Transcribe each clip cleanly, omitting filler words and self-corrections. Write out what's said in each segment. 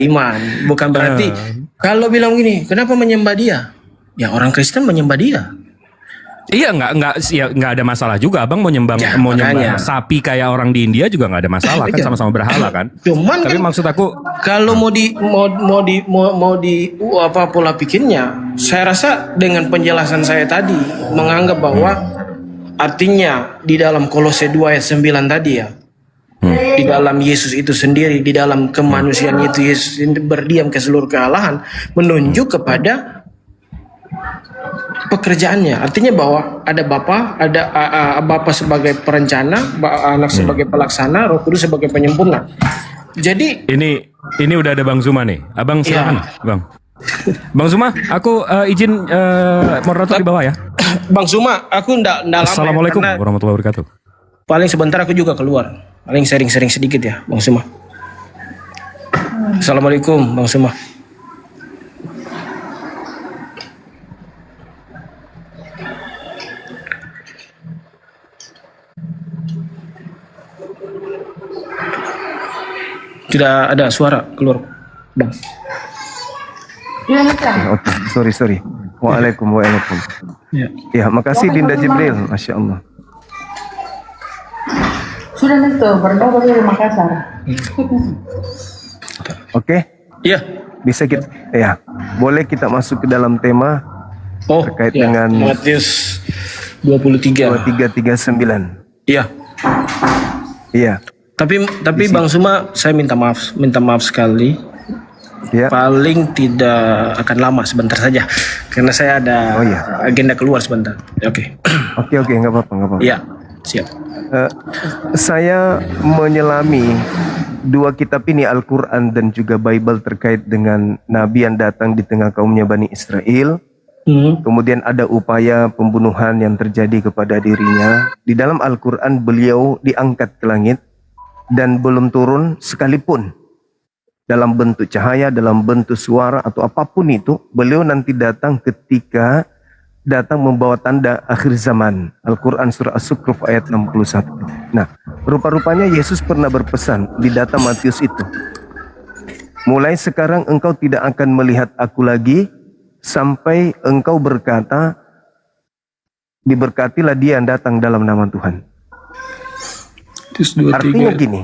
iman. Bukan berarti kalau bilang gini, kenapa menyembah dia? Ya orang Kristen menyembah dia. Iya, nggak ada masalah juga. Abang mau nyembah sapi kayak orang di India juga nggak ada masalah kan, sama-sama berhala kan. Cuman tapi kan, maksud aku kalau mau di apa pola pikirnya, saya rasa dengan penjelasan saya tadi menganggap bahwa artinya di dalam Kolose 2 ayat 9 tadi ya. Di dalam Yesus itu sendiri, di dalam kemanusiaan itu Yesus berdiam ke seluruh kealahan, menunjuk kepada pekerjaannya. Artinya bahwa ada Bapa, ada Bapa sebagai perencana, Anak sebagai pelaksana, Roh Kudus sebagai penyempurna. Jadi ini udah ada Bang Zuma nih. Abang silakan, Bang. Bang Zuma, aku izin moderator di bawah ya. Bang Zuma, aku ndak lama. Assalamualaikum warahmatullahi wabarakatuh. Paling sebentar aku juga keluar. Paling sering-sering sedikit ya, Bang Zuma. Assalamualaikum, Bang Zuma. Tidak ada suara keluar, Bang. Oke, sorry. Waalaikum. Ya, makasih Dinda Jibril, Masya Allah. Sudah itu berdoa dari Makassar. Oke. Iya. Bisa kita, ya. Boleh kita masuk ke dalam tema terkait dengan Matius 23. 23:39. Iya. Iya. Tapi Bang Zuma, saya minta maaf sekali. Ya. Paling tidak akan lama, sebentar saja, karena saya ada agenda keluar sebentar. Oke. Oke, nggak apa-apa. Iya, siap. Saya menyelami dua kitab ini, Al-Quran dan juga Bible, terkait dengan Nabi yang datang di tengah kaumnya Bani Israel. Kemudian ada upaya pembunuhan yang terjadi kepada dirinya. Di dalam Al-Quran beliau diangkat ke langit dan belum turun sekalipun. Dalam bentuk cahaya, dalam bentuk suara atau apapun itu, beliau nanti datang ketika datang membawa tanda akhir zaman. Al-Quran surah As-Zukhruf ayat 61. Nah, rupa-rupanya Yesus pernah berpesan di data Matius itu. Mulai sekarang engkau tidak akan melihat aku lagi sampai engkau berkata, diberkatilah dia yang datang dalam nama Tuhan. Artinya gini.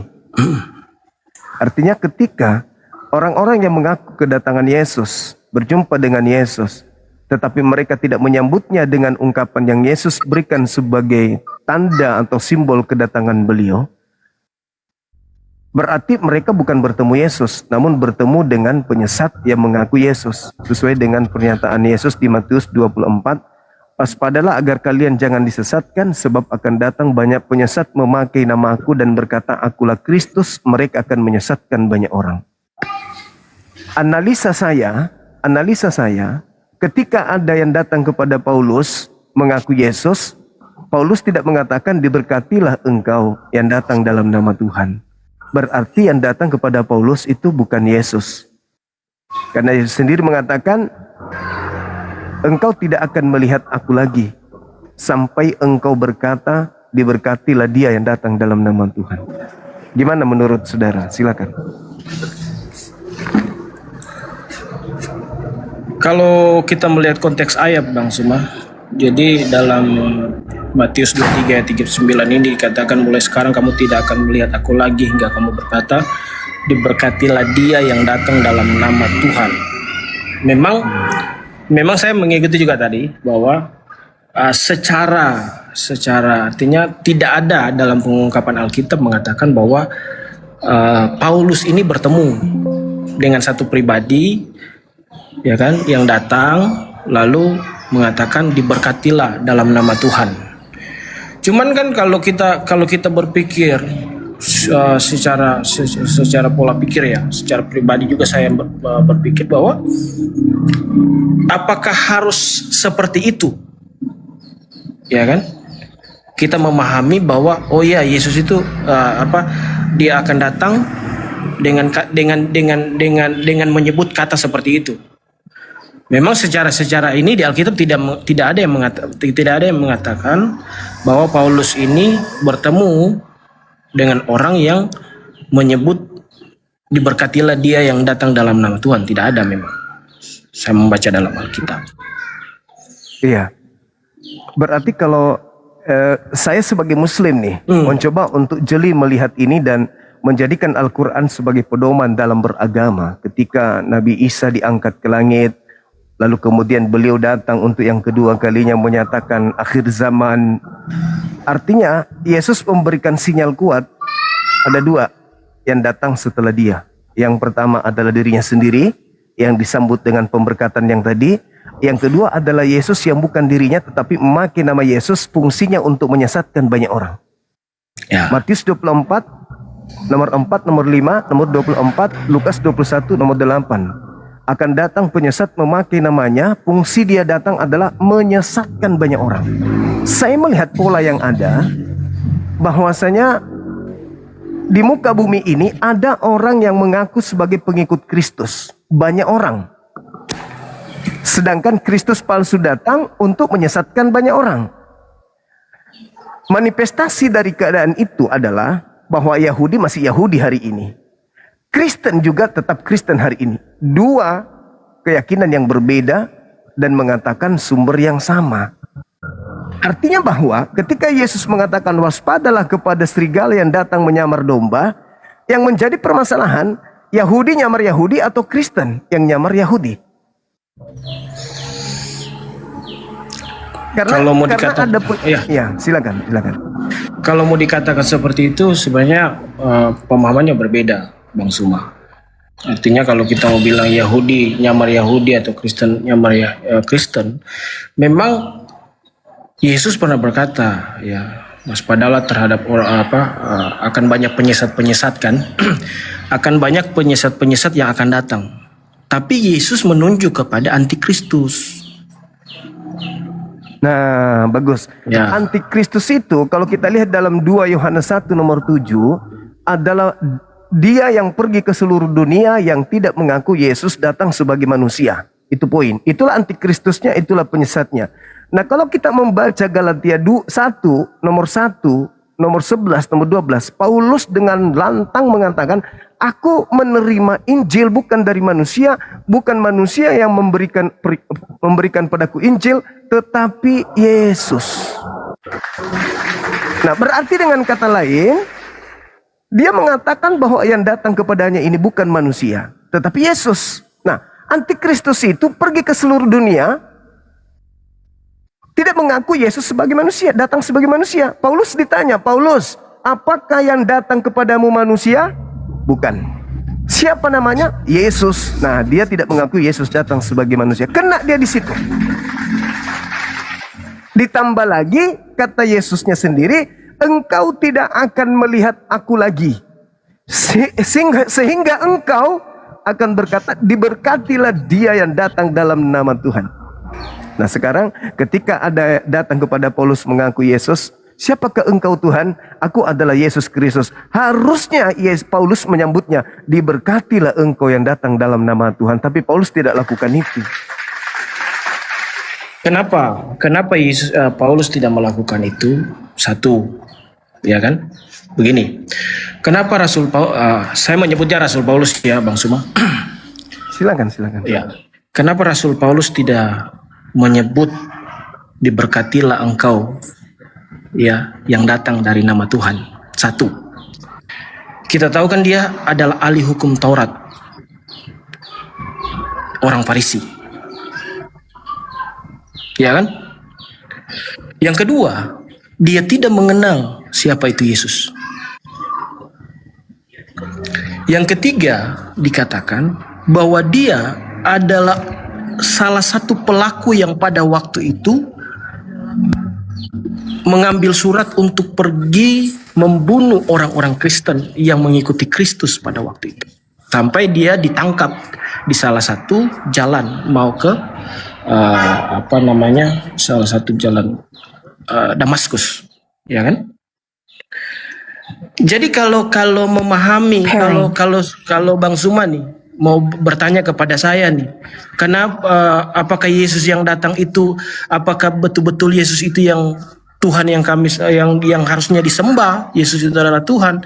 Artinya ketika orang-orang yang mengaku kedatangan Yesus, berjumpa dengan Yesus, tetapi mereka tidak menyambutnya dengan ungkapan yang Yesus berikan sebagai tanda atau simbol kedatangan beliau, berarti mereka bukan bertemu Yesus, namun bertemu dengan penyesat yang mengaku Yesus. Sesuai dengan pernyataan Yesus di Matius 24, waspadalah agar kalian jangan disesatkan, sebab akan datang banyak penyesat memakai nama aku dan berkata, akulah Kristus, mereka akan menyesatkan banyak orang. Analisa saya, ketika ada yang datang kepada Paulus mengaku Yesus, Paulus tidak mengatakan diberkatilah engkau yang datang dalam nama Tuhan. Berarti yang datang kepada Paulus itu bukan Yesus. Karena Yesus sendiri mengatakan, engkau tidak akan melihat aku lagi sampai engkau berkata, diberkatilah dia yang datang dalam nama Tuhan. Gimana menurut saudara? Silakan. Kalau kita melihat konteks ayat, Bang Zuma, jadi dalam Matius 23 ayat 39 ini dikatakan, mulai sekarang kamu tidak akan melihat aku lagi hingga kamu berkata, diberkatilah dia yang datang dalam nama Tuhan. Memang saya mengikuti juga tadi bahwa secara artinya tidak ada dalam pengungkapan Alkitab mengatakan bahwa Paulus ini bertemu dengan satu pribadi, ya kan, yang datang lalu mengatakan diberkatilah dalam nama Tuhan. Cuman kan kalau kita berpikir secara pola pikir ya, secara pribadi juga saya berpikir bahwa apakah harus seperti itu, ya kan? Kita memahami bahwa oh ya, Yesus itu dia akan datang dengan menyebut kata seperti itu. Memang secara ini di Alkitab tidak ada yang mengatakan bahwa Paulus ini bertemu dengan orang yang menyebut diberkatilah dia yang datang dalam nama Tuhan. Tidak ada memang. Saya membaca dalam Alkitab. Iya. Berarti kalau saya sebagai Muslim nih mencoba untuk jeli melihat ini dan menjadikan Al-Quran sebagai pedoman dalam beragama. Ketika Nabi Isa diangkat ke langit, lalu kemudian beliau datang untuk yang kedua kalinya menyatakan akhir zaman. Artinya Yesus memberikan sinyal kuat. Ada dua yang datang setelah dia. Yang pertama adalah dirinya sendiri yang disambut dengan pemberkatan yang tadi. Yang kedua adalah Yesus yang bukan dirinya tetapi memakai nama Yesus, fungsinya untuk menyesatkan banyak orang. Ya. Matius 24 nomor 4, nomor 5, nomor 24, Lukas 21, nomor 8. Akan datang penyesat memakai namanya, fungsi dia datang adalah menyesatkan banyak orang. Saya melihat pola yang ada, bahwasanya di muka bumi ini ada orang yang mengaku sebagai pengikut Kristus. Banyak orang. Sedangkan Kristus palsu datang untuk menyesatkan banyak orang. Manifestasi dari keadaan itu adalah bahwa Yahudi masih Yahudi hari ini. Kristen juga tetap Kristen hari ini. Dua keyakinan yang berbeda dan mengatakan sumber yang sama. Artinya bahwa ketika Yesus mengatakan waspadalah kepada serigala yang datang menyamar domba, yang menjadi permasalahan Yahudi nyamar Yahudi atau Kristen yang nyamar Yahudi. Kalau mau dikatakan, ya silakan. Kalau mau dikatakan seperti itu, sebenarnya pemahamannya berbeda, Bang Suma. Artinya kalau kita mau bilang Yahudi nyamar Yahudi atau Kristen nyamar Kristen, memang Yesus pernah berkata, ya, waspadalah terhadap orang akan banyak penyesat-penyesat kan, akan banyak penyesat-penyesat yang akan datang. Tapi Yesus menunjuk kepada antikristus. Nah, bagus. Ya. Antikristus itu kalau kita lihat dalam 2 Yohanes 1 nomor 7 adalah dia yang pergi ke seluruh dunia yang tidak mengaku Yesus datang sebagai manusia. Itu poin. Itulah antikristusnya, itulah penyesatnya. Nah, kalau kita membaca Galatia 1 nomor 1, nomor 11, nomor 12, Paulus dengan lantang mengatakan, aku menerima Injil bukan dari manusia, bukan manusia yang memberikan padaku Injil, tetapi Yesus. Nah, berarti dengan kata lain, dia mengatakan bahwa yang datang kepadanya ini bukan manusia, tetapi Yesus. Nah, antikristus itu pergi ke seluruh dunia, tidak mengaku Yesus sebagai manusia, datang sebagai manusia. Paulus ditanya, Paulus, apakah yang datang kepadamu manusia? Bukan. Siapa namanya? Yesus. Nah, dia tidak mengaku Yesus datang sebagai manusia. Kena dia di situ. Ditambah lagi, kata Yesusnya sendiri, engkau tidak akan melihat aku lagi. Sehingga engkau akan berkata, diberkatilah dia yang datang dalam nama Tuhan. Nah, sekarang ketika ada datang kepada Paulus mengaku Yesus, siapakah engkau Tuhan? Aku adalah Yesus Kristus. Harusnya Paulus menyambutnya, diberkatilah engkau yang datang dalam nama Tuhan. Tapi Paulus tidak lakukan itu. Kenapa? Paulus tidak melakukan itu? Satu, ya kan? Begini. Kenapa saya menyebutnya Rasul Paulus ya, Bang Suma? Silakan. Ya. Kenapa Rasul Paulus tidak menyebut diberkatilah engkau ya yang datang dari nama Tuhan? Satu, kita tahu kan dia adalah ahli hukum Taurat, orang Farisi, ya kan? Yang kedua, dia tidak mengenal siapa itu Yesus. Yang ketiga, dikatakan bahwa dia adalah salah satu pelaku yang pada waktu itu mengambil surat untuk pergi membunuh orang-orang Kristen yang mengikuti Kristus pada waktu itu. Sampai dia ditangkap di salah satu jalan mau ke salah satu jalan Damaskus, ya kan? Jadi kalau memahami, kalau Bang Suma nih mau bertanya kepada saya nih, kenapa apakah Yesus yang datang itu, apakah betul-betul Yesus itu yang Tuhan yang harusnya disembah, Yesus itu adalah Tuhan?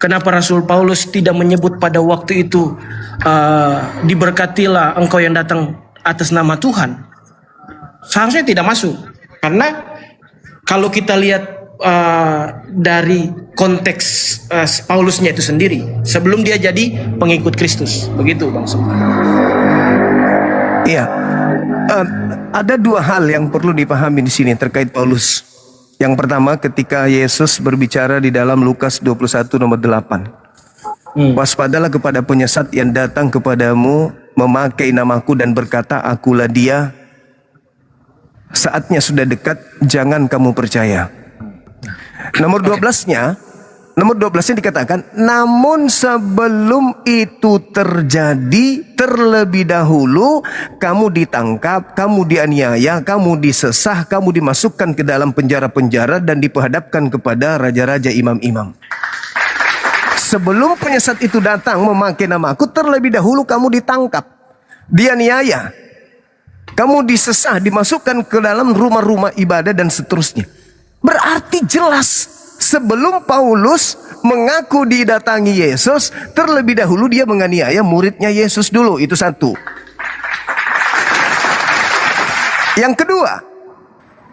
Kenapa Rasul Paulus tidak menyebut pada waktu itu diberkatilah engkau yang datang atas nama Tuhan? Seharusnya tidak masuk. Karena kalau kita lihat dari konteks Paulusnya itu sendiri, sebelum dia jadi pengikut Kristus, begitu Bang Sob. Iya, ada dua hal yang perlu dipahami di sini terkait Paulus. Yang pertama, ketika Yesus berbicara di dalam Lukas 21 nomor 8. Waspadalah kepada penyesat yang datang kepadamu memakai namaku dan berkata, akulah dia. Saatnya sudah dekat, jangan kamu percaya. Nomor 12-nya dikatakan, namun sebelum itu terjadi, terlebih dahulu kamu ditangkap, kamu dianiaya, kamu disesah, kamu dimasukkan ke dalam penjara-penjara dan diperhadapkan kepada raja-raja, imam-imam. Sebelum penyesat itu datang memakai namaku, terlebih dahulu kamu ditangkap, dianiaya, kamu disesah, dimasukkan ke dalam rumah-rumah ibadah dan seterusnya. Berarti jelas sebelum Paulus mengaku didatangi Yesus, terlebih dahulu dia menganiaya muridnya Yesus dulu. Itu satu. Yang kedua,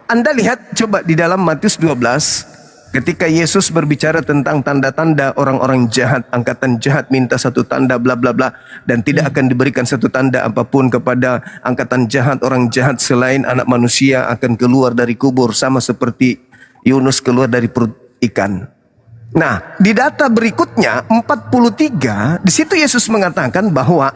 Anda lihat coba di dalam Matius 12, ketika Yesus berbicara tentang tanda-tanda orang-orang jahat, angkatan jahat minta satu tanda bla bla bla, dan tidak akan diberikan satu tanda apapun kepada angkatan jahat, orang jahat selain anak manusia akan keluar dari kubur sama seperti Yunus keluar dari perut ikan. Nah, di data berikutnya 43, di situ Yesus mengatakan bahwa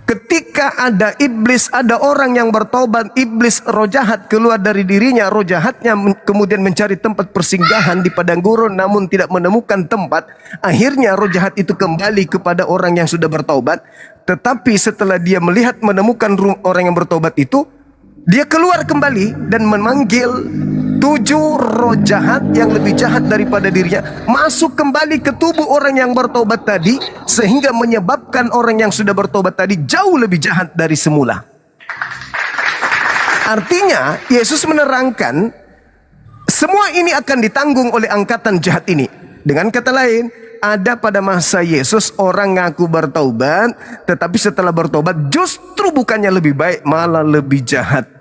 ketika ada iblis, ada orang yang bertobat, iblis roh jahat keluar dari dirinya, roh jahatnya kemudian mencari tempat persinggahan di padang gurun namun tidak menemukan tempat. Akhirnya roh jahat itu kembali kepada orang yang sudah bertobat. Tetapi setelah dia melihat menemukan orang yang bertobat itu, dia keluar kembali dan memanggil 7 roh jahat yang lebih jahat daripada dirinya, masuk kembali ke tubuh orang yang bertobat tadi, sehingga menyebabkan orang yang sudah bertobat tadi jauh lebih jahat dari semula. Artinya Yesus menerangkan semua ini akan ditanggung oleh angkatan jahat ini. Dengan kata lain, ada pada masa Yesus orang ngaku bertobat, tetapi setelah bertobat justru bukannya lebih baik, malah lebih jahat.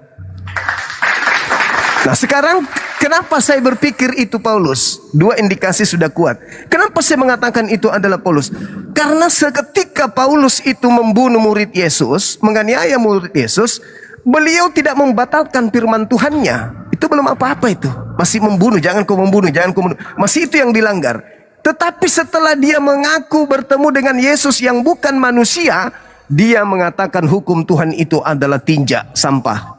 Nah, sekarang kenapa saya berpikir itu Paulus? Dua indikasi sudah kuat. Kenapa saya mengatakan itu adalah Paulus? Karena seketika Paulus itu membunuh murid Yesus, menganiaya murid Yesus, beliau tidak membatalkan firman Tuhannya. Itu belum apa-apa itu. Masih membunuh, jangan kau membunuh, jangan kau membunuh. Masih itu yang dilanggar. Tetapi setelah dia mengaku bertemu dengan Yesus yang bukan manusia, dia mengatakan hukum Tuhan itu adalah tinja, sampah.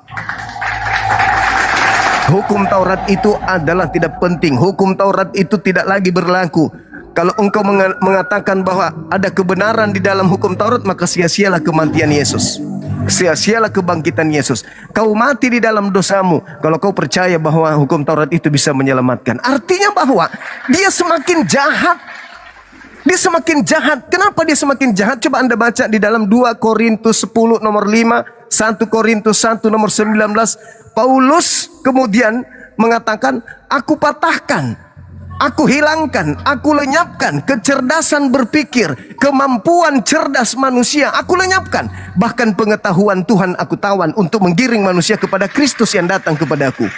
Hukum Taurat itu adalah tidak penting. Hukum Taurat itu tidak lagi berlaku. Kalau engkau mengatakan bahwa ada kebenaran di dalam hukum Taurat, maka sia-sialah kematian Yesus. Sia-sialah kebangkitan Yesus. Kau mati di dalam dosamu kalau kau percaya bahwa hukum Taurat itu bisa menyelamatkan. Artinya bahwa dia semakin jahat. Dia semakin jahat. Kenapa dia semakin jahat? Coba Anda baca di dalam 2 Korintus 10 nomor 5, 1 Korintus 1 nomor 19. Paulus kemudian mengatakan, aku patahkan, aku hilangkan, aku lenyapkan kecerdasan berpikir, kemampuan cerdas manusia, aku lenyapkan. Bahkan pengetahuan Tuhan aku tawan untuk menggiring manusia kepada Kristus yang datang kepadaku.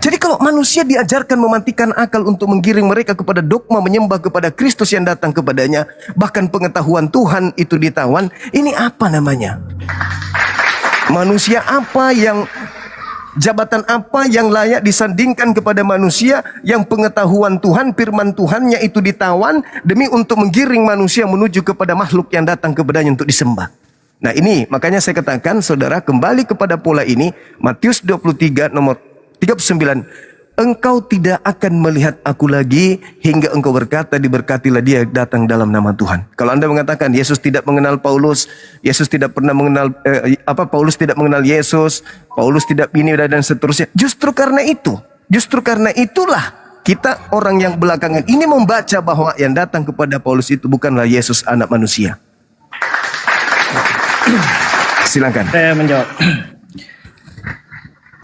Jadi kalau manusia diajarkan mematikan akal untuk menggiring mereka kepada dogma menyembah kepada Kristus yang datang kepadanya, bahkan pengetahuan Tuhan itu ditawan, ini apa namanya? Manusia apa yang, jabatan apa yang layak disandingkan kepada manusia yang pengetahuan Tuhan, firman Tuhannya itu ditawan demi untuk menggiring manusia menuju kepada makhluk yang datang kepadanya untuk disembah. Nah ini makanya saya katakan saudara, kembali kepada pola ini, Matius 23 nomor 39, engkau tidak akan melihat aku lagi hingga engkau berkata diberkatilah dia datang dalam nama Tuhan. Kalau Anda mengatakan Yesus tidak mengenal Paulus, Yesus tidak pernah mengenal Paulus tidak mengenal Yesus, Paulus tidak ini dan seterusnya. Justru karena itulah kita orang yang belakangan ini membaca bahwa yang datang kepada Paulus itu bukanlah Yesus anak manusia. Silakan. Saya menjawab.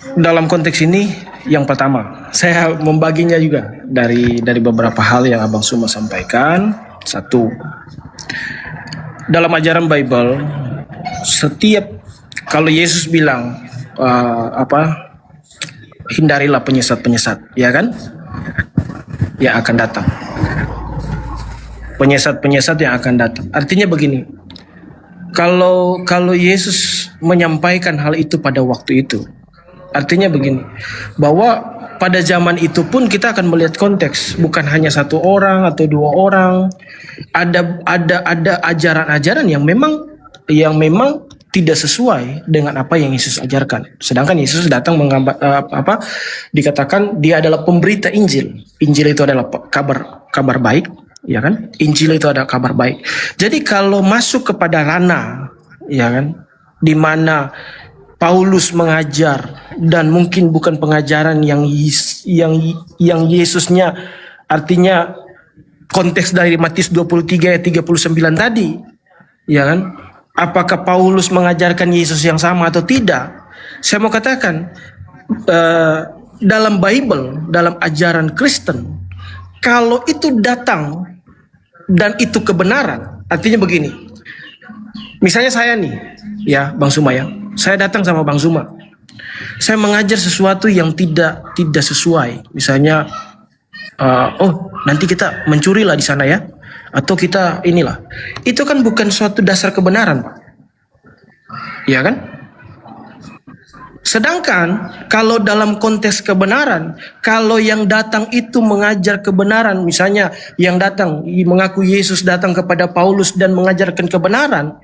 Dalam konteks ini, yang pertama, saya membaginya juga dari beberapa hal yang Abang Suma sampaikan. Satu, dalam ajaran Bible, setiap kalau Yesus bilang hindarilah penyesat-penyesat, ya kan? Yang akan datang. Penyesat-penyesat yang akan datang. Artinya begini. Kalau Yesus menyampaikan hal itu pada waktu itu, artinya begini, bahwa pada zaman itu pun kita akan melihat konteks, bukan hanya satu orang atau dua orang. Ada ajaran-ajaran yang memang tidak sesuai dengan apa yang Yesus ajarkan. Sedangkan Yesus datang dikatakan dia adalah pemberita Injil. Injil itu adalah kabar baik, ya kan? Injil itu adalah kabar baik. Jadi kalau masuk kepada ranah, ya kan, di mana Paulus mengajar dan mungkin bukan pengajaran yang Yesusnya, artinya konteks dari Matius 23 ayat 39 tadi, ya kan? Apakah Paulus mengajarkan Yesus yang sama atau tidak? Saya mau katakan, dalam Bible, dalam ajaran Kristen, kalau itu datang dan itu kebenaran, artinya begini. Misalnya saya nih, ya Bang Suma ya, saya datang sama Bang Suma. Saya mengajar sesuatu yang tidak sesuai. Misalnya, nanti kita mencuri lah di sana ya. Atau kita inilah. Itu kan bukan suatu dasar kebenaran, Pak. Ya kan? Sedangkan kalau dalam konteks kebenaran, kalau yang datang itu mengajar kebenaran, misalnya yang datang mengaku Yesus datang kepada Paulus dan mengajarkan kebenaran,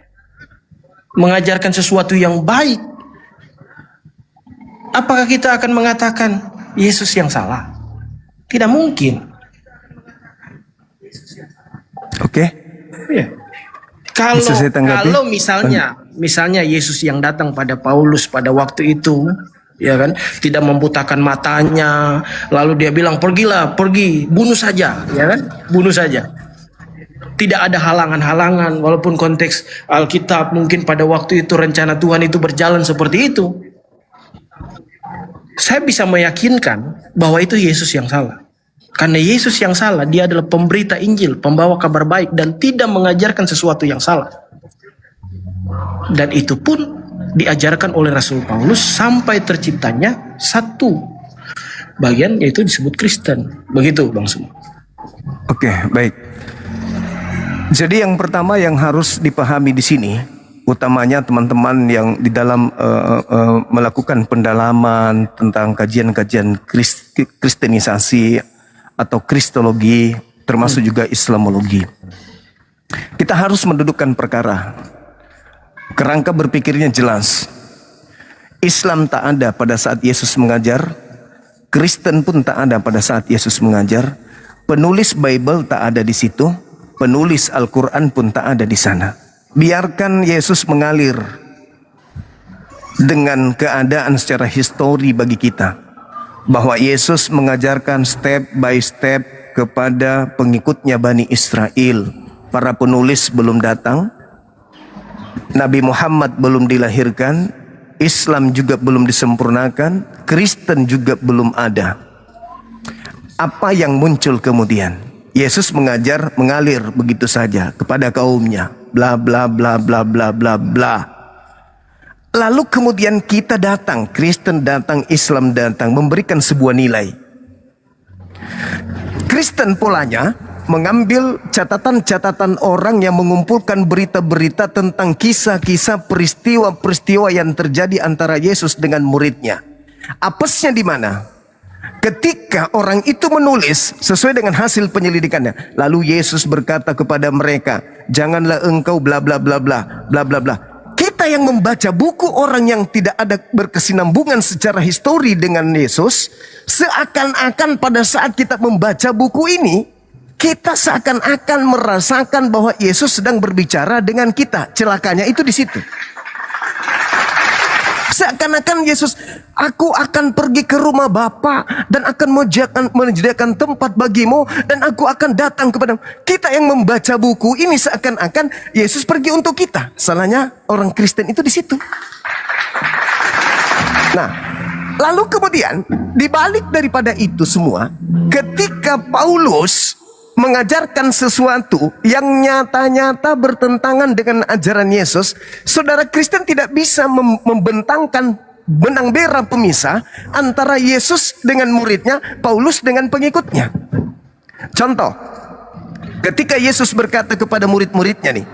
mengajarkan sesuatu yang baik, apakah kita akan mengatakan Yesus yang salah? Tidak mungkin. Oke. Ya. Kalau misalnya Yesus yang datang pada Paulus pada waktu itu, ya kan, tidak membutakan matanya, lalu dia bilang pergi, bunuh saja, ya kan, bunuh saja. Tidak ada halangan-halangan, walaupun konteks Alkitab mungkin pada waktu itu rencana Tuhan itu berjalan seperti itu. Saya bisa meyakinkan bahwa itu Yesus yang salah. Karena Yesus yang salah, dia adalah pemberita Injil, pembawa kabar baik, dan tidak mengajarkan sesuatu yang salah. Dan itu pun diajarkan oleh Rasul Paulus sampai terciptanya satu bagian, yaitu disebut Kristen. Begitu Bang Suma. Oke, baik. Jadi yang pertama yang harus dipahami di sini, utamanya teman-teman yang di dalam melakukan pendalaman tentang kajian-kajian kristenisasi atau kristologi, termasuk juga islamologi. Kita harus mendudukkan perkara. Kerangka berpikirnya jelas. Islam tak ada pada saat Yesus mengajar. Kristen pun tak ada pada saat Yesus mengajar. Penulis Bible tak ada di situ. Penulis Al-Quran pun tak ada di sana. Biarkan Yesus mengalir dengan keadaan secara histori bagi kita. Bahwa Yesus mengajarkan step by step kepada pengikutnya Bani Israel. Para penulis belum datang, Nabi Muhammad belum dilahirkan, Islam juga belum disempurnakan, Kristen juga belum ada. Apa yang muncul kemudian? Yesus mengajar mengalir begitu saja kepada kaumnya, bla bla bla bla bla bla bla. Lalu kemudian kita datang, Kristen datang, Islam datang, memberikan sebuah nilai. Kristen polanya mengambil catatan-catatan orang yang mengumpulkan berita-berita tentang kisah-kisah peristiwa-peristiwa yang terjadi antara Yesus dengan muridnya. Apesnya di mana? Ketika orang itu menulis sesuai dengan hasil penyelidikannya, lalu Yesus berkata kepada mereka, janganlah engkau bla bla bla bla bla bla bla. Kita yang membaca buku orang yang tidak ada berkesinambungan secara histori dengan Yesus, seakan-akan pada saat kita membaca buku ini, kita seakan-akan merasakan bahwa Yesus sedang berbicara dengan kita. Celakanya itu di situ. Seakan-akan Yesus, aku akan pergi ke rumah Bapa dan akan menyediakan tempat bagimu dan aku akan datang kepadamu. Kita yang membaca buku ini seakan-akan Yesus pergi untuk kita. Salahnya orang Kristen itu di situ. Nah, Lalu kemudian dibalik daripada itu semua, ketika Paulus mengajarkan sesuatu yang nyata-nyata bertentangan dengan ajaran Yesus, saudara Kristen tidak bisa membentangkan benang merah pemisah antara Yesus dengan muridnya, Paulus dengan pengikutnya. Contoh, ketika Yesus berkata kepada murid-muridnya nih,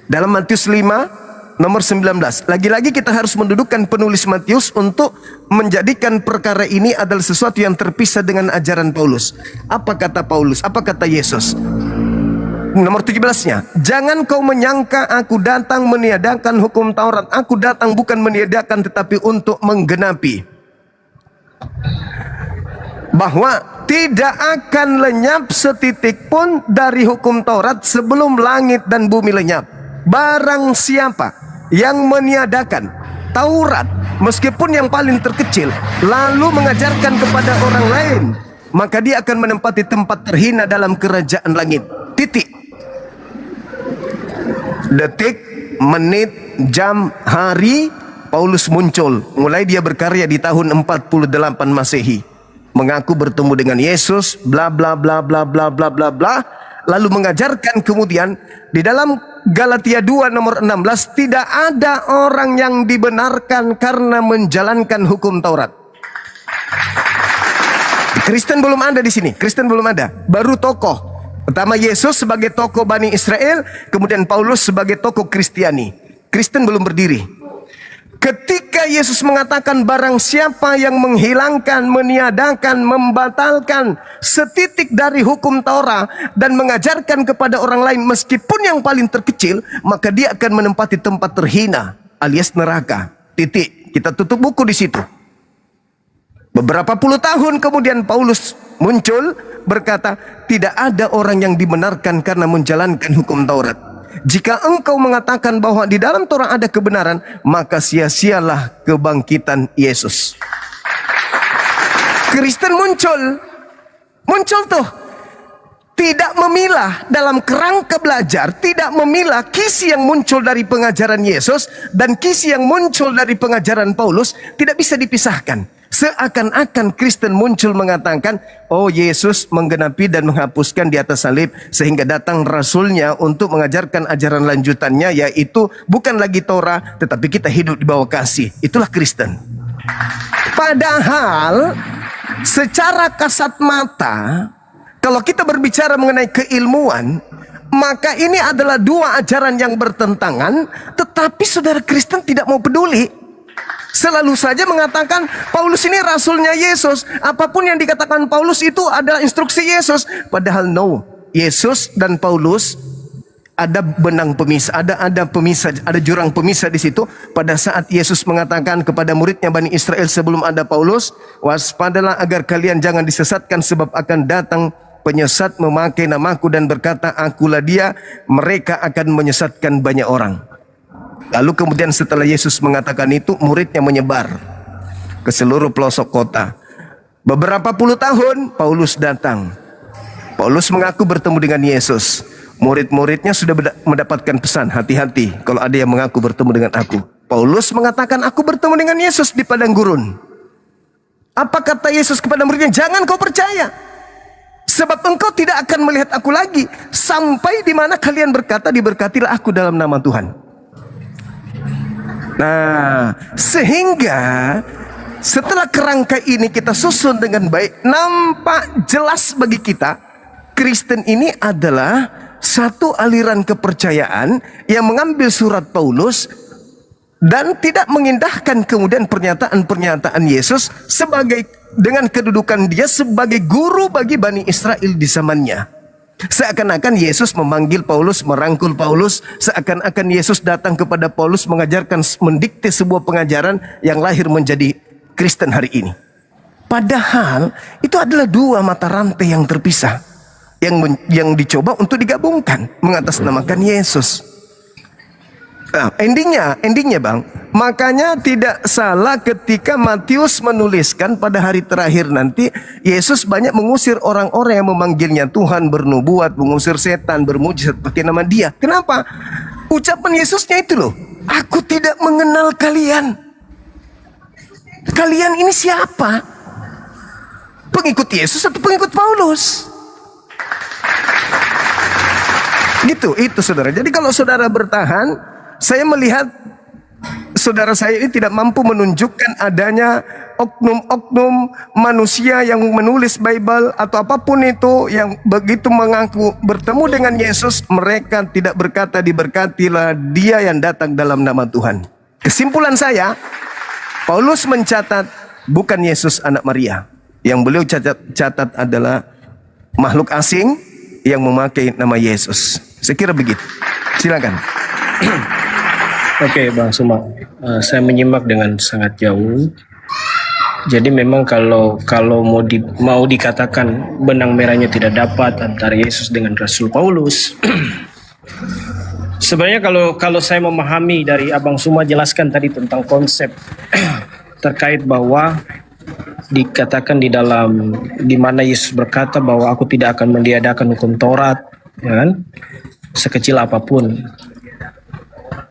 dalam Matius 5 nomor 19. Lagi-lagi kita harus mendudukkan penulis Matius untuk menjadikan perkara ini adalah sesuatu yang terpisah dengan ajaran Paulus. Apa kata Paulus? Apa kata Yesus? Nomor 17-nya. Jangan kau menyangka aku datang meniadakan hukum Taurat. Aku datang bukan meniadakan tetapi untuk menggenapi. Bahwa tidak akan lenyap setitik pun dari hukum Taurat sebelum langit dan bumi lenyap. Barang siapa yang meniadakan Taurat, meskipun yang paling terkecil, lalu mengajarkan kepada orang lain, maka dia akan menempati tempat terhina dalam kerajaan langit. Titik. Detik, menit, jam, hari, Paulus muncul. Mulai dia berkarya di tahun 48 Masehi. Mengaku bertemu dengan Yesus, bla bla bla bla bla bla bla bla. Lalu mengajarkan kemudian di dalam Galatia 2 nomor 16, tidak ada orang yang dibenarkan karena menjalankan hukum Taurat. Kristen belum ada di sini. Kristen belum ada. Baru tokoh. Pertama Yesus sebagai tokoh Bani Israel, kemudian Paulus sebagai tokoh Kristiani. Kristen belum berdiri. Ketika Yesus mengatakan barang siapa yang menghilangkan, meniadakan, membatalkan setitik dari hukum Taurat dan mengajarkan kepada orang lain meskipun yang paling terkecil, maka dia akan menempati tempat terhina alias neraka. Titik. Kita tutup buku di situ. Beberapa puluh tahun kemudian Paulus muncul berkata, tidak ada orang yang dibenarkan karena menjalankan hukum Taurat. Jika engkau mengatakan bahwa di dalam Torah ada kebenaran, maka sia-sialah kebangkitan Yesus. Kristen muncul tuh, tidak memilah dalam kerangka belajar, tidak memilah kisi yang muncul dari pengajaran Yesus dan kisi yang muncul dari pengajaran Paulus, tidak bisa dipisahkan. Seakan-akan Kristen muncul mengatakan, oh Yesus menggenapi dan menghapuskan di atas salib, sehingga datang Rasulnya untuk mengajarkan ajaran lanjutannya, yaitu bukan lagi Torah, tetapi kita hidup di bawah kasih. Itulah Kristen. Padahal secara kasat mata, kalau kita berbicara mengenai keilmuan, maka ini adalah dua ajaran yang bertentangan, tetapi saudara Kristen tidak mau peduli. Selalu saja mengatakan Paulus ini rasulnya Yesus. Apapun yang dikatakan Paulus itu adalah instruksi Yesus. Padahal no. Yesus dan Paulus ada benang pemisah, ada pemisah, ada jurang pemisah di situ. Pada saat Yesus mengatakan kepada muridnya Bani Israel sebelum ada Paulus, waspadalah agar kalian jangan disesatkan sebab akan datang penyesat memakai namaku dan berkata akulah dia, mereka akan menyesatkan banyak orang. Lalu kemudian setelah Yesus mengatakan itu, muridnya menyebar ke seluruh pelosok kota. Beberapa puluh tahun Paulus datang. Paulus mengaku bertemu dengan Yesus. Murid-muridnya sudah mendapatkan pesan, hati-hati kalau ada yang mengaku bertemu dengan aku. Paulus mengatakan aku bertemu dengan Yesus di padang gurun. Apa kata Yesus kepada muridnya? Jangan kau percaya, sebab engkau tidak akan melihat aku lagi sampai di mana kalian berkata, diberkatilah aku dalam nama Tuhan. Nah, sehingga setelah kerangka ini kita susun dengan baik, nampak jelas bagi kita Kristen ini adalah satu aliran kepercayaan yang mengambil surat Paulus dan tidak mengindahkan kemudian pernyataan-pernyataan Yesus sebagai dengan kedudukan dia sebagai guru bagi Bani Israel di zamannya. Seakan-akan Yesus memanggil Paulus, merangkul Paulus, seakan-akan Yesus datang kepada Paulus mengajarkan, mendikte sebuah pengajaran yang lahir menjadi Kristen hari ini. Padahal itu adalah dua mata rantai yang terpisah, yang dicoba untuk digabungkan mengatasnamakan Yesus. Nah, endingnya bang, makanya tidak salah ketika Matius menuliskan pada hari terakhir nanti Yesus banyak mengusir orang-orang yang memanggilnya Tuhan, bernubuat, mengusir setan, bermujizat pakai nama dia. Kenapa? Ucapan Yesusnya itu loh, aku tidak mengenal kalian. kalian ini siapa? Pengikut Yesus atau pengikut Paulus? Gitu, itu saudara. Jadi kalau saudara bertahan, saya melihat saudara saya ini tidak mampu menunjukkan adanya oknum-oknum manusia yang menulis Bible atau apapun itu yang begitu mengaku bertemu dengan Yesus, mereka tidak berkata diberkatilah dia yang datang dalam nama Tuhan. Kesimpulan saya, Paulus mencatat bukan Yesus anak Maria. Yang beliau catat adalah makhluk asing yang memakai nama Yesus. Saya kira begitu. Silakan. Oke, Bang Suma, saya menyimak dengan sangat jauh. Jadi memang kalau mau dikatakan benang merahnya tidak dapat antara Yesus dengan Rasul Paulus. Sebenarnya kalau saya memahami dari Abang Suma jelaskan tadi tentang konsep terkait bahwa dikatakan di mana Yesus berkata bahwa aku tidak akan meniadakan hukum Taurat, ya kan? Sekecil apapun.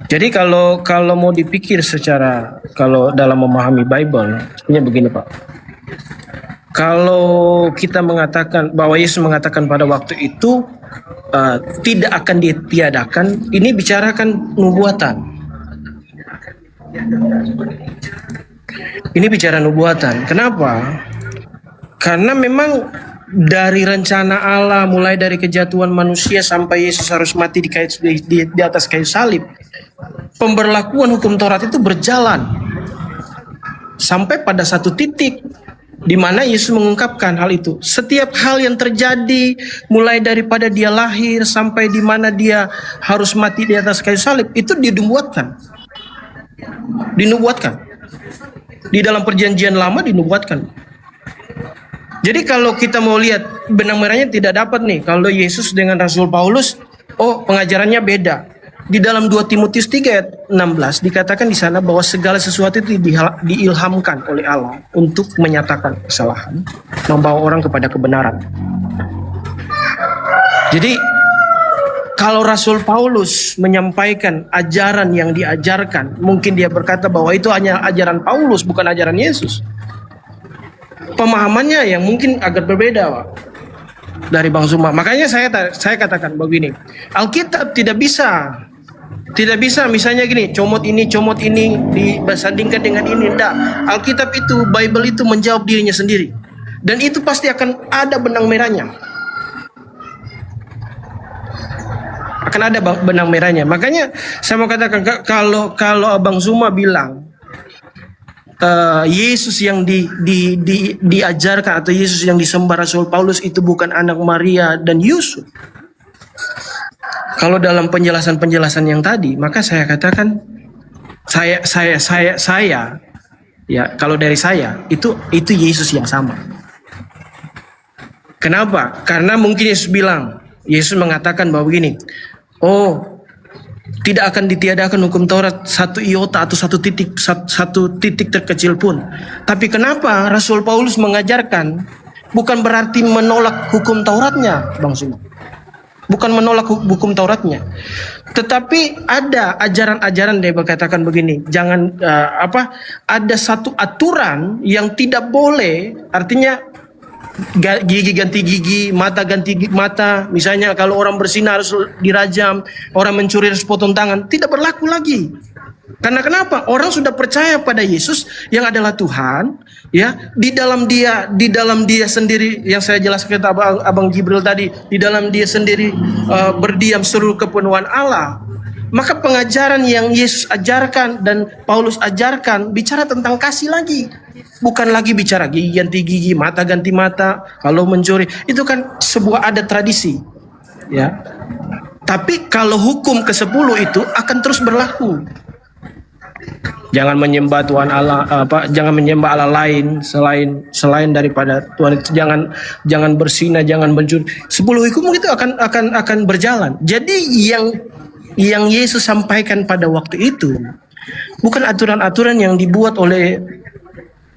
Jadi kalau mau dipikir kalau dalam memahami Bible, sebenarnya begini Pak. Kalau kita mengatakan bahwa Yesus mengatakan pada waktu itu tidak akan ditiadakan, ini bicarakan nubuatan. Ini bicara nubuatan. Kenapa? Karena memang dari rencana Allah, mulai dari kejatuhan manusia sampai Yesus harus mati di atas kayu salib, pemberlakuan hukum Taurat itu berjalan sampai pada satu titik di mana Yesus mengungkapkan hal itu. Setiap hal yang terjadi, mulai daripada dia lahir sampai di mana dia harus mati di atas kayu salib, itu dinubuatkan. Di dalam perjanjian lama dinubuatkan. Jadi kalau kita mau lihat benang merahnya tidak dapat nih. Kalau Yesus dengan Rasul Paulus, pengajarannya beda. Di dalam 2 Timotius 3 ayat 16 dikatakan di sana bahwa segala sesuatu itu diilhamkan oleh Allah untuk menyatakan kesalahan, membawa orang kepada kebenaran. Jadi kalau Rasul Paulus menyampaikan ajaran yang diajarkan, mungkin dia berkata bahwa itu hanya ajaran Paulus, bukan ajaran Yesus. Pemahamannya yang mungkin agak berbeda, Pak, dari Bang Suma. Makanya saya katakan begini, Alkitab tidak bisa misalnya gini, comot ini disandingkan dengan ini. Tidak. Alkitab itu, Bible itu menjawab dirinya sendiri. Dan itu pasti akan ada benang merahnya. Akan ada benang merahnya. Makanya saya mau katakan, kalau Abang Suma bilang Yesus yang diajarkan atau Yesus yang disembah Rasul Paulus itu bukan anak Maria dan Yusuf, kalau dalam penjelasan yang tadi, maka saya katakan saya ya, kalau dari saya itu Yesus yang sama. Kenapa? Karena mungkin Yesus mengatakan bahwa begini, tidak akan ditiadakan hukum Taurat satu iota atau satu titik terkecil pun. Tapi kenapa Rasul Paulus mengajarkan bukan berarti menolak hukum Tauratnya, Bang Suma. Bukan menolak hukum Tauratnya, tetapi ada ajaran-ajaran dia berkatakan begini, jangan ada satu aturan yang tidak boleh, artinya gigi ganti gigi, mata ganti mata. Misalnya kalau orang berzina harus dirajam, orang mencuri harus potong tangan, tidak berlaku lagi. Karena kenapa? Orang sudah percaya pada Yesus yang adalah Tuhan, ya. Di dalam dia sendiri, yang saya jelaskan ke Abang Jibril tadi, di dalam dia sendiri berdiam seluruh kepenuhan Allah. Maka pengajaran yang Yesus ajarkan dan Paulus ajarkan bicara tentang kasih lagi. Bukan lagi bicara gigi ganti gigi, mata ganti mata, kalau mencuri. Itu kan sebuah adat tradisi, ya. Tapi kalau hukum ke-10 itu akan terus berlaku. Jangan menyembah Tuhan Allah, jangan menyembah Allah lain selain daripada Tuhan. Jangan berzina, jangan mencuri. 10 hukum itu akan berjalan. Jadi yang Yesus sampaikan pada waktu itu bukan aturan-aturan yang dibuat oleh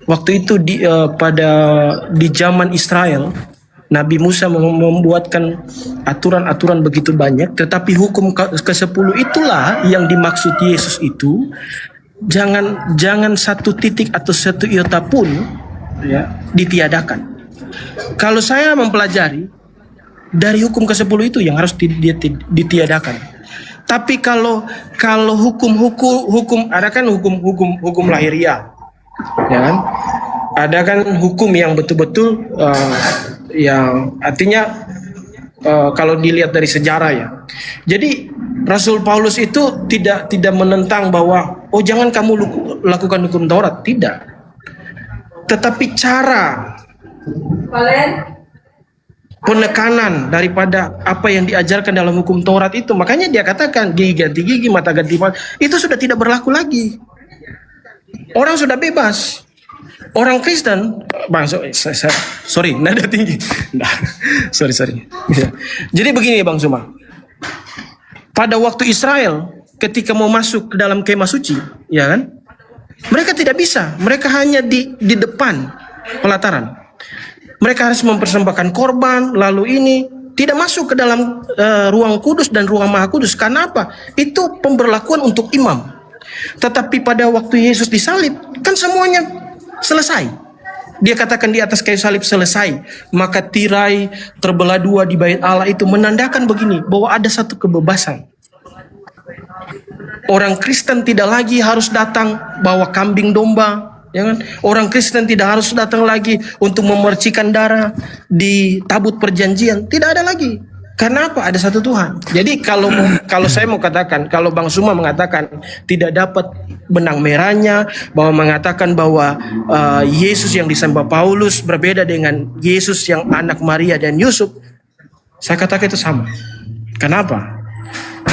waktu itu di zaman Israel. Nabi Musa membuatkan aturan-aturan begitu banyak, tetapi hukum ke-10 itulah yang dimaksud Yesus itu jangan satu titik atau satu iota pun ya ditiadakan. Kalau saya mempelajari dari hukum ke-10 itu yang harus ditiadakan. Tapi kalau hukum ada kan hukum lahiriah, ya kan? Ada kan hukum yang betul-betul yang artinya kalau dilihat dari sejarah ya. Jadi Rasul Paulus itu tidak menentang bahwa jangan kamu lakukan hukum Taurat, tidak. Tetapi cara penekanan daripada apa yang diajarkan dalam hukum Taurat itu, makanya dia katakan gigi ganti gigi, mata ganti mata, itu sudah tidak berlaku lagi. Orang sudah bebas. Orang Kristen, bang, sorry, nada tinggi. Nah, sorry. Ya. Jadi begini Bang Suma, pada waktu Israel ketika mau masuk ke dalam kemah suci, ya kan, mereka tidak bisa, mereka hanya di depan pelataran. Mereka harus mempersembahkan korban, lalu ini tidak masuk ke dalam ruang kudus dan ruang maha kudus. Karena apa? Itu pemberlakuan untuk imam. Tetapi pada waktu Yesus disalib, kan semuanya selesai. Dia katakan di atas kayu salib selesai. Maka tirai terbelah dua di bait Allah itu menandakan begini, bahwa ada satu kebebasan. Orang Kristen tidak lagi harus datang bawa kambing domba, ya kan? Orang Kristen tidak harus datang lagi untuk memercikan darah di tabut perjanjian. Tidak ada lagi. Karena apa? Ada satu Tuhan. Jadi kalau saya mau katakan, kalau Bang Suma mengatakan tidak dapat benang merahnya, bahwa mengatakan bahwa Yesus yang disembah Paulus berbeda dengan Yesus yang anak Maria dan Yusuf, saya katakan itu sama. Kenapa?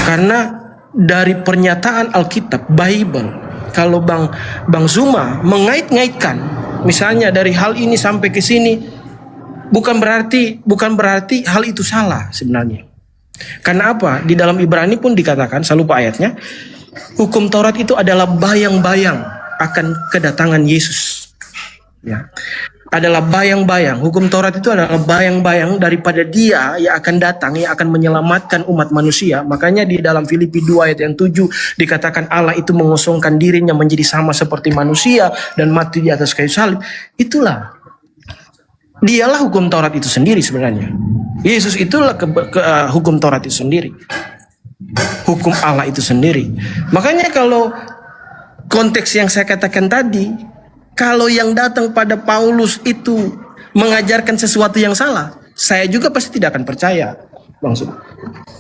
Karena dari pernyataan Alkitab, Bible, kalau Bang Suma mengait-ngaitkan, misalnya dari hal ini sampai ke sini, bukan berarti hal itu salah sebenarnya. Karena apa? Di dalam Ibrani pun dikatakan, saya lupa ayatnya, hukum Taurat itu adalah bayang-bayang akan kedatangan Yesus. Ya. Adalah bayang-bayang. Hukum Taurat itu adalah bayang-bayang daripada Dia yang akan datang, yang akan menyelamatkan umat manusia. Makanya di dalam Filipi 2 ayat yang 7 dikatakan Allah itu mengosongkan dirinya menjadi sama seperti manusia dan mati di atas kayu salib. Itulah. Dialah hukum Taurat itu sendiri sebenarnya. Yesus itulah hukum Taurat itu sendiri. Hukum Allah itu sendiri. Makanya kalau konteks yang saya katakan tadi, kalau yang datang pada Paulus itu mengajarkan sesuatu yang salah, saya juga pasti tidak akan percaya, Bang Suma.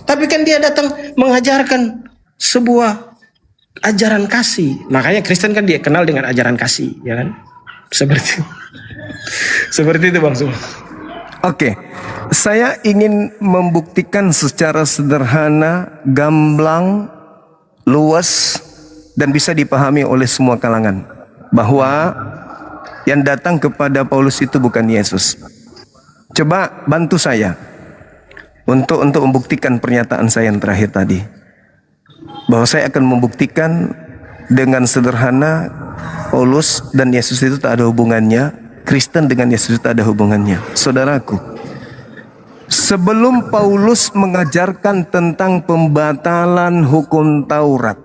Tapi kan dia datang mengajarkan sebuah ajaran kasih. Makanya Kristen kan dia kenal dengan ajaran kasih, ya kan? Seperti itu Bang Suma. Oke, saya ingin membuktikan secara sederhana, gamblang, luas, dan bisa dipahami oleh semua kalangan, bahwa yang datang kepada Paulus itu bukan Yesus. Coba bantu saya untuk membuktikan pernyataan saya yang terakhir tadi, bahwa saya akan membuktikan dengan sederhana Paulus dan Yesus itu tak ada hubungannya, Kristen dengan Yesus itu tak ada hubungannya. Saudaraku, sebelum Paulus mengajarkan tentang pembatalan hukum Taurat,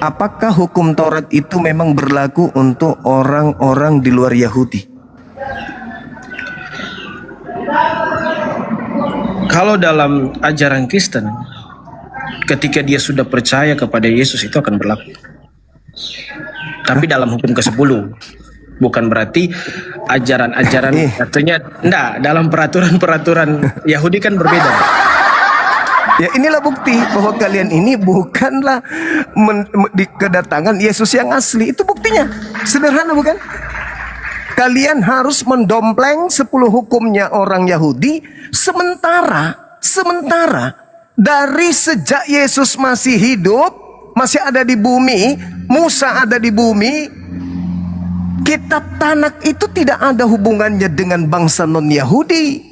apakah hukum Taurat itu memang berlaku untuk orang-orang di luar Yahudi? Kalau dalam ajaran Kristen, ketika dia sudah percaya kepada Yesus itu akan berlaku. Tapi dalam hukum ke-10, bukan berarti ajaran-ajaran, artinya enggak, dalam peraturan-peraturan Yahudi kan berbeda. Ya, inilah bukti bahwa kalian ini bukanlah kedatangan Yesus yang asli. Itu buktinya. Sederhana bukan? Kalian harus mendompleng 10 hukumnya orang Yahudi. Sementara dari sejak Yesus masih hidup, masih ada di bumi, Musa ada di bumi, kitab Tanakh itu tidak ada hubungannya dengan bangsa non-Yahudi.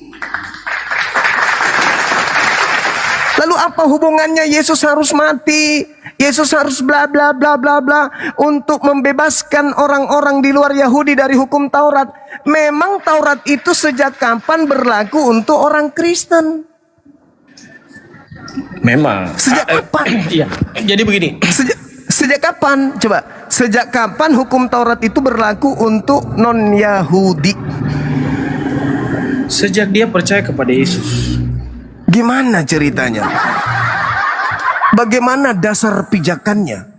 Lalu apa hubungannya Yesus harus mati? Yesus harus bla bla bla bla bla untuk membebaskan orang-orang di luar Yahudi dari hukum Taurat. Memang Taurat itu sejak kapan berlaku untuk orang Kristen? Memang. Sejak kapan? Iya. Jadi begini. Sejak kapan? Coba, sejak kapan hukum Taurat itu berlaku untuk non-Yahudi? Sejak dia percaya kepada Yesus. Gimana ceritanya? Bagaimana dasar pijakannya?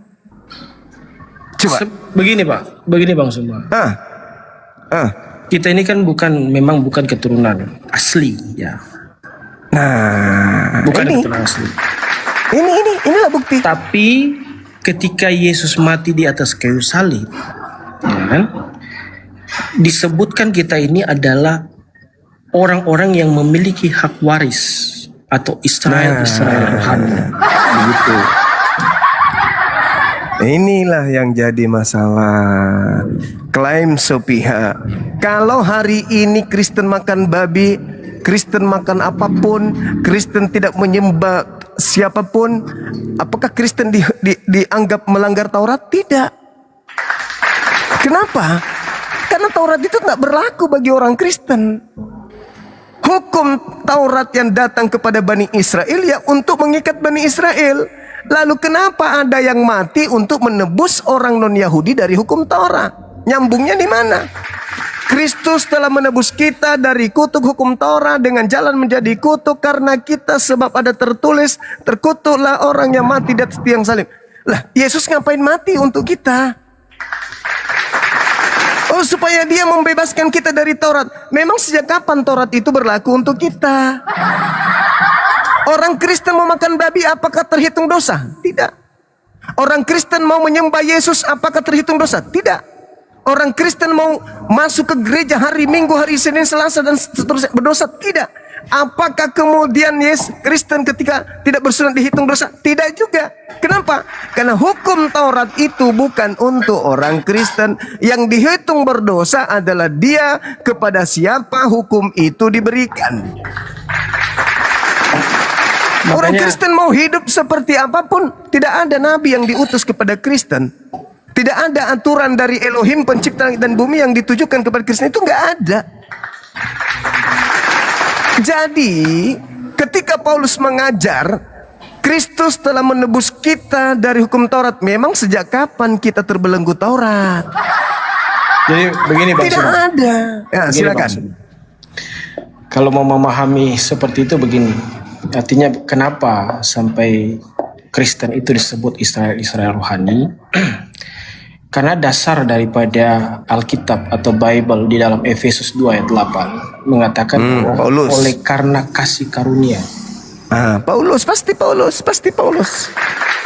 Coba. Begini Pak, begini Bang Suma. Kita ini kan memang bukan keturunan asli ya. Nah, Bukan ini, keturunan asli. inilah bukti. Tapi ketika Yesus mati di atas kayu salib, ya kan? Disebutkan kita ini adalah orang-orang yang memiliki hak waris atau Israel rohani. Begitu. Inilah yang jadi masalah. Klaim sepihak. Kalau hari ini Kristen makan babi, Kristen makan apapun, Kristen tidak menyembah siapapun, apakah Kristen dianggap melanggar Taurat? Tidak. Kenapa? Karena Taurat itu tidak berlaku bagi orang Kristen. Hukum Taurat yang datang kepada Bani Israel ya untuk mengikat Bani Israel. Lalu kenapa ada yang mati untuk menebus orang non-Yahudi dari hukum Taurat? Nyambungnya di mana? Kristus telah menebus kita dari kutuk hukum Taurat dengan jalan menjadi kutuk karena kita, sebab ada tertulis, terkutuklah orang yang mati di atas tiang salib. Lah, Yesus ngapain mati untuk kita? Oh, supaya dia membebaskan kita dari Taurat. Memang sejak kapan Taurat itu berlaku untuk kita? Orang Kristen mau makan babi, apakah terhitung dosa? Tidak. Orang Kristen mau menyembah Yesus, apakah terhitung dosa? Tidak. Orang Kristen mau masuk ke gereja hari Minggu, hari Senin, Selasa, dan seterusnya berdosa? Tidak. Apakah kemudian Kristen ketika tidak bersunat dihitung dosa? Tidak juga. Kenapa? Karena hukum Taurat itu bukan untuk orang Kristen. Yang dihitung berdosa adalah dia kepada siapa hukum itu diberikan. Orang Kristen mau hidup seperti apapun, tidak ada nabi yang diutus kepada Kristen. Tidak ada aturan dari Elohim pencipta langit dan bumi yang ditujukan kepada Kristen, itu nggak ada. Jadi, ketika Paulus mengajar, Kristus telah menebus kita dari hukum Taurat. Memang sejak kapan kita terbelenggu Taurat? Jadi begini Bang Tidak Suma. ada. Ya, Begini, silakan. Bang Suma. Kalau mau memahami seperti itu begini. Artinya kenapa sampai Kristen itu disebut Israel rohani? Karena dasar daripada Alkitab atau Bible di dalam Efesus 2 ayat 8 mengatakan Paulus. oleh karena kasih karunia. Paulus.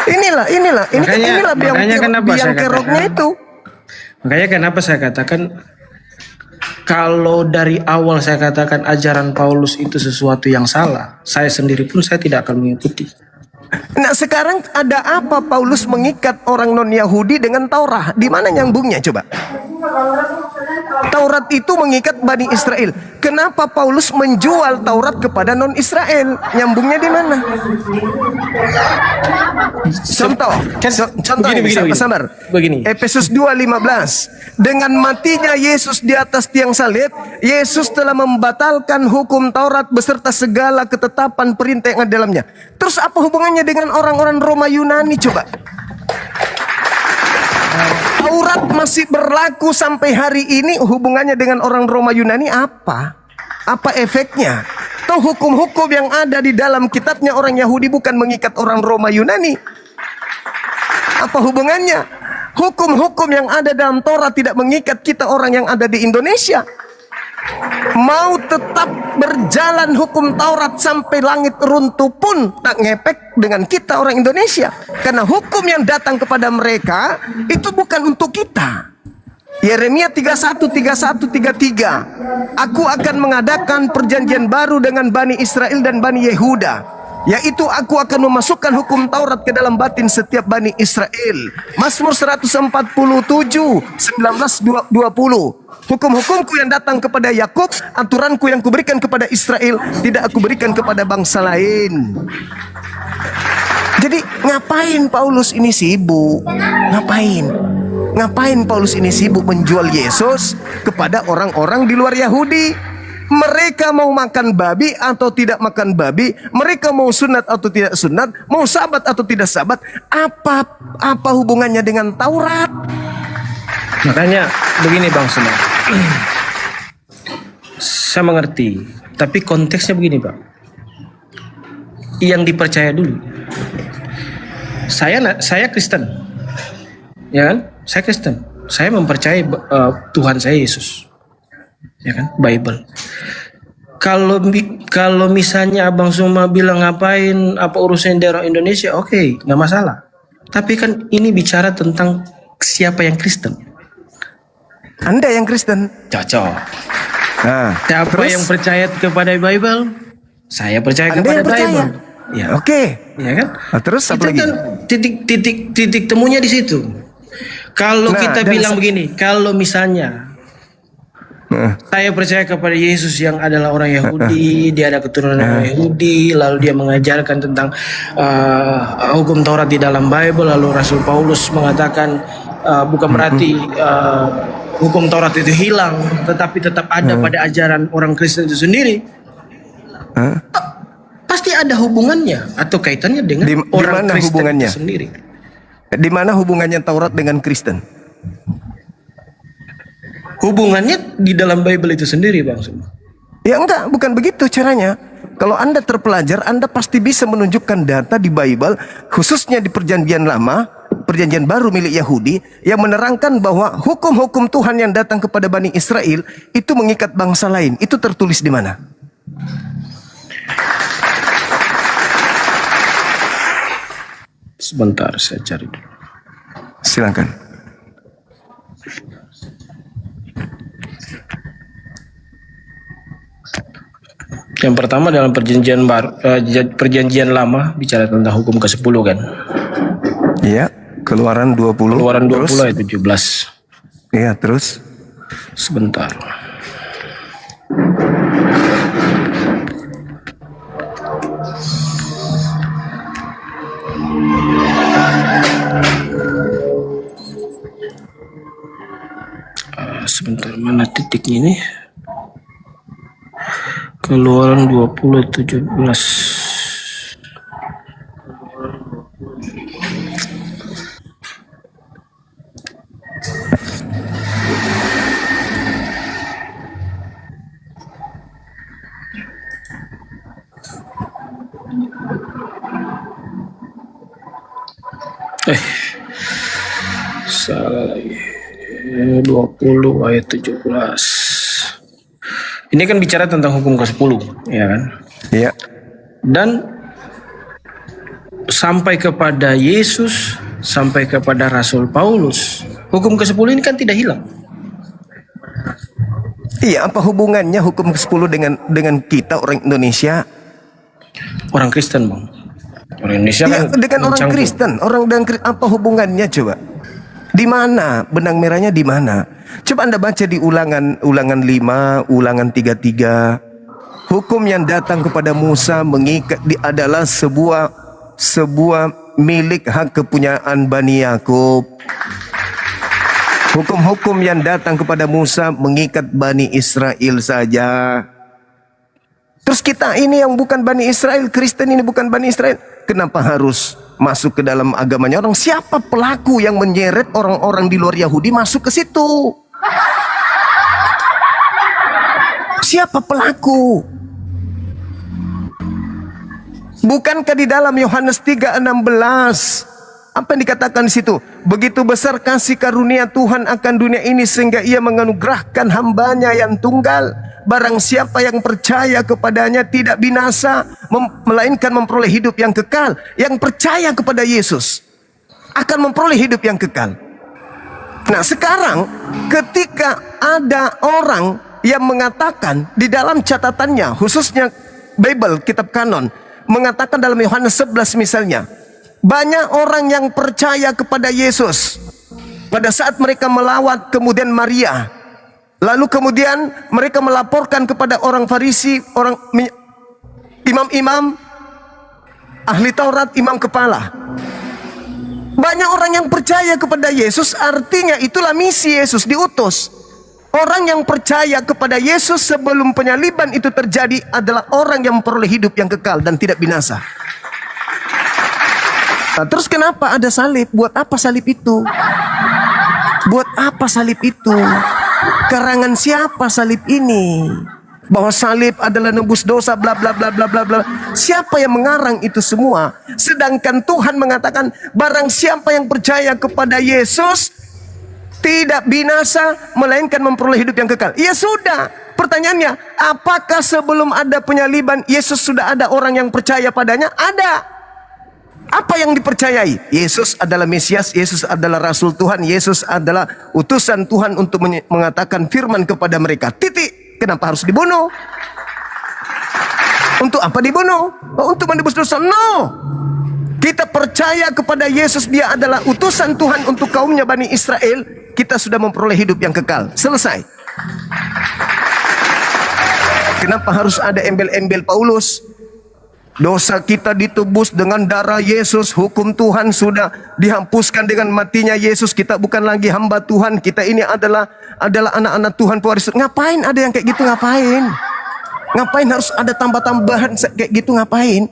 Inilah biang keroknya itu. Makanya kenapa saya katakan, kalau dari awal saya katakan ajaran Paulus itu sesuatu yang salah, saya sendiri pun saya tidak akan mengikuti. Nah, sekarang ada apa Paulus mengikat orang non-Yahudi dengan Taurat? Di mana nyambungnya coba? Taurat itu mengikat Bani Israel. Kenapa Paulus menjual Taurat kepada non-Israel? Nyambungnya di mana? Contoh. Begini. Sabar. Begini. Efesus 2:15. Dengan matinya Yesus di atas tiang salib, Yesus telah membatalkan hukum Taurat beserta segala ketetapan perintah yang ada dalamnya. Terus apa hubungannya dengan orang-orang Roma Yunani coba? Taurat masih berlaku sampai hari ini, hubungannya dengan orang Roma Yunani apa? Apa efeknya? Toh hukum-hukum yang ada di dalam kitabnya orang Yahudi bukan mengikat orang Roma Yunani. Apa hubungannya? Hukum-hukum yang ada dalam Taurat tidak mengikat kita orang yang ada di Indonesia. Mau tetap berjalan hukum Taurat sampai langit runtuh pun tak ngepek dengan kita orang Indonesia. Karena hukum yang datang kepada mereka itu bukan untuk kita. Yeremia 31:33. Aku akan mengadakan perjanjian baru dengan Bani Israel dan Bani Yehuda, yaitu aku akan memasukkan hukum Taurat ke dalam batin setiap Bani Israel. Mazmur 147, 19-20. Hukum-hukumku yang datang kepada Yakub, aturanku yang kuberikan kepada Israel, tidak aku berikan kepada bangsa lain. Jadi ngapain Paulus ini sibuk? Ngapain Paulus ini sibuk menjual Yesus kepada orang-orang di luar Yahudi? Mereka mau makan babi atau tidak makan babi, mereka mau sunat atau tidak sunat, mau sabat atau tidak sabat, apa hubungannya dengan Taurat? Makanya begini Bang Semar. Saya mengerti, tapi konteksnya begini Pak. Yang dipercaya dulu. Saya Kristen. Ya kan? Saya Kristen. Saya mempercayai Tuhan saya Yesus. Ya kan? Bible. Kalau misalnya Abang Suma bilang ngapain apa urusan daerah Indonesia, oke, nggak masalah. Tapi kan ini bicara tentang siapa yang Kristen. Anda yang Kristen. Cocok. Nah, Siapa terus? yang percaya kepada Bible? Saya percaya Anda kepada yang percaya? Bible. Ya, Oke. ya kan? Nah, terus apa Itu lagi? kan titik temunya di situ. Kalau Nah, kita dan bilang begini, kalau misalnya saya percaya kepada Yesus yang adalah orang Yahudi, dia ada keturunan orang Yahudi, lalu dia mengajarkan tentang hukum Taurat di dalam Bible, lalu Rasul Paulus mengatakan bukan berarti hukum Taurat itu hilang, tetapi tetap ada pada ajaran orang Kristen itu sendiri. Pasti ada hubungannya atau kaitannya dengan orang mana Kristen hubungannya? itu sendiri. Di mana hubungannya Taurat dengan Kristen? Hubungannya di dalam Bible itu sendiri, Bang Suma. Ya enggak, bukan begitu caranya. Kalau Anda terpelajar, Anda pasti bisa menunjukkan data di Bible, khususnya di Perjanjian Lama, Perjanjian Baru milik Yahudi, yang menerangkan bahwa hukum-hukum Tuhan yang datang kepada Bani Israel itu mengikat bangsa lain. Itu tertulis di mana? Sebentar, saya cari dulu. Silakan. Yang pertama dalam perjanjian baru, perjanjian lama bicara tentang hukum ke-10 kan. Iya, Keluaran 20. Keluaran 20 Terus? ayat 17. Iya, terus? Sebentar. Sebentar, mana titik ini? Keluaran 20 17. Salah lagi. 20 ayat 17. Ini kan bicara tentang hukum ke-10, ya kan? Iya. Dan sampai kepada Yesus, sampai kepada Rasul Paulus, hukum ke-10 ini kan tidak hilang. Iya, apa hubungannya hukum ke-10 dengan kita orang Indonesia? Orang Kristen, Bang. Orang Indonesia Iya, kan dengan orang mencampur. Kristen, orang dengan apa hubungannya coba? Di mana benang merahnya di mana? Coba Anda baca di ulangan 5, ulangan 33. Hukum yang datang kepada Musa mengikat adalah sebuah milik hak kepunyaan Bani Yakub. Hukum-hukum yang datang kepada Musa mengikat Bani Israel saja. Terus kita ini yang bukan Bani Israel, Kristen ini bukan Bani Israel, kenapa harus masuk ke dalam agamanya orang? Siapa pelaku yang menyeret orang-orang di luar Yahudi masuk ke situ? Siapa pelaku? Bukankah di dalam Yohanes 3:16 apa yang dikatakan di situ? Begitu besar kasih karunia Tuhan akan dunia ini sehingga ia menganugerahkan hambanya yang tunggal. Barang siapa yang percaya kepadanya tidak binasa, melainkan memperoleh hidup yang kekal. Yang percaya kepada Yesus akan memperoleh hidup yang kekal. Nah sekarang ketika ada orang yang mengatakan di dalam catatannya, khususnya Bible, kitab kanon, mengatakan dalam Yohanes 11 misalnya, banyak orang yang percaya kepada Yesus pada saat mereka melawat kemudian Maria. Lalu kemudian mereka melaporkan kepada orang Farisi, orang imam-imam, ahli Taurat, imam kepala. Banyak orang yang percaya kepada Yesus, artinya itulah misi Yesus diutus. Orang yang percaya kepada Yesus sebelum penyaliban itu terjadi adalah orang yang memperoleh hidup yang kekal dan tidak binasa. Nah, terus kenapa ada salib? Buat apa salib itu? Buat apa salib itu? Karangan siapa salib ini? Bahwa salib adalah nebus dosa, bla bla bla bla bla bla. Siapa yang mengarang itu semua? Sedangkan Tuhan mengatakan, barang siapa yang percaya kepada Yesus tidak binasa, melainkan memperoleh hidup yang kekal. Ya sudah. Pertanyaannya, apakah sebelum ada penyaliban Yesus sudah ada orang yang percaya padanya? Ada. Apa yang dipercayai? Yesus adalah Mesias, Yesus adalah Rasul Tuhan, Yesus adalah utusan Tuhan untuk mengatakan firman kepada mereka. Titik. Kenapa harus dibunuh? Untuk apa dibunuh? Untuk menebus dosa? No. Kita percaya kepada Yesus, dia adalah utusan Tuhan untuk kaumnya Bani Israel. Kita sudah memperoleh hidup yang kekal. Selesai. Kenapa harus ada embel-embel Paulus? Dosa kita ditebus dengan darah Yesus. Hukum Tuhan sudah dihapuskan dengan matinya Yesus. Kita bukan lagi hamba Tuhan. Kita ini adalah anak-anak Tuhan, pewaris. Ngapain ada yang kayak gitu? Ngapain? Ngapain harus ada tambah-tambahan kayak gitu? Ngapain?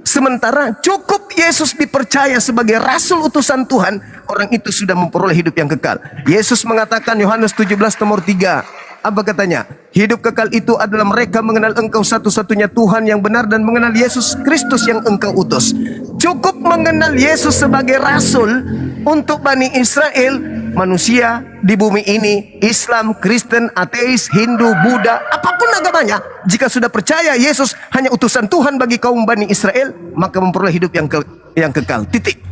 Sementara cukup Yesus dipercaya sebagai rasul utusan Tuhan, orang itu sudah memperoleh hidup yang kekal. Yesus mengatakan, Yohanes 17 nomor 3. Apa katanya? Hidup kekal itu adalah mereka mengenal Engkau satu-satunya Tuhan yang benar dan mengenal Yesus Kristus yang Engkau utus. Cukup mengenal Yesus sebagai rasul untuk Bani Israel, manusia di bumi ini, Islam, Kristen, ateis, Hindu, Buddha, apapun agamanya. Jika sudah percaya Yesus hanya utusan Tuhan bagi kaum Bani Israel, maka memperoleh hidup yang kekal. Titik.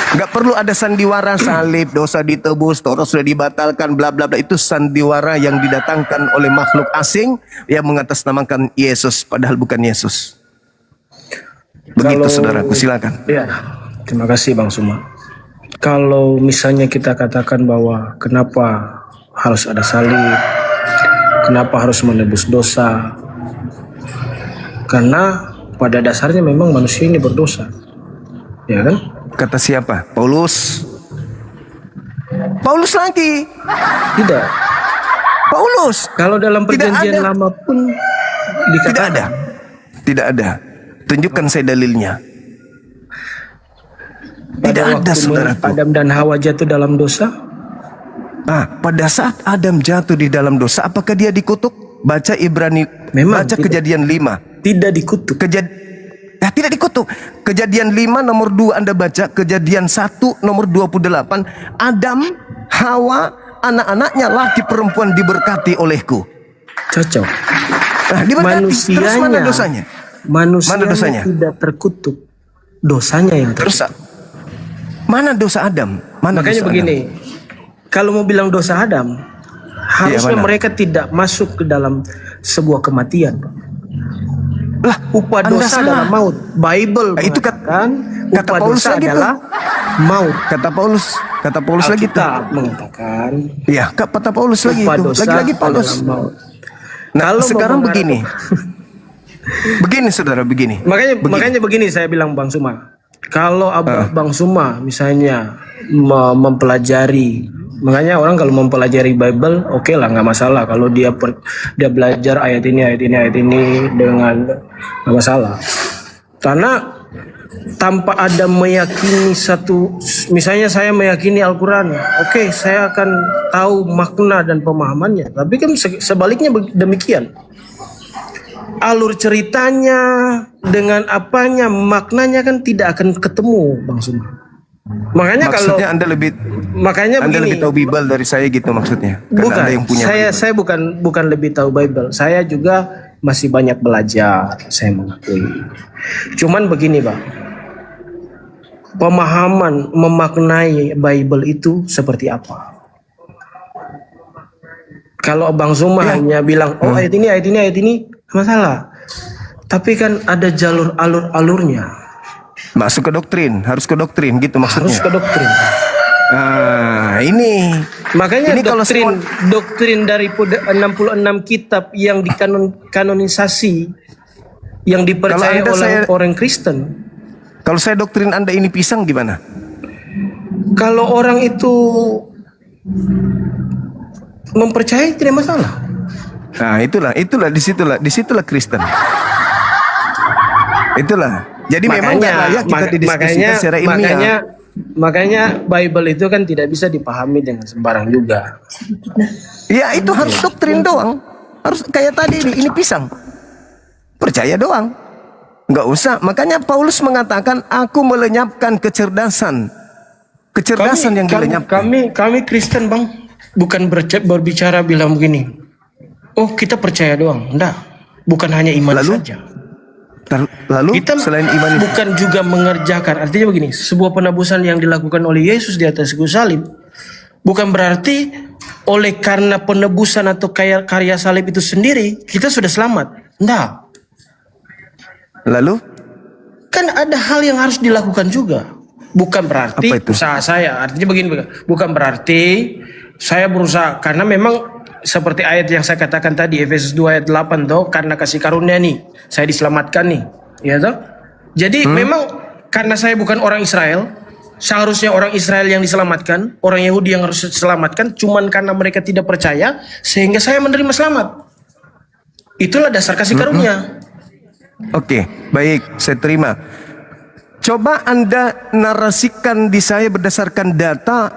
Gak perlu ada sandiwara salib, dosa ditebus, Taurat sudah dibatalkan, bla bla bla. Itu sandiwara yang didatangkan oleh makhluk asing yang mengatasnamakan Yesus, padahal bukan Yesus. Begitu saudaraku, silakan. Ya, terima kasih Bang Suma. Kalau misalnya kita katakan bahwa kenapa harus ada salib, kenapa harus menebus dosa? Karena pada dasarnya memang manusia ini berdosa, ya kan? Kata siapa? Paulus. Paulus lagi. Tidak. Paulus. Kalau dalam perjanjian lama pun dikatakan. Tidak ada. Tidak ada. Tunjukkan saya dalilnya. Tidak ada, saudaraku. Adam dan Hawa jatuh dalam dosa. Pada saat Adam jatuh di dalam dosa, apakah dia dikutuk? Baca Ibrani, memang baca tidak. Kejadian 5. Tidak dikutuk. Tidak dikutuk. Kejadian 5 nomor 2 Anda baca. Kejadian 1 nomor 28. Adam, Hawa, anak-anaknya laki perempuan diberkati olehku. Cocok. Diberkati. Terus mana dosanya? Manusia tidak terkutuk. Dosanya yang terkutuk. Terus mana dosa Adam? Makanya dosa begini. Adam? Kalau mau bilang dosa Adam, harusnya mereka tidak masuk ke dalam sebuah kematian. Lah, upah dosa adalah maut. Bible itu mengatakan kata upah Paulus dosa lagi adalah maut. Kata Paulus lagi tuh. Mengatakan. Iya, kata Paulus lagi itu. Lagi-lagi Paulus. Maut. Nah, sekarang begini. Begini saudara, begini. Makanya begini saya bilang Bang Suma. Kalau Bang Suma misalnya mempelajari, makanya orang kalau mempelajari Bible, oke lah, nggak masalah. Kalau dia belajar ayat ini dengan nggak masalah. Karena tanpa ada meyakini satu, misalnya saya meyakini Al-Quran, oke, saya akan tahu makna dan pemahamannya. Tapi kan sebaliknya demikian. Alur ceritanya dengan apanya, maknanya kan tidak akan ketemu Bang Suma. Makanya maksudnya kalau Anda lebih tahu Bible dari saya gitu maksudnya. Bukan, Anda yang punya saya bukan lebih tahu Bible. Saya juga masih banyak belajar, saya mengakui. Cuman begini, Bang. Pemahaman memaknai Bible itu seperti apa? Kalau Bang Suma hanya bilang, oh ayat ini, masalah. Tapi kan ada jalur alurnya. Masuk ke doktrin, harus ke doktrin gitu maksudnya. Harus ke doktrin. Ini. Makanya ini doktrin dari 66 kitab yang dikanonisasi, yang dipercaya oleh orang Kristen. Kalau saya doktrin Anda ini pisang gimana? Kalau orang itu mempercayai tidak masalah. Nah, disitulah Kristen. Itulah. Jadi memang nggak layak kita didiskusikan secara ilmiah. Makanya Bible itu kan tidak bisa dipahami dengan sembarang juga. Ya itu harus doktrin doang. Harus kayak tadi ini pisang. Percaya doang. Nggak usah. Makanya Paulus mengatakan, aku melenyapkan kecerdasan yang dilenyapkan. Kami Kristen, Bang, bukan berbicara bilang begini. Oh, kita percaya doang. Enggak. Bukan hanya iman saja. Lalu Kita selain iman itu, bukan juga mengerjakan. Artinya begini, sebuah penebusan yang dilakukan oleh Yesus di atas kayu salib bukan berarti oleh karena penebusan atau karya salib itu sendiri kita sudah selamat. Enggak. lalu Kan ada hal yang harus dilakukan juga. Bukan berarti Apa itu? usaha saya. Artinya begini, bukan berarti saya berusaha, karena memang seperti ayat yang saya katakan tadi, Efesus 2 ayat 8 toh, karena kasih karunia nih saya diselamatkan nih, ya toh. Jadi memang karena saya bukan orang Israel, seharusnya orang Israel yang diselamatkan, orang Yahudi yang harus diselamatkan, cuman karena mereka tidak percaya sehingga saya menerima selamat. Itulah dasar kasih karunia. Oke, baik, saya terima. Coba Anda narasikan di saya berdasarkan data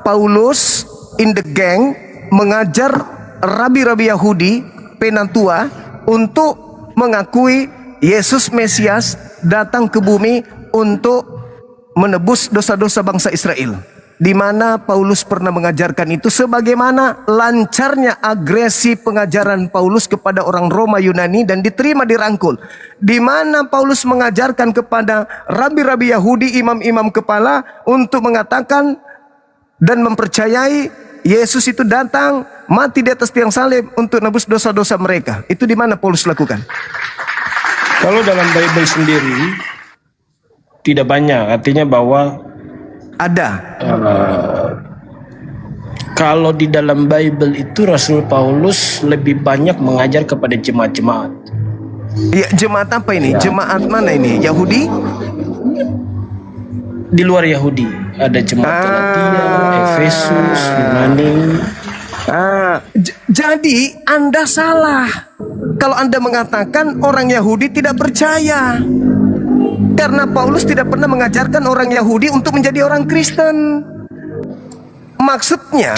Paulus in the gang mengajar rabi-rabi Yahudi penatua untuk mengakui Yesus Mesias datang ke bumi untuk menebus dosa-dosa bangsa Israel. Di mana Paulus pernah mengajarkan itu, sebagaimana lancarnya agresi pengajaran Paulus kepada orang Roma Yunani dan diterima dirangkul. Di mana Paulus mengajarkan kepada rabi-rabi Yahudi, imam-imam kepala untuk mengatakan dan mempercayai Yesus itu datang mati di atas tiang salib untuk nebus dosa-dosa mereka. Itu di mana Paulus lakukan? Kalau dalam Bible sendiri tidak banyak, artinya bahwa Ada. kalau di dalam Bible itu Rasul Paulus lebih banyak mengajar kepada jemaat-jemaat. Ya, jemaat apa ini? Jemaat mana ini? Yahudi? Di luar Yahudi ada jemaat Galatia, Efesus, Yunani. Jadi Anda salah kalau Anda mengatakan orang Yahudi tidak percaya. Karena Paulus tidak pernah mengajarkan orang Yahudi untuk menjadi orang Kristen. Maksudnya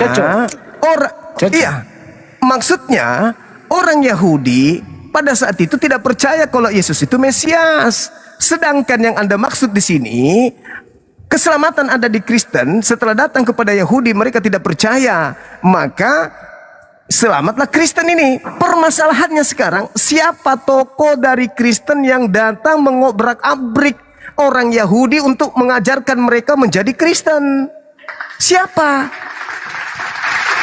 maksudnya orang Yahudi pada saat itu tidak percaya kalau Yesus itu Mesias. Sedangkan yang Anda maksud di sini, keselamatan ada di Kristen. Setelah datang kepada Yahudi mereka tidak percaya, maka selamatlah Kristen ini. Permasalahannya sekarang, siapa tokoh dari Kristen yang datang mengobrak-abrik orang Yahudi untuk mengajarkan mereka menjadi Kristen? Siapa?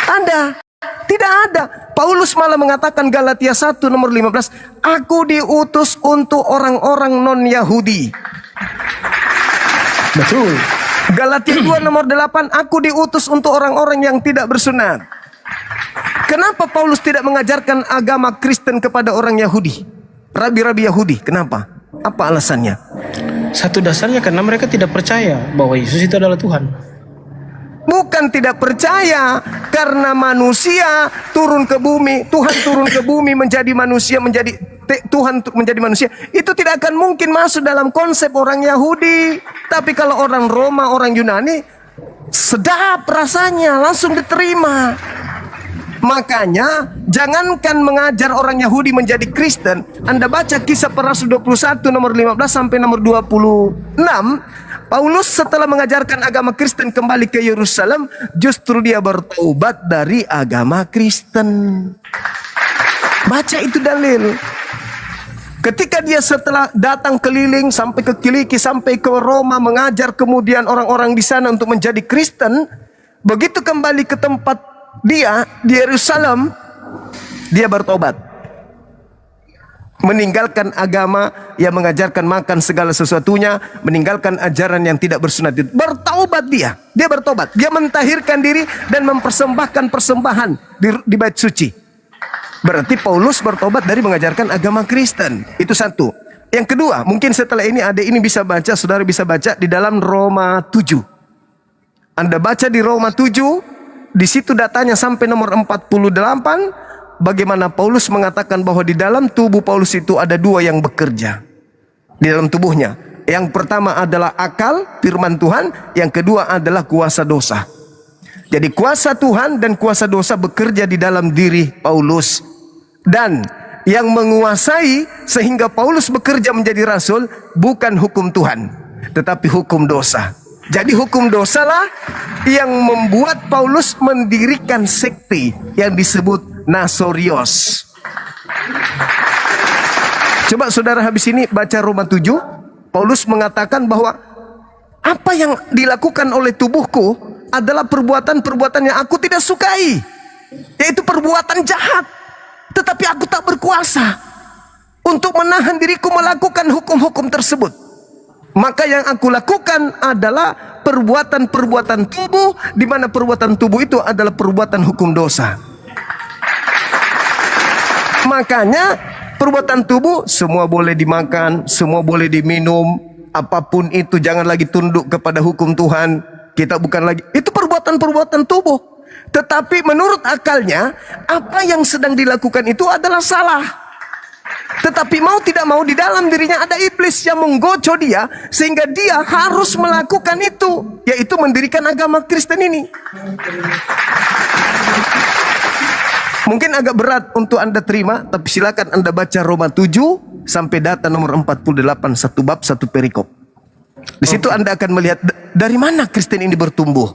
Anda? Tidak ada. Paulus malah mengatakan Galatia 1 nomor 15, aku diutus untuk orang-orang non-Yahudi. Betul. Galatia 2 nomor 8, aku diutus untuk orang-orang yang tidak bersunat. Kenapa Paulus tidak mengajarkan agama Kristen kepada orang Yahudi? Rabi-rabi Yahudi, kenapa? Apa alasannya? Satu dasarnya karena mereka tidak percaya bahwa Yesus itu adalah Tuhan. Bukan tidak percaya, karena manusia turun ke bumi, Tuhan turun ke bumi menjadi manusia, Tuhan untuk menjadi manusia, itu tidak akan mungkin masuk dalam konsep orang Yahudi. Tapi kalau orang Roma, orang Yunani, sedap rasanya, langsung diterima. Makanya jangankan mengajar orang Yahudi menjadi Kristen, Anda baca Kisah Para Rasul 21 nomor 15 sampai nomor 26, Paulus setelah mengajarkan agama Kristen kembali ke Yerusalem, justru dia bertaubat dari agama Kristen. Baca itu dalil. Ketika dia setelah datang keliling sampai ke Kiliki, sampai ke Roma, mengajar kemudian orang-orang di sana untuk menjadi Kristen, begitu kembali ke tempat dia di Yerusalem, dia bertobat, meninggalkan agama yang mengajarkan makan segala sesuatunya, meninggalkan ajaran yang tidak bersunat itu. Bertaubat dia bertobat, dia mentahirkan diri dan mempersembahkan persembahan di bait suci. Berarti Paulus bertobat dari mengajarkan agama Kristen. Itu satu. Yang kedua, mungkin setelah ini adik ini bisa baca, saudara bisa baca di dalam Roma 7. Anda baca di Roma 7 di situ datanya sampai nomor 48, bagaimana Paulus mengatakan bahwa di dalam tubuh Paulus itu ada dua yang bekerja. Di dalam tubuhnya. Yang pertama adalah akal, firman Tuhan. Yang kedua adalah kuasa dosa. Jadi kuasa Tuhan dan kuasa dosa bekerja di dalam diri Paulus. Dan yang menguasai sehingga Paulus bekerja menjadi rasul bukan hukum Tuhan, tetapi hukum dosa. Jadi hukum dosa lah yang membuat Paulus mendirikan sekte yang disebut Nasorios. Coba saudara habis ini baca Roma 7. Paulus mengatakan bahwa apa yang dilakukan oleh tubuhku adalah perbuatan-perbuatan yang aku tidak sukai, yaitu perbuatan jahat. Tetapi aku tak berkuasa untuk menahan diriku melakukan hukum-hukum tersebut. Maka yang aku lakukan adalah perbuatan-perbuatan tubuh, di mana perbuatan tubuh itu adalah perbuatan hukum dosa. Makanya perbuatan tubuh semua boleh dimakan, semua boleh diminum, apapun itu jangan lagi tunduk kepada hukum Tuhan. Kita bukan lagi, itu perbuatan-perbuatan tubuh. Tetapi menurut akalnya, apa yang sedang dilakukan itu adalah salah. Tetapi mau tidak mau di dalam dirinya ada iblis yang menggocoh dia, sehingga dia harus melakukan itu, yaitu mendirikan agama Kristen ini. Mungkin agak berat untuk Anda terima, tapi silakan Anda baca Roma 7 sampai data nomor 48, satu bab, satu perikop. Di situ Anda akan melihat dari mana Kristen ini bertumbuh.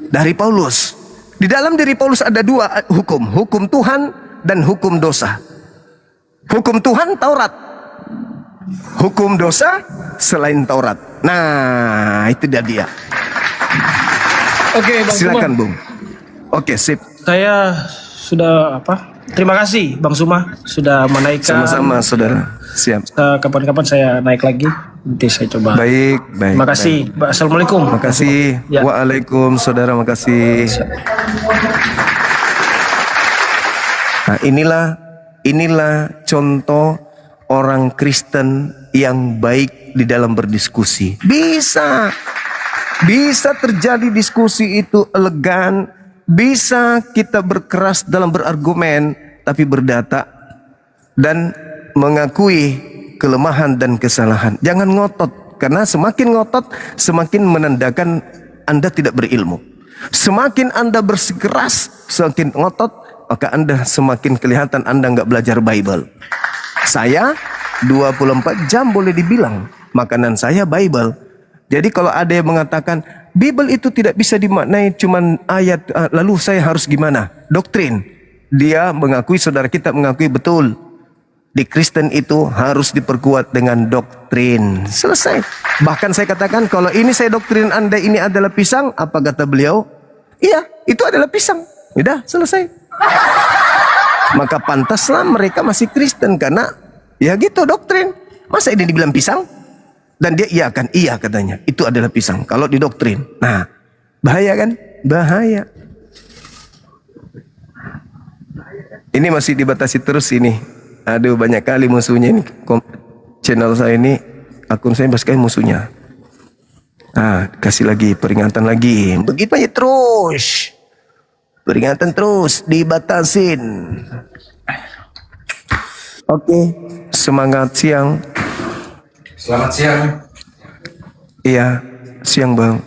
Dari Paulus. Di dalam diri Paulus ada dua hukum, hukum Tuhan dan hukum dosa. Hukum Tuhan Taurat. Hukum dosa selain Taurat. Nah, itu dia. Oke, Bang Silakan, Suma. Bung. Oke, sip. Saya sudah terima kasih Bang Suma sudah menaikkan. Sama-sama, saudara. Siap. Kapan-kapan saya naik lagi. Nanti saya coba. Baik. Terima kasih. Assalamualaikum. Terima kasih. Ya. Waalaikumsalam, saudara. Makasih. Nah, inilah contoh orang Kristen yang baik di dalam berdiskusi. Bisa terjadi diskusi itu elegan, bisa kita berkeras dalam berargumen, tapi berdata dan mengakui kelemahan dan kesalahan. Jangan ngotot, karena semakin ngotot semakin menandakan Anda tidak berilmu. Semakin Anda bersikeras, semakin ngotot, maka Anda semakin kelihatan Anda nggak belajar Bible. Saya 24 jam boleh dibilang makanan saya Bible. Jadi kalau ada yang mengatakan Bible itu tidak bisa dimaknai cuman ayat, lalu saya harus gimana? Doktrin. Dia mengakui, saudara kita mengakui betul. Di Kristen itu harus diperkuat dengan doktrin. Selesai. Bahkan saya katakan kalau ini saya doktrin Anda ini adalah pisang, apa kata beliau? Iya, itu adalah pisang. Udah, selesai. Maka pantaslah mereka masih Kristen karena ya gitu doktrin. Masa ini dibilang pisang? Dan dia iya kan? Iya katanya. Itu adalah pisang kalau didoktrin. Nah, bahaya kan? Bahaya. Ini masih dibatasi terus ini. Aduh, banyak kali musuhnya ini. Channel saya ini, akun saya banyak sekali musuhnya. Kasih lagi peringatan lagi. Begitu aja terus. Peringatan terus, dibatasin. Oke, semangat siang. Selamat siang. Iya, siang Bang.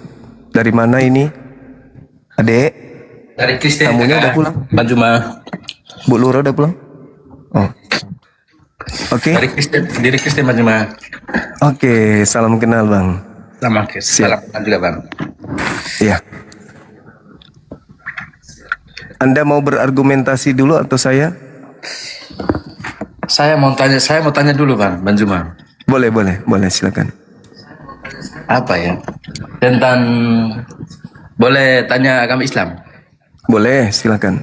Dari mana ini? Adek? Dari Kristen. Tamunya udah pulang? Bang Juma. Bu Lura udah pulang? Oh. Oke. Dari Kristen Bang Juma. Oke, salam kenal Bang. Salam juga Bang. Iya. Anda mau berargumentasi dulu atau saya? Saya mau tanya dulu Bang Juma. Boleh, silakan. Apa ya? Tentang boleh tanya agama Islam? Boleh, silakan.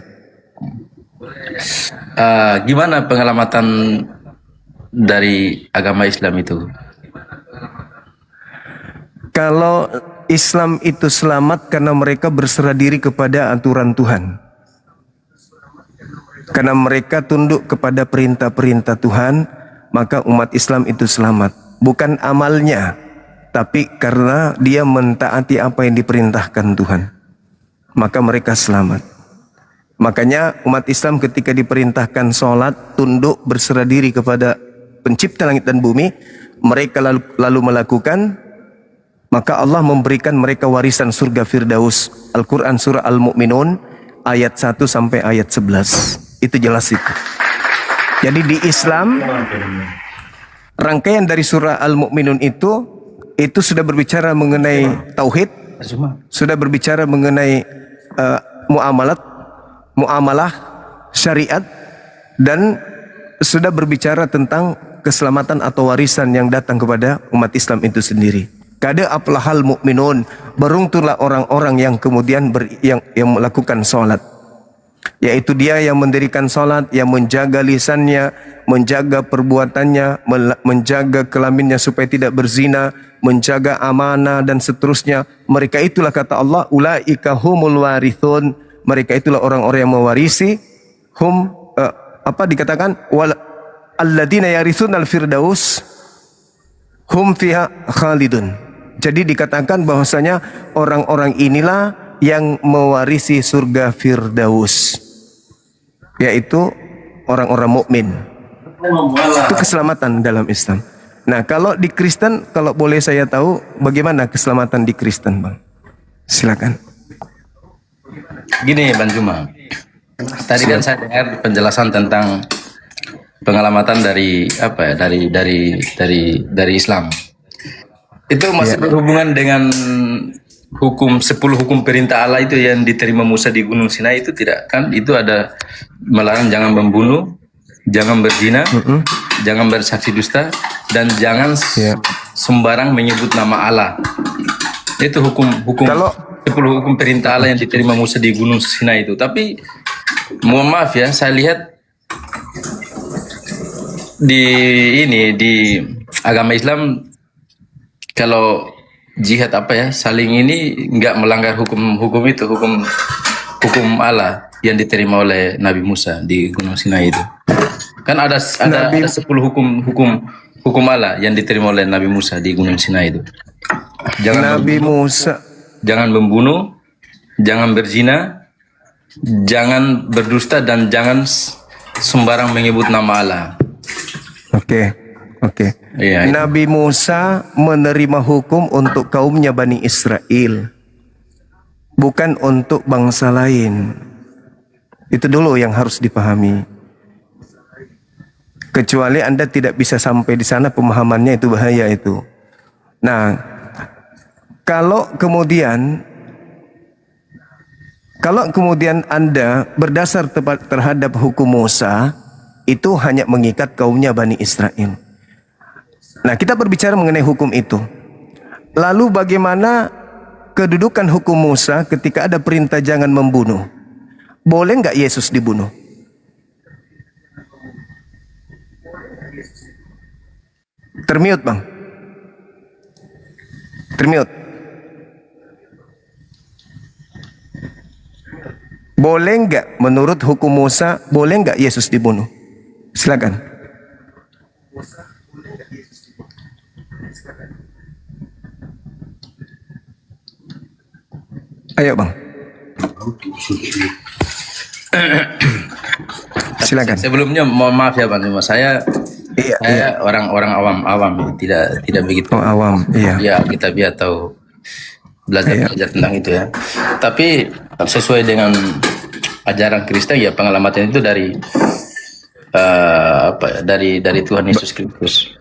Gimana pengelamatan dari agama Islam itu? Kalau Islam itu selamat karena mereka berserah diri kepada aturan Tuhan. Karena mereka tunduk kepada perintah-perintah Tuhan, maka umat Islam itu selamat. Bukan amalnya, tapi karena dia mentaati apa yang diperintahkan Tuhan. maka mereka selamat. Makanya umat Islam ketika diperintahkan sholat, tunduk, berserah diri kepada pencipta langit dan bumi, mereka lalu melakukan, maka Allah memberikan mereka warisan surga Firdaus. Al-Quran surah Al-Mu'minun ayat 1 sampai ayat 11. Itu jelas itu. Jadi di Islam, rangkaian dari surah Al-Mu'minun itu sudah berbicara mengenai tauhid, sudah berbicara mengenai muamalah, syariat, dan sudah berbicara tentang keselamatan atau warisan yang datang kepada umat Islam itu sendiri. Kada aflahal mu'minun, beruntunglah orang-orang yang kemudian yang melakukan sholat, yaitu dia yang mendirikan sholat, yang menjaga lisannya, menjaga perbuatannya, menjaga kelaminnya supaya tidak berzina, menjaga amanah dan seterusnya. Mereka itulah kata Allah, ulaika humul warithun, mereka itulah orang-orang yang mewarisi, dikatakan alladzina yarithunal firdaus hum fiha khalidun. Jadi dikatakan bahwasanya orang-orang inilah yang mewarisi surga Firdaus, yaitu orang-orang mukmin. Itu keselamatan dalam Islam. Nah, kalau di Kristen, kalau boleh saya tahu bagaimana keselamatan di Kristen, Bang? Silakan. Gini Bang Juma, tadi kan saya dengar penjelasan tentang pengelamatan dari apa ya, dari Islam. Itu masih berhubungan dengan 10 hukum perintah Allah itu yang diterima Musa di Gunung Sinai itu tidak kan? Itu ada melarang jangan membunuh, jangan berzina, jangan bersaksi dusta, dan jangan sembarang menyebut nama Allah. Itu hukum 10 hukum perintah Allah yang diterima Musa di Gunung Sinai itu. Tapi mohon maaf ya, saya lihat di agama Islam, kalau jihad saling ini nggak melanggar hukum itu, hukum Allah yang diterima oleh Nabi Musa di Gunung Sinai itu. Kan ada 10 hukum Allah yang diterima oleh Nabi Musa di Gunung Sinai itu. Jangan membunuh, jangan berzina, jangan berdusta, dan jangan sembarang menyebut nama Allah. Oke. Iya, Nabi Musa menerima hukum untuk kaumnya Bani Israel, bukan untuk bangsa lain. Itu dulu yang harus dipahami. Kecuali Anda tidak bisa sampai di sana, pemahamannya itu bahaya itu. Nah, kalau kemudian Anda berdasar terhadap hukum Musa, itu hanya mengikat kaumnya Bani Israel. Nah, kita berbicara mengenai hukum itu. Lalu bagaimana kedudukan hukum Musa ketika ada perintah jangan membunuh? Boleh nggak Yesus dibunuh? Termute, Bang. Termute. Boleh nggak menurut hukum Musa, boleh nggak Yesus dibunuh? Silakan. Ayo Bang. Silakan. Sebelumnya mohon maaf ya Bang, saya orang awam tidak begitu. Oh, awam, iya. Ya, kita biar tahu belajar tentang itu ya. Tapi sesuai dengan ajaran Kristen ya, pengelamatan itu dari dari Tuhan Yesus Kristus.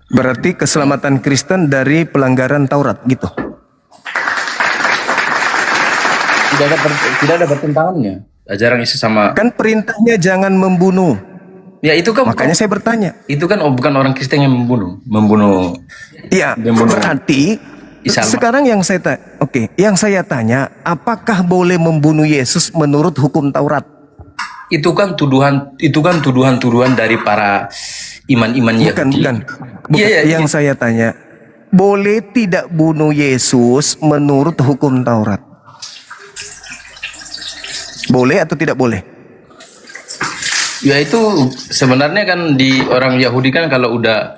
Berarti keselamatan Kristen dari pelanggaran Taurat gitu. Tidak ada pertentangannya ajaran Yesus sama. Kan perintahnya jangan membunuh. Ya itu kan. Makanya saya bertanya. Itu kan bukan orang Kristen yang membunuh. Iya. Berarti sekarang yang saya tanya, apakah boleh membunuh Yesus menurut hukum Taurat? Itu kan tuduhan dari para iman-iman Yahudi. Bukan. Yang saya tanya, boleh tidak bunuh Yesus menurut hukum Taurat? Boleh atau tidak boleh? Ya itu sebenarnya kan di orang Yahudi kan kalau udah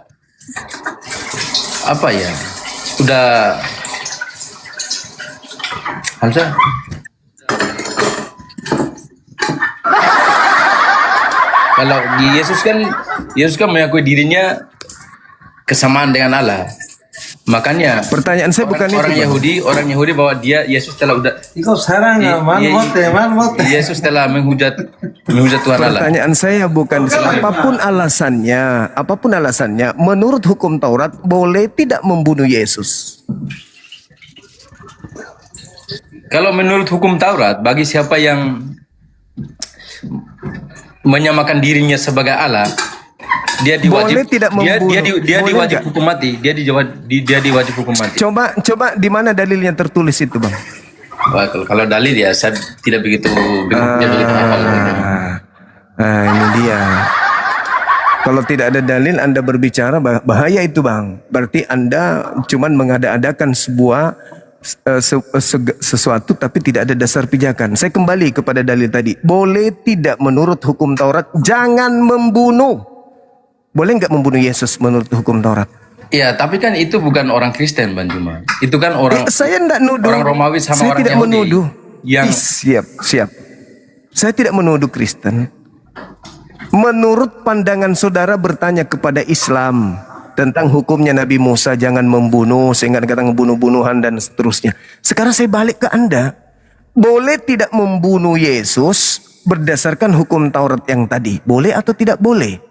kalau di Yesus kan mengakui dirinya kesamaan dengan Allah. Makanya Pertanyaan saya bukan orang itu, Bang. Orang Yahudi bahwa Yesus telah udah Ikaw sarang man. Yesus telah menghujat Tuhan Allah. Pertanyaan saya bukan apapun alasannya, menurut hukum Taurat boleh tidak membunuh Yesus. Kalau menurut hukum Taurat, bagi siapa yang menyamakan dirinya sebagai Allah, dia Boleh tidak membunuh. dia Boleh diwajib nggak? hukum mati. Dia diwajib hukum mati. Coba di mana dalilnya tertulis itu, Bang? Wah, kalau dalil ya saya tidak begitu hafal. Ini dia. Kalau tidak ada dalil Anda berbicara bahaya itu, Bang. Berarti Anda cuman mengada-adakan sebuah sesuatu tapi tidak ada dasar pijakan. Saya kembali kepada dalil tadi. Boleh tidak menurut hukum Taurat jangan membunuh. Boleh nggak membunuh Yesus menurut hukum Taurat? Iya, tapi kan itu bukan orang Kristen, Bang Juma. Itu kan orang Saya tidak nuduh. orang Romawi sama Saya orang tidak Yahudi. menuduh. Yang Siap. Saya tidak menuduh Kristen. Menurut pandangan saudara bertanya kepada Islam tentang hukumnya Nabi Musa jangan membunuh sehingga dikatakan bunuh-bunuhan dan seterusnya. Sekarang saya balik ke Anda. Boleh tidak membunuh Yesus berdasarkan hukum Taurat yang tadi? Boleh atau tidak boleh?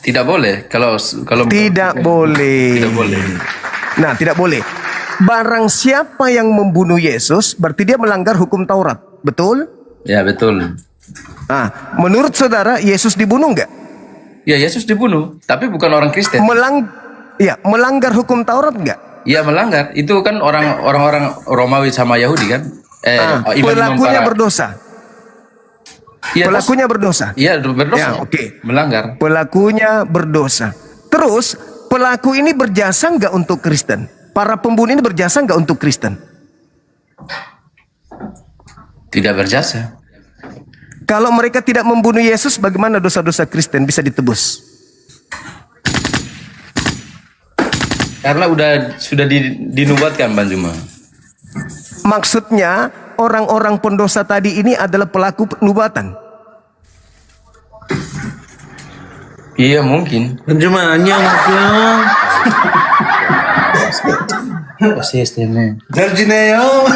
tidak boleh. Kalau Tidak boleh. Tidak boleh. Nah, tidak boleh. Barang siapa yang membunuh Yesus berarti dia melanggar hukum Taurat. Betul? Ya, betul. Nah, menurut saudara Yesus dibunuh enggak? Ya, Yesus dibunuh, tapi bukan orang Kristen. Melanggar hukum Taurat enggak? Ya, melanggar. Itu kan orang-orang Romawi sama Yahudi kan? Pelakunya berdosa. Ya, Pelakunya berdosa. Iya, berdosa. Ya, oke. Melanggar. Pelakunya berdosa. Terus pelaku ini berjasa enggak untuk Kristen? Para pembunuh ini berjasa enggak untuk Kristen? Tidak berjasa. Kalau mereka tidak membunuh Yesus, bagaimana dosa-dosa Kristen bisa ditebus? Karena sudah dinubuatkan, Bang Juma. Maksudnya orang-orang pendosa tadi ini adalah pelaku nubuatan. Iya, mungkin. Cuma anyang lang. Sistemnya. Jarjineo.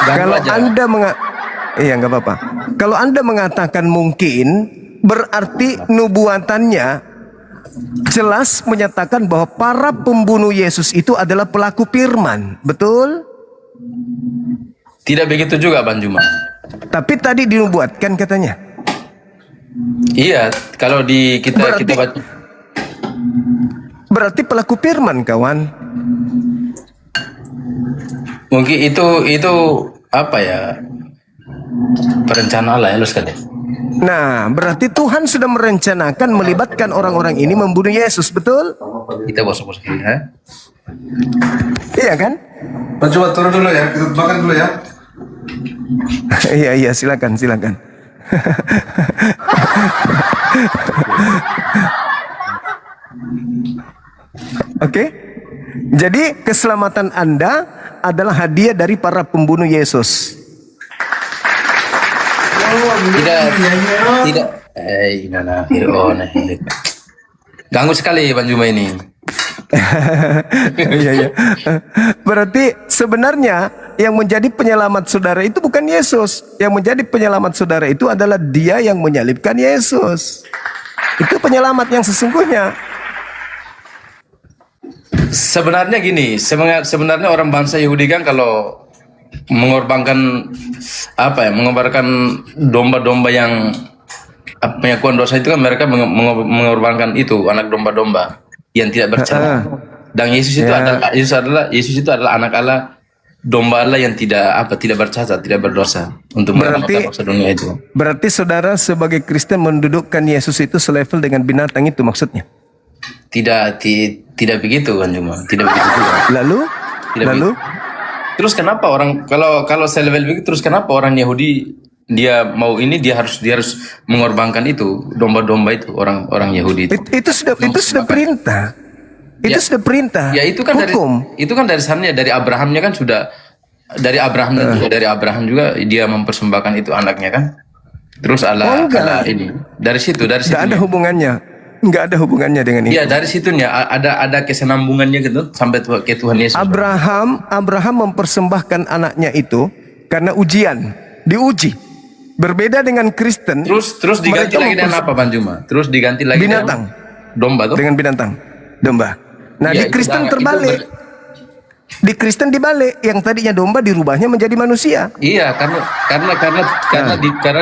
Kalau Anda nggak apa-apa. Kalau Anda mengatakan mungkin, berarti nubuatannya jelas menyatakan bahwa para pembunuh Yesus itu adalah pelaku firman, betul? Tidak begitu juga, Bang Juma. Tapi tadi dinubuatkan katanya. Iya, kalau kita baca. Berarti pelaku firman, kawan. Mungkin itu apa ya? Perencanaan Allah ya, lu sekali. Nah, berarti Tuhan sudah merencanakan melibatkan orang-orang ini membunuh Yesus, betul? Kita bosok-bosok ini, ha? Iya kan? Coba turun dulu ya, kita makan dulu ya. Iya, silakan. Oke. Jadi keselamatan Anda adalah hadiah dari para pembunuh Yesus. Tidak. Ganggu sekali Bang Juma ini. Iya. Berarti sebenarnya yang menjadi penyelamat saudara itu bukan Yesus. Yang menjadi penyelamat saudara itu adalah Dia yang menyalibkan Yesus. Itu penyelamat yang sesungguhnya. Sebenarnya gini, sebenarnya orang bangsa Yahudi kan kalau mengorbankan mengorbankan domba-domba yang pengakuan dosa itu kan mereka mengorbankan itu anak domba-domba yang tidak bercela. Dan Yesus itu adalah anak Allah, domba Allah yang tidak bercacat, tidak berdosa untuk menyelamatkan bangsa dunia itu. Berarti saudara sebagai Kristen mendudukkan Yesus itu selevel dengan binatang itu maksudnya? Tidak begitu kan cuma, tidak begitu juga. Lalu? Terus kenapa orang kalau selevel begitu, terus kenapa orang Yahudi dia harus mengorbankan itu domba-domba itu orang Yahudi itu. Itu sudah perintah. Itu sudah perintah. Ya itu kan hukum. dari sananya dari Abrahamnya kan sudah dari Abraham juga dia mempersembahkan itu anaknya kan. Terus ala ini dari situ Nggak ada hubungannya. Nggak ada hubungannya dengan itu. Iya, dari situnya ada kesenambungannya gitu sampai ke Tuhan Yesus. Abraham mempersembahkan anaknya itu karena ujian, diuji. Berbeda dengan Kristen. Terus diganti lagi dengan apa, Bang Juma? Terus diganti lagi binatang. dengan domba tuh? Dengan binatang, domba. Nah, Ya, di Kristen itu terbalik. Di Kristen dibalik, yang tadinya domba dirubahnya menjadi manusia. Iya, karena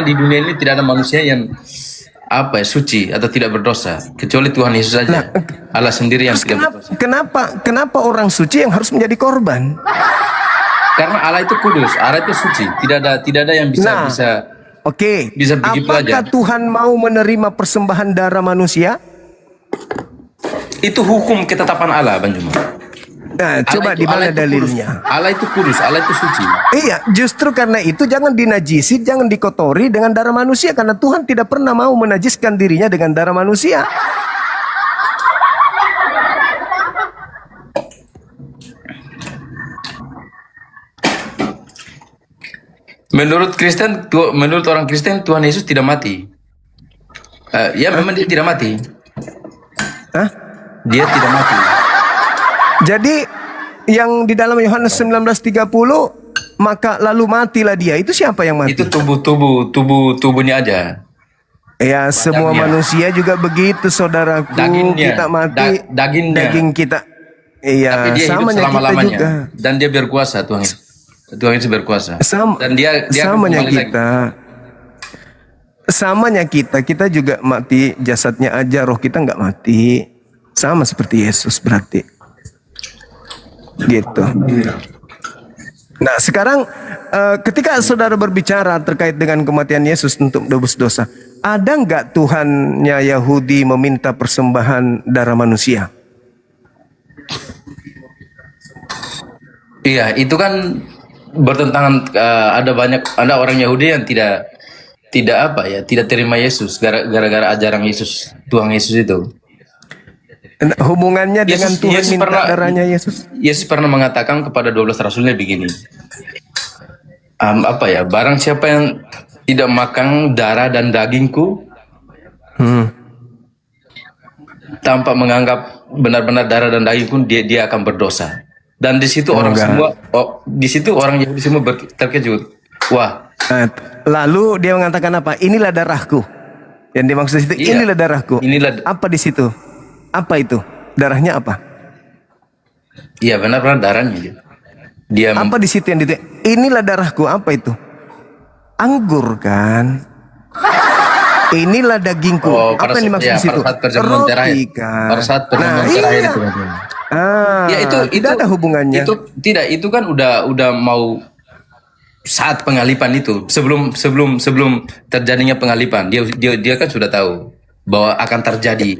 di dunia ini tidak ada manusia yang suci atau tidak berdosa kecuali Tuhan Yesus saja. Allah sendiri yang Terus tidak berdosa. kenapa orang suci yang harus menjadi korban? Karena Allah itu kudus, Allah itu suci. Tidak ada yang bisa Oke. bisa begitu Apakah aja. Tuhan mau menerima persembahan darah manusia? Itu hukum ketetapan Allah, Bang Juma. Nah, coba di mana dalilnya? Allah itu kudus, Allah itu suci. Iya, justru karena itu jangan dinajisi, jangan dikotori dengan darah manusia, karena Tuhan tidak pernah mau menajiskan dirinya dengan darah manusia. Menurut orang Kristen Tuhan Yesus tidak mati. Ya memang dia tidak mati. Hah? Dia tidak mati. Jadi yang di dalam Yohanes 19:30, maka lalu matilah dia. Itu siapa yang mati? Itu tubuhnya aja. Ya, semua Badannya. manusia juga begitu, saudaraku. Dagingnya, Kita mati, dagingnya. daging kita. Iya, Tapi dia hidup samanya kita selama-lamanya juga. dan dia berkuasa, Tuhan Yesus berkuasa. Dan dia akan Samanya kembali lagi. kita. Samanya kita juga mati, jasadnya aja, roh kita nggak mati. Sama seperti Yesus berarti. Gitu. Nah, sekarang ketika saudara berbicara terkait dengan kematian Yesus untuk tebus dosa, ada nggak Tuhannya Yahudi meminta persembahan darah manusia? Iya, itu kan bertentangan. Ada orang Yahudi yang tidak terima Yesus gara-gara ajaran Yesus, Tuhan Yesus itu. Hubungannya dengan Tuhan minta darahnya Yesus? Yesus pernah mengatakan kepada 12 rasulnya begini. Barang siapa yang tidak makan darah dan dagingku tanpa menganggap benar-benar darah dan dagingku, dia akan berdosa. Dan di situ orang Yahudi semua terkejut. Wah. Lalu dia mengatakan apa? Inilah darahku. Yang dimaksud itu inilah darahku. Apa di situ? Apa itu? Darahnya apa? Iya, benar-benar darahnya. Apa di situ yang inilah darahku? Apa itu? Anggur kan? Inilah dagingku. Apa yang dimaksud di situ? Roti kan? Pada saat pertemuan terakhir itu. Ya itu tidak ada hubungannya. Itu kan udah mau saat pengalipan itu. Sebelum terjadinya pengalipan, dia kan sudah tahu bahwa akan terjadi.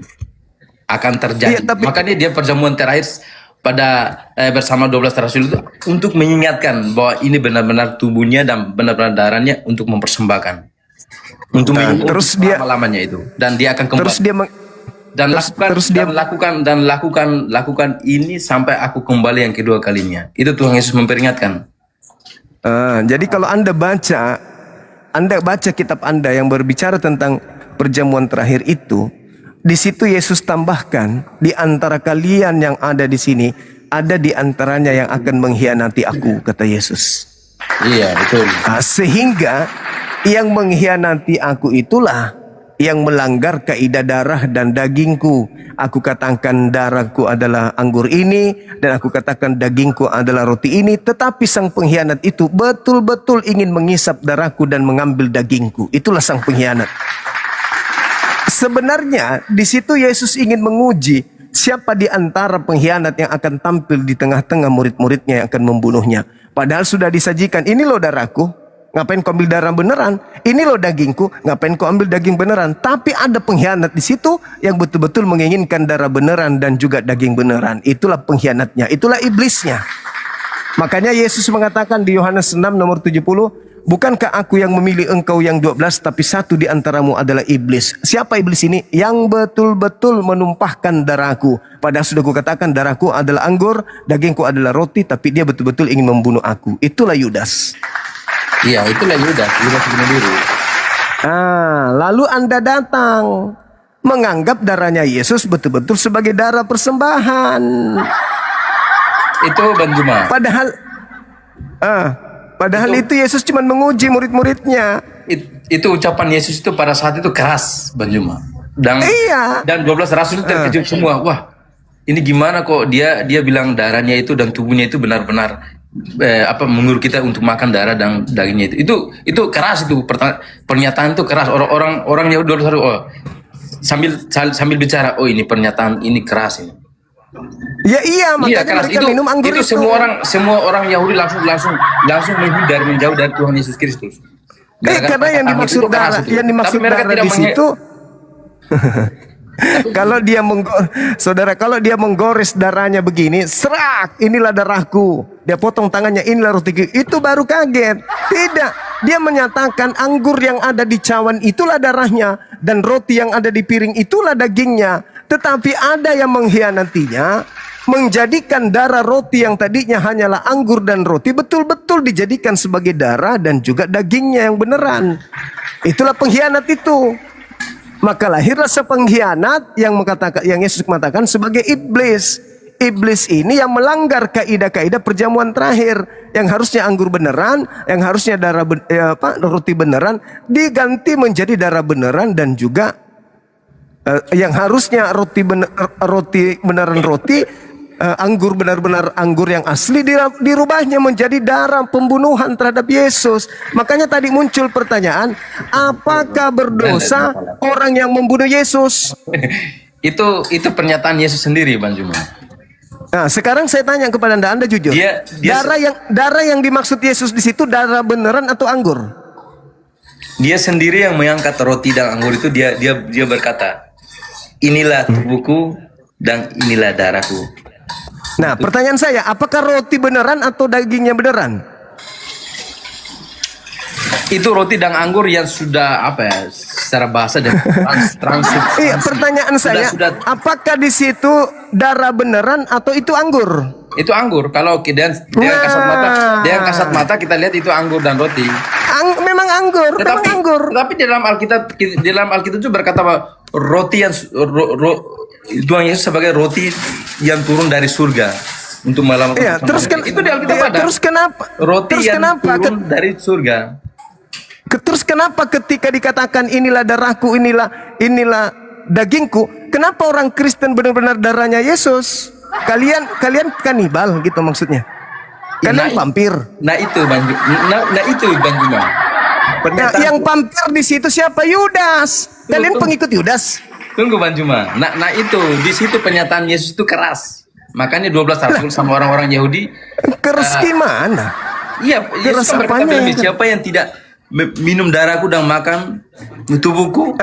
Iya, makanya dia perjamuan terakhir bersama 12 rasul itu untuk mengingatkan bahwa ini benar-benar tubuhnya dan benar-benar darahnya untuk mempersembahkan, untuk terus dia lamanya itu, dan dia akan kembali. Terus dia lakukan ini sampai aku kembali yang kedua kalinya. Itu Tuhan Yesus memperingatkan. Jadi kalau Anda baca kitab Anda yang berbicara tentang perjamuan terakhir itu, di situ Yesus tambahkan, di antara kalian yang ada di sini, ada di antaranya yang akan mengkhianati aku, kata Yesus. Iya, betul. Sehingga yang mengkhianati aku itulah yang melanggar kaidah darah dan dagingku. Aku katakan darahku adalah anggur ini, dan aku katakan dagingku adalah roti ini. Tetapi sang pengkhianat itu betul-betul ingin mengisap darahku dan mengambil dagingku. Itulah sang pengkhianat. Sebenarnya di situ Yesus ingin menguji siapa di antara pengkhianat yang akan tampil di tengah-tengah murid-muridnya yang akan membunuhnya. Padahal sudah disajikan, ini loh darahku, ngapain kau ambil darah beneran? Ini loh dagingku, ngapain kau ambil daging beneran? Tapi ada pengkhianat di situ yang betul-betul menginginkan darah beneran dan juga daging beneran. Itulah pengkhianatnya, itulah iblisnya. Makanya Yesus mengatakan di Yohanes 6 nomor 70, bukankah aku yang memilih engkau yang 12, tapi satu di antaramu adalah iblis. Siapa iblis ini? Yang betul-betul menumpahkan darahku. Padahal sudah kukatakan darahku adalah anggur, dagingku adalah roti, tapi dia betul-betul ingin membunuh aku. Itulah Yudas. Iya, itulah Yudas bunuh diri. Lalu Anda datang menganggap darahnya Yesus betul-betul sebagai darah persembahan. Itu Bang Juma. Padahal itu Yesus cuma menguji murid-muridnya. Itu ucapan Yesus itu pada saat itu keras, Bang Juma. Dan 12 rasul itu terkejut semua. Wah, ini gimana kok dia bilang darahnya itu dan tubuhnya itu benar-benar menyuruh kita untuk makan darah dan dagingnya itu keras, itu pernyataan itu keras. Orang Yahudi sambil bicara, oh ini pernyataan ini keras ini. Makanya keras. mereka minum anggur itu. Semua orang Yahudi langsung menghindar, menjauh dari Tuhan Yesus Kristus. Karena yang dimaksud darah di situ. Kalau dia menggores darahnya begini, serak, inilah darahku. Dia potong tangannya, inilah rotiku. Itu baru kaget. Tidak, dia menyatakan anggur yang ada di cawan itulah darahnya, dan roti yang ada di piring itulah dagingnya. Tetapi ada yang mengkhianatinya, menjadikan darah roti yang tadinya hanyalah anggur dan roti betul-betul dijadikan sebagai darah dan juga dagingnya yang beneran. Itulah pengkhianat itu. Maka lahirlah sepengkhianat yang Yesus mengatakan sebagai iblis. Iblis ini yang melanggar kaidah-kaidah perjamuan terakhir, yang harusnya anggur beneran, yang harusnya roti beneran diganti menjadi darah beneran, dan juga yang harusnya anggur benar-benar anggur yang asli dirubahnya menjadi darah pembunuhan terhadap Yesus. Makanya tadi muncul pertanyaan, apakah berdosa orang yang membunuh Yesus? Itu pernyataan Yesus sendiri, Bang Juma. Nah, sekarang saya tanya kepada Anda jujur. Darah yang dimaksud Yesus di situ darah beneran atau anggur? Dia sendiri yang mengangkat roti dan anggur itu, dia berkata, inilah tubuhku dan inilah darahku. Nah, pertanyaan saya, apakah roti beneran atau dagingnya beneran? Itu roti dan anggur yang sudah secara bahasa dan pertanyaan saya, apakah di situ darah beneran atau itu anggur? Itu anggur. Kalau dengan kasat mata kita lihat itu anggur dan roti. Memang anggur. Tetapi di dalam Alkitab itu berkata bahwa roti yang Tuhan Yesus sebagai roti yang turun dari surga untuk melakukan. Itu di Alkitab ada. Terus kenapa? Roti yang turun dari surga. Terus kenapa ketika dikatakan inilah darahku, inilah dagingku, kenapa orang Kristen benar-benar darahnya Yesus? Kalian kanibal gitu maksudnya? Kalian vampir? Nah itu Bang Juma. Yang vampir di situ siapa? Yudas. Kalian pengikut Yudas? Tunggu Bang Juma. Nah itu di situ pernyataan Yesus itu keras. Makanya 12 rasul sama orang-orang Yahudi. Keras gimana? Iya, Yesus kan berkata, siapa yang tidak minum darahku dan makan tubuhku,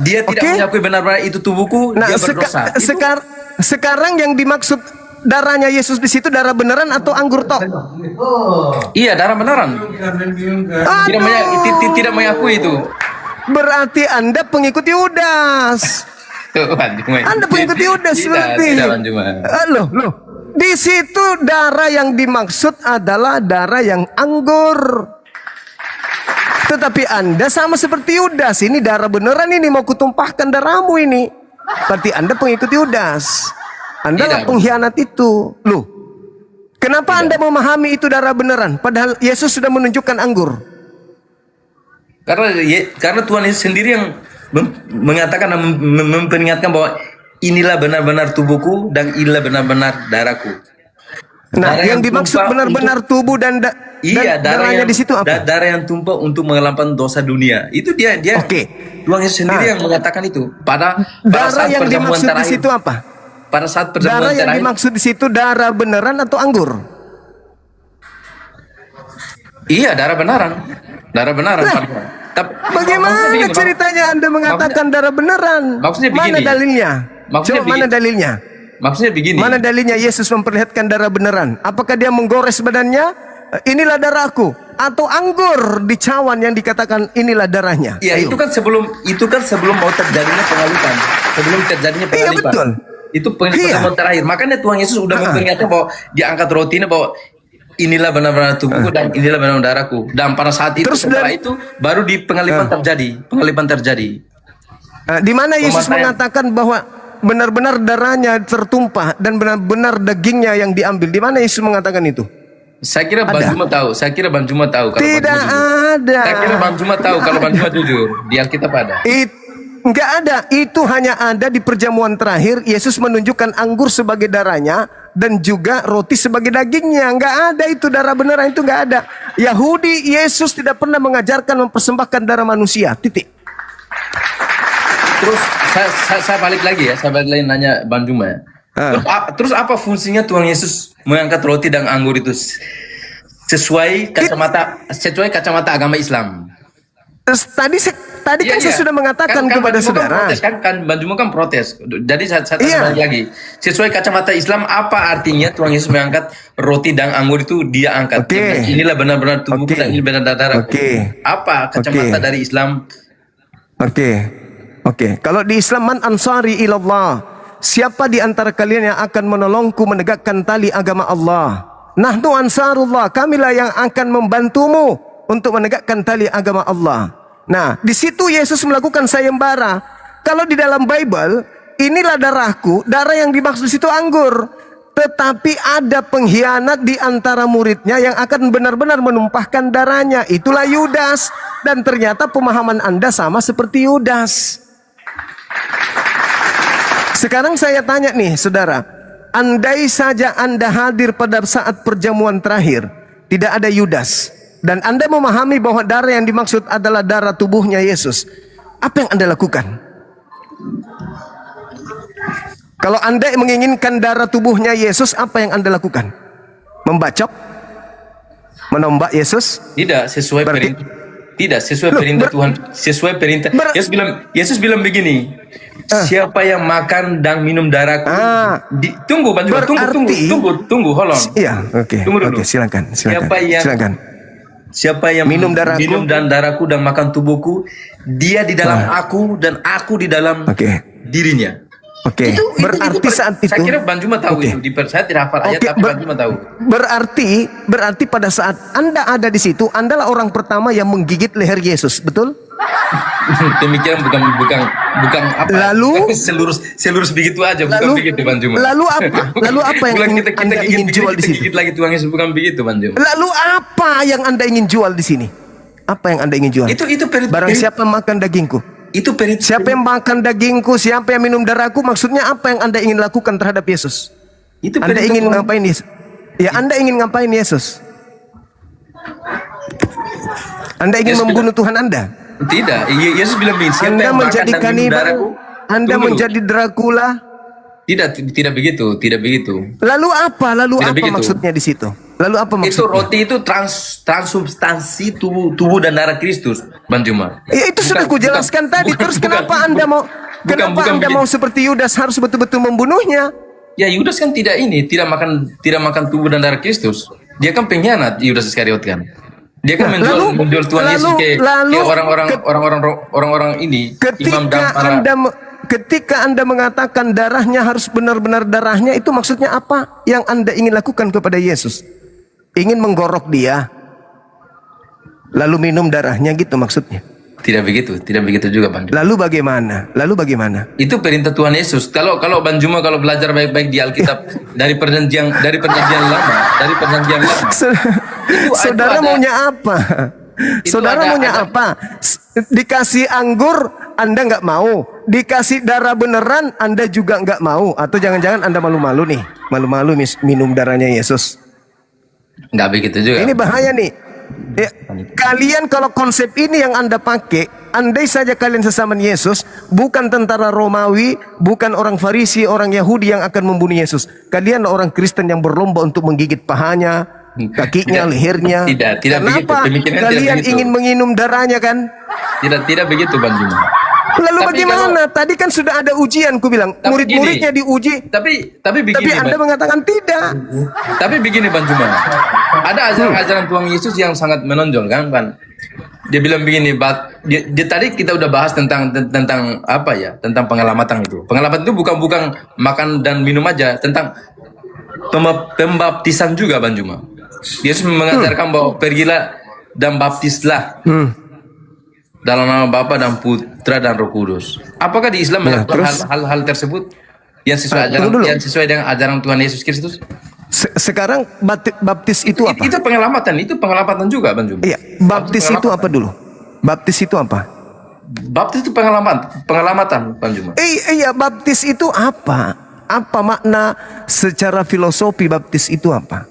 dia tidak mengakui benar-benar itu tubuhku, dia berdosa. Sekarang yang dimaksud darahnya Yesus di situ darah beneran atau anggur tok? Iya, darah beneran. Tidak mengakui itu. Berarti Anda pengikut Yudas. Anda pengikut Yudas berarti. Loh. Di situ darah yang dimaksud adalah darah yang anggur. Tetapi Anda sama seperti Yudas, ini darah beneran ini, mau kutumpahkan darahmu ini. Berarti Anda pengikut Yudas. Anda lah pengkhianat itu. Loh, kenapa Anda memahami itu darah beneran? Padahal Yesus sudah menunjukkan anggur. Karena Tuhan Yesus sendiri yang mengatakan dan memperingatkan bahwa inilah benar-benar tubuhku dan inilah benar-benar darahku. Nah, yang dimaksud benar-benar tubuh dan darahnya di situ apa? Darah yang tumpah untuk menghilangkan dosa dunia. Itu dia. Tuhan Yesus sendiri yang mengatakan itu. Pada darah yang dimaksud di situ apa? Pada saat perjamuan darah yang dimaksud di situ darah beneran atau anggur? Iya, darah beneran. Darah beneran. Bagaimana ceritanya Anda mengatakan darah beneran? Maksudnya begini. Mana dalilnya? Mana dalilnya? Maksudnya begini. Mana dalilnya Yesus memperlihatkan darah beneran? Apakah dia menggores badannya? Inilah darahku, atau anggur di cawan yang dikatakan inilah darahnya? Iya, itu kan sebelum mau terjadinya pengalipan. Sebelum terjadinya pengalipan. Iya, betul. Itu pertemuan terakhir. Makanya Tuhan Yesus sudah memperingatkan bahwa dia angkat rotinya bahwa inilah benar-benar tubuhku dan inilah benar-benar darahku. Dan pada saat itu Terus setelah dan- itu baru di pengalipan terjadi. Di mana Yesus Pemataian. mengatakan bahwa benar-benar darahnya tertumpah dan benar-benar dagingnya yang diambil? Di mana Yesus mengatakan itu? Saya kira Bang Juma tahu. Kalau Bang Tidak Juma jujur. ada. Saya kira Bang Juma tahu kalau Bang Juma jujur. Di Alkitab ada. Enggak ada. Itu hanya ada di perjamuan terakhir. Yesus menunjukkan anggur sebagai darahnya dan juga roti sebagai dagingnya. Enggak ada itu darah beneran, itu enggak ada. Yahudi, Yesus tidak pernah mengajarkan mempersembahkan darah manusia. Titik. Terus saya balik lagi ya. Saya balik lagi nanya Bang Juma ya. Terus apa fungsinya Tuhan Yesus mengangkat roti dan anggur itu sesuai kacamata agama Islam? Tadi kan saya sudah mengatakan kepada Bang Juma saudara. kan Bang Juma kan protes. Jadi saya tanya Iya. balik lagi. Sesuai kacamata Islam apa artinya Tuhan Yesus mengangkat roti dan anggur itu dia angkat? Oke. Dia bilang, inilah benar-benar tubuhku Oke. dan ini benar-benar darahku. Oke. Apa kacamata Oke. dari Islam? Oke. Kalau di Islam, man ansari ilallah. Siapa di antara kalian yang akan menolongku menegakkan tali agama Allah? Nahnu ansarullah. Kamilah yang akan membantumu untuk menegakkan tali agama Allah. Nah, di situ Yesus melakukan sayembara. Kalau di dalam Bible, inilah darahku. Darah yang dimaksud di situ anggur. Tetapi ada pengkhianat di antara muridnya yang akan benar-benar menumpahkan darahnya. Itulah Yudas. Dan ternyata pemahaman Anda sama seperti Yudas. Sekarang saya tanya nih saudara, andai saja Anda hadir pada saat perjamuan terakhir, tidak ada Yudas, dan Anda memahami bahwa darah yang dimaksud adalah darah tubuhnya Yesus, apa yang Anda lakukan? Kalau Anda menginginkan darah tubuhnya Yesus, apa yang Anda lakukan? Membacok? Menombak Yesus? Tidak sesuai Berarti- perintah. Tidak sesuai perintah Tuhan. Sesuai perintah. Yesus bilang begini. Siapa yang makan dan minum darahku? Tunggu, Bang Juma, tunggu, hold on. Iya, oke. Tunggu dulu. Oke, silakan. Siapa yang Minum darahku? minum dan darahku dan makan tubuhku, dia di dalam aku dan aku di dalam dirinya. Oke. Berarti saat itu, saya kira Bang Juma tahu itu. Saya tidak hafal ayat, tapi Bang Juma tahu. Berarti pada saat Anda ada di situ, Anda lah orang pertama yang menggigit leher Yesus, betul? Demikian bukan apa? Lalu selurus begitu aja, bukan begitu Bang Juma. Lalu apa? Lalu apa yang Anda ingin jual di sini? Gigit lagi Tuhan Yesus, bukan begitu Bang Juma. Lalu apa yang Anda ingin jual di sini? Apa yang Anda ingin jual? Itu Barang siapa makan dagingku? Itu Siapa yang makan dagingku, siapa yang minum darahku, maksudnya apa yang Anda ingin lakukan terhadap Yesus? Itu Anda ingin ngapain Yesus? Ya, Anda ingin ngapain Yesus? Anda ingin membunuh Tuhan Anda? Tidak, Yesus bilang begini, siapa Anda yang makan menjadi dan minum kanibal? darahku? Anda Tunggu dulu. menjadi Dracula? Tidak begitu. Lalu apa? Tidak begitu. Maksudnya di situ? Lalu apa maksudnya? Itu roti itu transubstansi tubuh dan darah Kristus, Bang Juma. Ya, itu sudah kujelaskan tadi. Terus kenapa Anda mau seperti Yudas harus betul-betul membunuhnya? Ya Yudas kan tidak makan tubuh dan darah Kristus. Dia kan pengkhianat, Yudas Iskariot kan. Dia kan menjual Tuhan Yesus ke orang-orang ini, imam dan para. Ketika Anda mengatakan darahnya harus benar-benar darahnya, itu maksudnya apa yang Anda ingin lakukan kepada Yesus? Ingin menggorok dia, lalu minum darahnya gitu maksudnya? Tidak begitu juga Bang Juma. Lalu bagaimana? Itu perintah Tuhan Yesus. Kalau Bang Juma kalau belajar baik-baik di Alkitab dari perjanjian lama. Saudara maunya apa? Saudara maunya apa? Dikasih anggur Anda nggak mau, dikasih darah beneran Anda juga nggak mau, atau jangan-jangan Anda malu-malu nih, minum darahnya Yesus? Nggak begitu juga. Ini bahaya nih. Ya, kalian kalau konsep ini yang Anda pakai, andai saja kalian sesama Yesus, bukan tentara Romawi, bukan orang Farisi, orang Yahudi yang akan membunuh Yesus. Kalian orang Kristen yang berlomba untuk menggigit pahanya, kakinya, lehernya. Tidak Kenapa begitu. kalian ingin menginum darahnya kan? Tidak begitu Bang Juma. Lalu bagaimana? Tadi kan sudah ada ujian, ku bilang. Murid-muridnya diuji. Tapi begini. Tapi Anda mengatakan tidak. Tapi begini Bang Juma. Ada ajaran Tuhan Yesus yang sangat menonjol kan, Bang. Dia bilang begini, dia tadi kita udah bahas tentang apa ya? Tentang pengelamatan itu. Pengelamatan itu bukan makan dan minum aja, tentang pembaptisan juga Bang Juma. Yesus mengajarkan bahwa pergilah dan baptislah dalam nama Bapa dan Putra dan Roh Kudus. Apakah di Islam melakukan hal-hal tersebut yang sesuai dengan ajaran Tuhan Yesus Kristus? Sekarang baptis itu apa? Itu pengelamatan juga Bang Juma. Iya, baptis itu apa dulu? Baptis itu apa? Baptis itu pengelamatan Bang Juma. Iya, baptis itu apa? Apa makna secara filosofi baptis itu apa?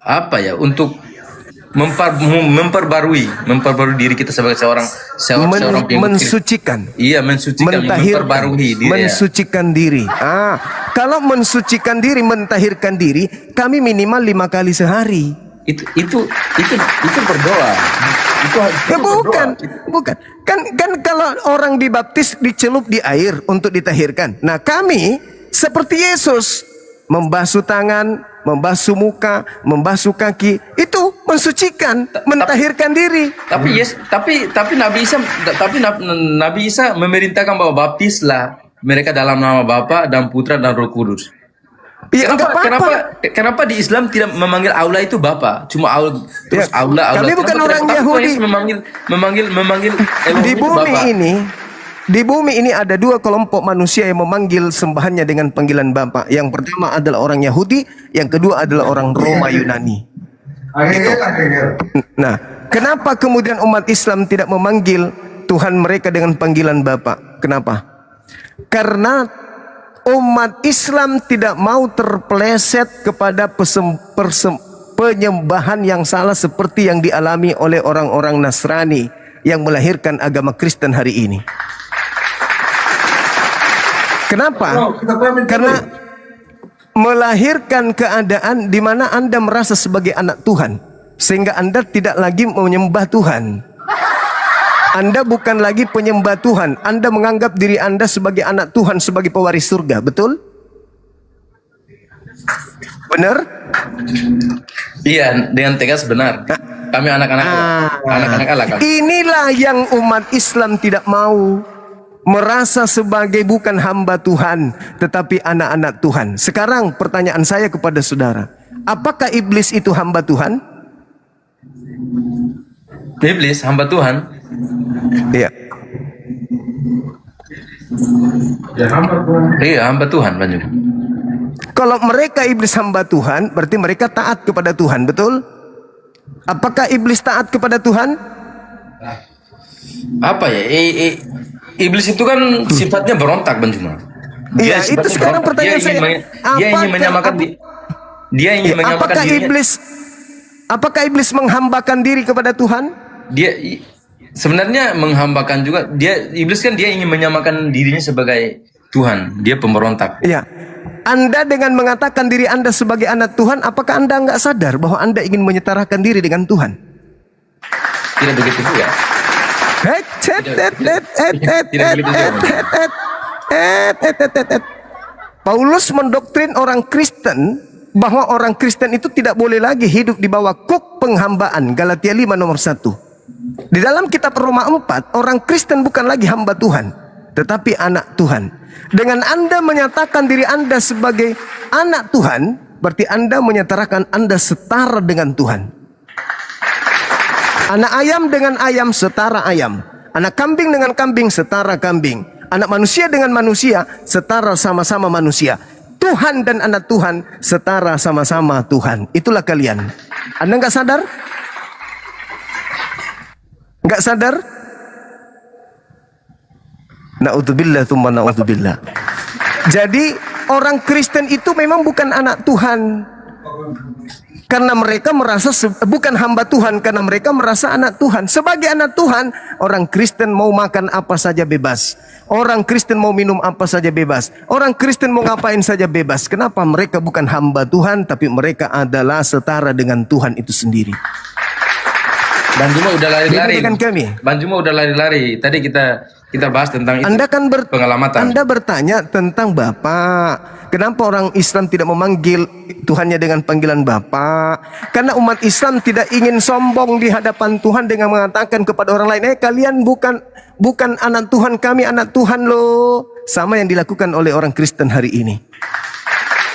Apa ya? Untuk memperbarui diri kita sebagai seorang mensucikan. Iya, mensucikan, memperbarui diri. Mensucikan diri. Kalau mensucikan diri, mentahirkan diri, kami minimal 5 kali sehari. Itu berdoa. Bukan. Kan kalau orang dibaptis dicelup di air untuk ditahirkan. Nah, kami seperti Yesus membasuh tangan, membasuh muka, membasuh kaki, itu mensucikan, mentahirkan diri. Tapi Nabi Isa memerintahkan bahwa baptislah mereka dalam nama Bapa dan Putra dan Roh Kudus. Ya, kenapa di Islam tidak memanggil Allah itu Bapa? Cuma Allah terus Allah. Kami bukan orang Yahudi. Memanggil di bumi ini ada 2 kelompok manusia yang memanggil sembahannya dengan panggilan Bapa. Yang pertama adalah orang Yahudi, yang kedua adalah orang Roma Yunani. Nah, kenapa kemudian umat Islam tidak memanggil Tuhan mereka dengan panggilan Bapa? Kenapa? Karena umat Islam tidak mau terpeleset kepada penyembahan yang salah seperti yang dialami oleh orang-orang Nasrani yang melahirkan agama Kristen hari ini. Kenapa? Karena melahirkan keadaan di mana Anda merasa sebagai anak Tuhan, sehingga Anda tidak lagi menyembah Tuhan. Anda bukan lagi penyembah Tuhan. Anda menganggap diri Anda sebagai anak Tuhan, sebagai pewaris surga. Betul? Benar? Iya, dengan tegas benar. Kami anak-anak Allah. Inilah yang umat Islam tidak mau. Merasa sebagai bukan hamba Tuhan, tetapi anak-anak Tuhan. Sekarang pertanyaan saya kepada saudara, apakah iblis itu hamba Tuhan? Iblis hamba Tuhan? Iya. Iya, hamba Tuhan, Banyu. Kalau mereka iblis hamba Tuhan, berarti mereka taat kepada Tuhan, betul? Apakah iblis taat kepada Tuhan? Apa ya? Iblis itu kan sifatnya berontak, Bang Juma. Iya, itu sekarang pertanyaan saya. Dia ingin menyamakan apakah iblis menghambakan diri kepada Tuhan? Dia sebenarnya menghambakan juga. Iblis kan dia ingin menyamakan dirinya sebagai Tuhan. Dia pemberontak. Iya. Anda dengan mengatakan diri Anda sebagai anak Tuhan, apakah Anda nggak sadar bahwa Anda ingin menyetarakan diri dengan Tuhan? Tidak begitu juga. Paulus mendoktrin orang Kristen bahwa orang Kristen itu tidak boleh lagi hidup di bawah kuk penghambaan. Galatia 5 nomor 1. Di dalam kitab Roma 4, orang Kristen bukan lagi hamba Tuhan, tetapi anak Tuhan. Dengan Anda menyatakan diri Anda sebagai anak Tuhan, berarti Anda menyatakan Anda setara dengan Tuhan. Anak ayam dengan ayam setara ayam. Anak kambing dengan kambing setara kambing. Anak manusia dengan manusia setara sama-sama manusia. Tuhan dan anak Tuhan setara sama-sama Tuhan. Itulah kalian. Anda nggak sadar? Nggak sadar? Na'udzubillah tsumma na'udzubillah. Jadi orang Kristen itu memang bukan anak Tuhan. Karena mereka merasa bukan hamba Tuhan, karena mereka merasa anak Tuhan. Sebagai anak Tuhan, orang Kristen mau makan apa saja bebas. Orang Kristen mau minum apa saja bebas. Orang Kristen mau ngapain saja bebas. Kenapa? Mereka bukan hamba Tuhan, tapi mereka adalah setara dengan Tuhan itu sendiri. Bang Juma udah lari-lari. Dengan kami. Bang Juma udah lari-lari. Tadi kita bahas tentang itu. Anda kan pengelamatan. Anda bertanya tentang Bapak. Kenapa orang Islam tidak memanggil Tuhannya dengan panggilan Bapa? Karena umat Islam tidak ingin sombong di hadapan Tuhan dengan mengatakan kepada orang lain, kalian bukan anak Tuhan, kami anak Tuhan loh. Sama yang dilakukan oleh orang Kristen hari ini.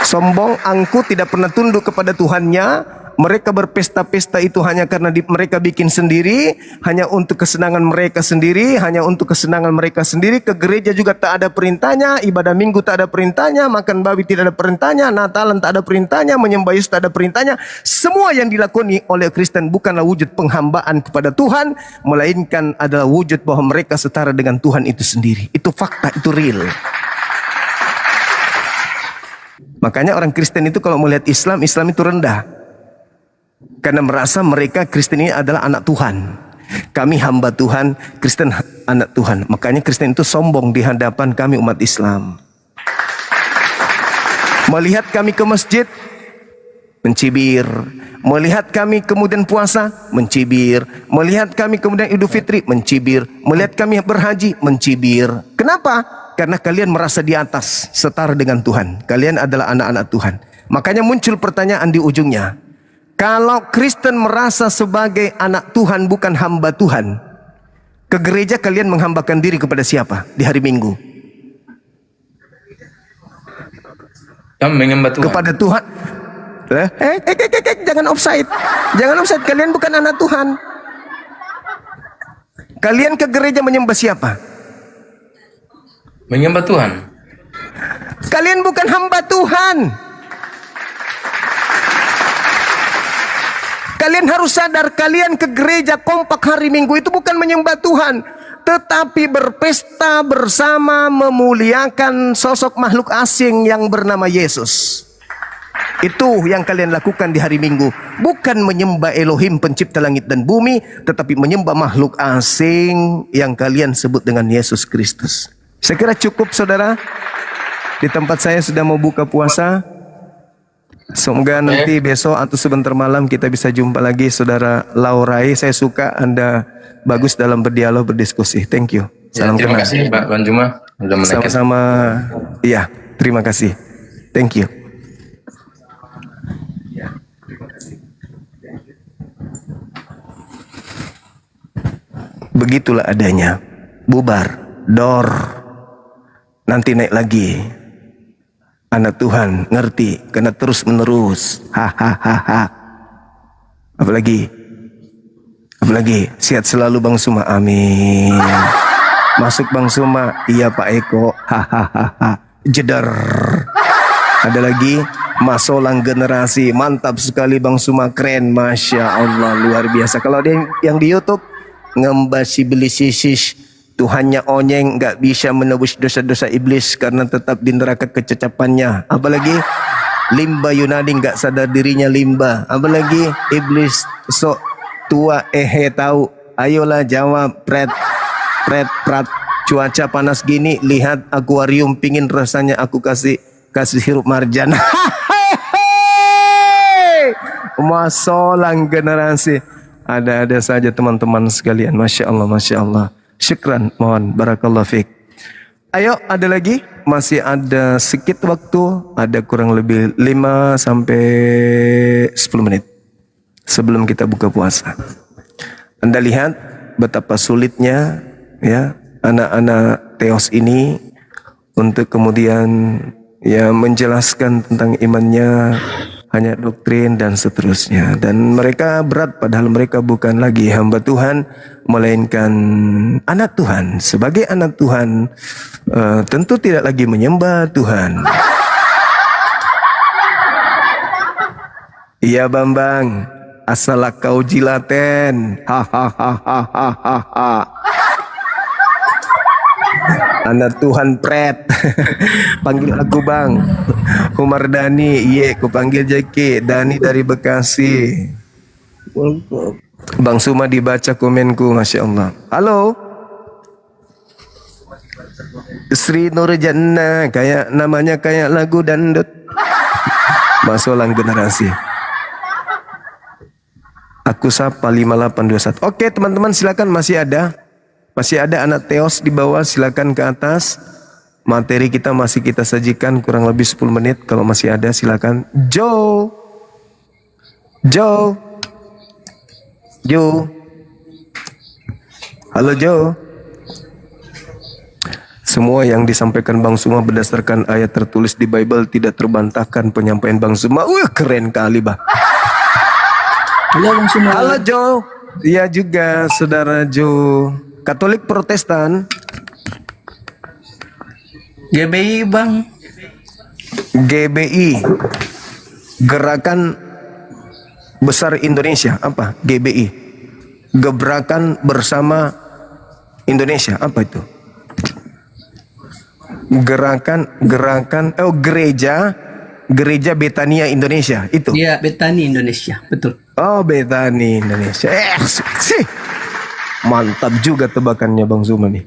Sombong, angkuh, tidak pernah tunduk kepada Tuhannya. Mereka berpesta-pesta itu hanya karena mereka bikin sendiri, hanya untuk kesenangan mereka sendiri, hanya untuk kesenangan mereka sendiri. Ke gereja juga tak ada perintahnya, ibadah minggu tak ada perintahnya, makan babi tidak ada perintahnya, Natalan tak ada perintahnya, menyembah Yesus tak ada perintahnya. Semua yang dilakoni oleh Kristen bukanlah wujud penghambaan kepada Tuhan, melainkan adalah wujud bahwa mereka setara dengan Tuhan itu sendiri. Itu fakta, itu real. Makanya orang Kristen itu kalau melihat Islam, Islam itu rendah. Karena merasa mereka Kristen ini adalah anak Tuhan. Kami hamba Tuhan, Kristen anak Tuhan. Makanya Kristen itu sombong di hadapan kami umat Islam. Melihat kami ke masjid, mencibir. Melihat kami kemudian puasa, mencibir. Melihat kami kemudian Idul Fitri, mencibir. Melihat kami berhaji, mencibir. Kenapa? Karena kalian merasa di atas, setara dengan Tuhan. Kalian adalah anak-anak Tuhan. Makanya muncul pertanyaan di ujungnya. Kalau Kristen merasa sebagai anak Tuhan bukan hamba Tuhan, ke gereja kalian menghambakan diri kepada siapa di hari Minggu? Kami menyembah Tuhan. Kepada Tuhan. Jangan offside. Jangan offside. Kalian bukan anak Tuhan. Kalian ke gereja menyembah siapa? Menyembah Tuhan. Kalian bukan hamba Tuhan. Kalian harus sadar, kalian ke gereja kompak hari Minggu itu bukan menyembah Tuhan, tetapi berpesta bersama memuliakan sosok makhluk asing yang bernama Yesus. Itu yang kalian lakukan di hari Minggu. Bukan menyembah Elohim pencipta langit dan bumi, tetapi menyembah makhluk asing yang kalian sebut dengan Yesus Kristus. Saya kira cukup, saudara. Di tempat saya sudah mau buka puasa. Semoga nanti besok atau sebentar malam kita bisa jumpa lagi, saudara Laurai. Saya suka Anda bagus dalam berdialog, berdiskusi. Thank you. Salam Terima kenal. kasih Pak Wan Juma sudah menaikkan. Sama-sama. Iya, terima kasih. Thank you. Begitulah adanya. Bubar, dor. Nanti naik lagi. Anak Tuhan ngerti, karena terus menerus. Hahaha. Apalagi sehat selalu Bang Suma, amin. Masuk Bang Suma, iya Pak Eko, hahaha. Jedar. Ada lagi, Masolang generasi, mantap sekali Bang Suma, keren, masya Allah, luar biasa. Kalau dia yang di YouTube ngembasi beli sisis. Tuhannya onyeng, gak bisa menebus dosa-dosa iblis karena tetap di neraka kececapannya. Apalagi limba Yunani gak sadar dirinya limba. Apalagi iblis sok tua tahu. Ayolah jawab, prat. Cuaca panas gini, lihat akuarium, pingin rasanya aku kasih hirup marjan. Masolang generasi. Ada saja teman-teman sekalian. Masya Allah, Masya Allah. Syukran, mohon barakallahu fiik. Ayo, ada lagi? Masih ada sedikit waktu, ada kurang lebih 5 sampai 10 menit sebelum kita buka puasa. Anda lihat betapa sulitnya ya anak-anak Theos ini untuk kemudian ya menjelaskan tentang imannya, hanya doktrin dan seterusnya. Dan mereka berat, padahal mereka bukan lagi hamba Tuhan, melainkan anak Tuhan. Sebagai anak Tuhan, tentu tidak lagi menyembah Tuhan. Iya Bambang, asal kau jilaten. Hahaha. Anak Tuhan pret. Panggil aku Bang Umar Dani. Iya, aku panggil Jeki Dani dari Bekasi. Bang Suma dibaca komenku, masya Allah. Halo Sri Nurjana, kayak namanya kayak lagu dandut. Masolang generasi. Aku sapa 5821. Oke teman-teman, silakan, masih ada anak Theos di bawah, silakan ke atas. Materi kita masih kita sajikan kurang lebih 10 menit. Kalau masih ada silakan. Jo. Halo Jo. Semua yang disampaikan Bang Suma berdasarkan ayat tertulis di Bible, tidak terbantahkan penyampaian Bang Suma. Keren kali, Bah. Halo Bang Suma. Halo Jo. Iya juga Saudara Jo. Katolik Protestan. GBI Bang. GBI. Gerakan Besar Indonesia. Apa? GBI. Gebrakan Bersama Indonesia. Apa itu? Gereja Betania Indonesia itu. Iya, Betani Indonesia, betul. Oh, Betani Indonesia. Sih. Mantap juga tebakannya Bang Zuma nih.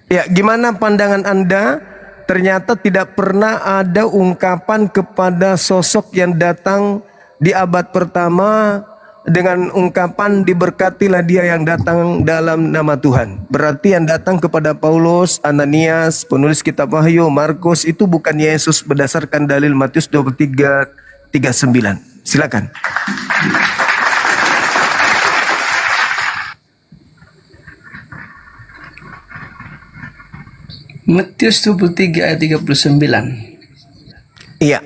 Ya, gimana pandangan Anda? Ternyata tidak pernah ada ungkapan kepada sosok yang datang di abad pertama dengan ungkapan diberkatilah dia yang datang dalam nama Tuhan. Berarti yang datang kepada Paulus, Ananias, penulis kitab Wahyu, Markus itu bukan Yesus berdasarkan dalil Matius 23:39. Silakan. Matius 23 ayat 39. Iya.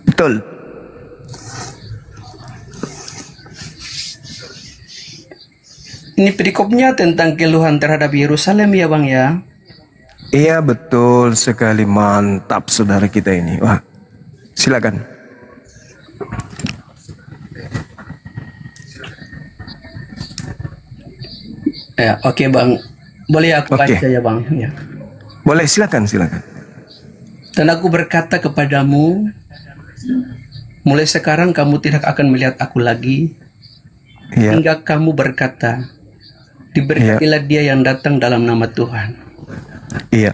Betul. Ini perikopnya tentang keluhan terhadap Yerusalem ya Bang ya. Iya betul sekali, mantap saudara kita ini. Wah, silakan. Ya, oke Bang. Boleh aku baca ya Bang? Ya. Boleh, silakan. Dan aku berkata kepadamu, mulai sekarang kamu tidak akan melihat aku lagi, Iya. hingga kamu berkata, diberkatilah dia yang datang dalam nama Tuhan. Iya.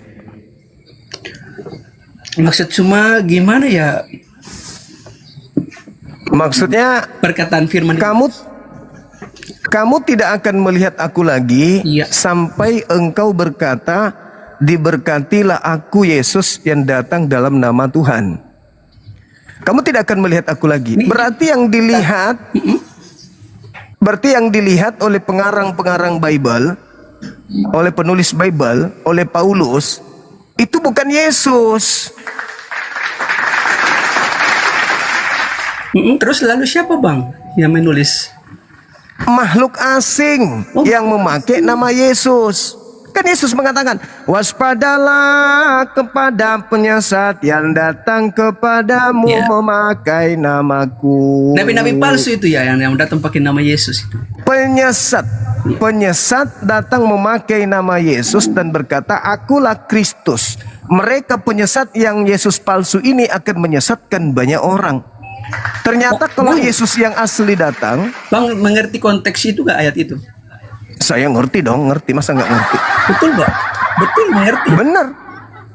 Maksud cuma gimana ya Maksudnya perkataan firman kamu tidak akan melihat aku lagi Iya. sampai engkau berkata, diberkatilah aku Yesus yang datang dalam nama Tuhan. Kamu tidak akan melihat aku lagi. Berarti yang dilihat oleh pengarang-pengarang Bible, oleh penulis Bible, oleh Paulus, itu bukan Yesus. Terus lalu siapa Bang yang menulis? Makhluk asing yang memakai nama Yesus. Kan Yesus mengatakan, waspadalah kepada penyesat yang datang kepadamu Ya. memakai namaku. Nabi-nabi palsu itu ya yang datang pakai nama Yesus itu. Penyesat datang memakai nama Yesus dan berkata, akulah Kristus. Mereka penyesat yang Yesus palsu ini akan menyesatkan banyak orang. Ternyata kalau Yesus yang asli datang, Bang mengerti konteks itu gak ayat itu? saya ngerti dong, masa nggak ngerti? Betul Bang? Betul mengerti. Benar,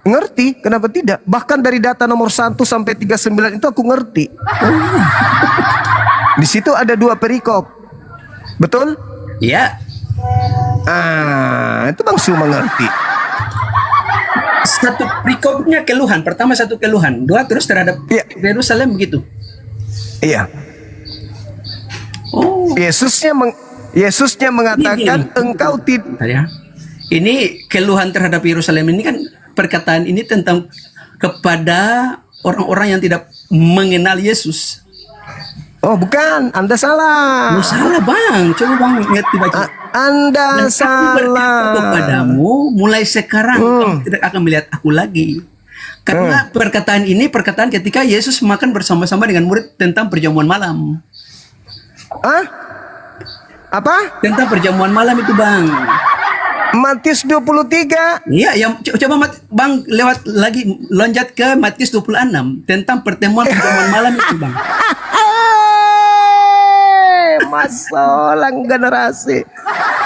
ngerti, kenapa tidak? Bahkan dari data nomor 1 sampai 39 itu aku ngerti. Di situ ada 2 perikop. Betul? Ya. Itu Bang Su mengerti. Satu perikopnya keluhan. Pertama satu keluhan. 2 terus terhadap Iya. Yerusalem begitu. Iya. Oh. Yesusnya mengatakan Ini. engkau tidak. Bentar ya. Ini keluhan terhadap Yerusalem ini kan perkataan ini tentang kepada orang-orang yang tidak mengenal Yesus. Oh bukan, Anda salah. Oh, salah Bang. Coba Bang ngerti baca. Anda Dan aku berkata salah. kepadamu, mulai sekarang kamu tidak akan melihat aku lagi. Karena perkataan ini perkataan ketika Yesus makan bersama-sama dengan murid tentang perjamuan malam. Apa? Tentang perjamuan malam itu Bang. Matius 23. Iya, yang coba Bang lewat lagi loncat ke Matius 26 tentang pertemuan malam itu Bang. Masalah generasi.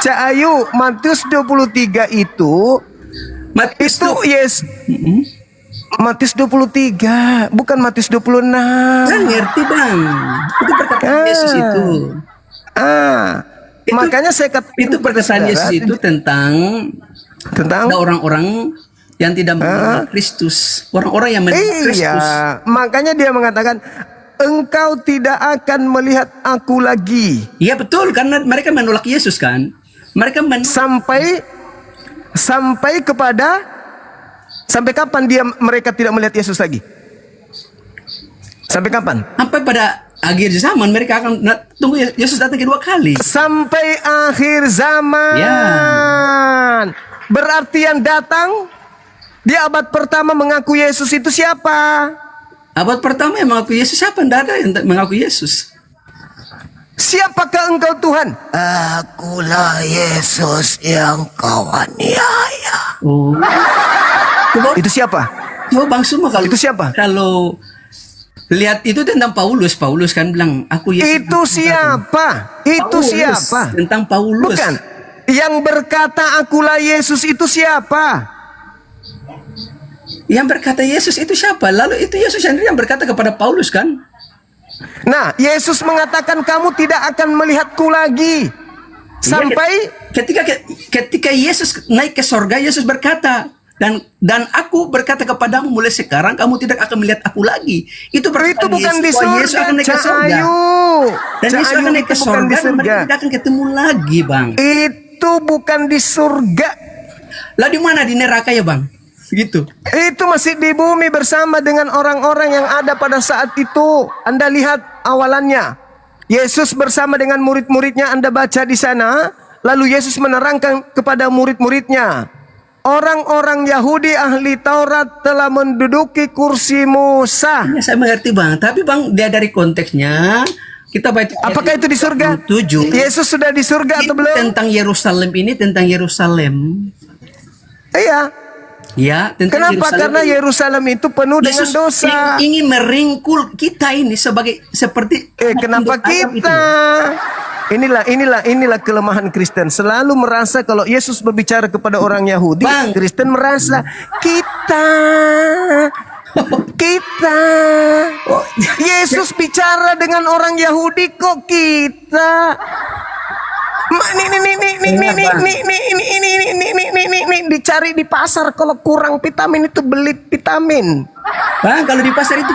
Cak Ayu, Matius 23 itu Matius Matius 23, bukan Matius 26. Kan ngerti Bang. Itu perkataan Yesus itu. Makanya saya katakan Itu perkataan Yesus itu tentang ada orang-orang yang tidak mengenal Kristus. Orang-orang yang mengenal Kristus. Iya, makanya dia mengatakan engkau tidak akan melihat aku lagi Iya betul, karena mereka menolak Yesus kan. Mereka menolak. sampai kapan mereka tidak melihat Yesus lagi? Sampai kapan? Sampai pada akhir zaman mereka akan tunggu Yesus datang kedua kali. Sampai akhir zaman. Ya. Berarti yang datang di abad pertama mengaku Yesus itu siapa? Abad pertama yang mengaku Yesus siapa? Tidak ada yang mengaku Yesus. Siapakah engkau Tuhan? Akulah Yesus yang kau aniaya. Oh. Itu siapa? Coba Bang Suma kalau Itu siapa? Kalau lihat itu tentang Paulus kan bilang aku Yesus. Itu siapa? Itu Paulus, siapa? Tentang Paulus. Bukan. Yang berkata akulah Yesus itu siapa? Yang berkata Yesus itu siapa? Lalu itu Yesus sendiri yang berkata kepada Paulus kan? Nah, Yesus mengatakan kamu tidak akan melihatku lagi sampai Ketika Yesus naik ke sorga, Yesus berkata, dan aku berkata kepadamu mulai sekarang kamu tidak akan melihat aku lagi. Itu berarti bukan di Yesus akan naik ke sorga. Dan Yesus akan naik ke sorga dan mereka tidak akan ketemu lagi, Bang. Itu bukan di surga. Lah di mana? Di neraka ya, Bang? Gitu. Itu masih di bumi bersama dengan orang-orang yang ada pada saat itu. Anda lihat awalannya. Yesus bersama dengan murid-muridnya, Anda baca di sana. Lalu Yesus menerangkan kepada murid-muridnya, orang-orang Yahudi ahli Taurat telah menduduki kursi Musa. Ya, saya mengerti, Bang. Tapi Bang, dia dari konteksnya kita baca. Apakah itu di surga? 7. Yesus sudah di surga atau belum? Tentang Yerusalem ini, tentang Yerusalem. Iya. Ya, tentang Kenapa? Karena Yerusalem itu penuh dengan Yesus dosa. ingin meringkul kita ini seperti Kenapa induk ayam kita? Inilah kelemahan Kristen. Selalu merasa kalau Yesus berbicara kepada orang Yahudi, Bang. Kristen merasa kita. Yesus bicara dengan orang Yahudi kok kita. Ini dicari di pasar, kalau kurang vitamin itu beli vitamin. Bang, kalau di pasar itu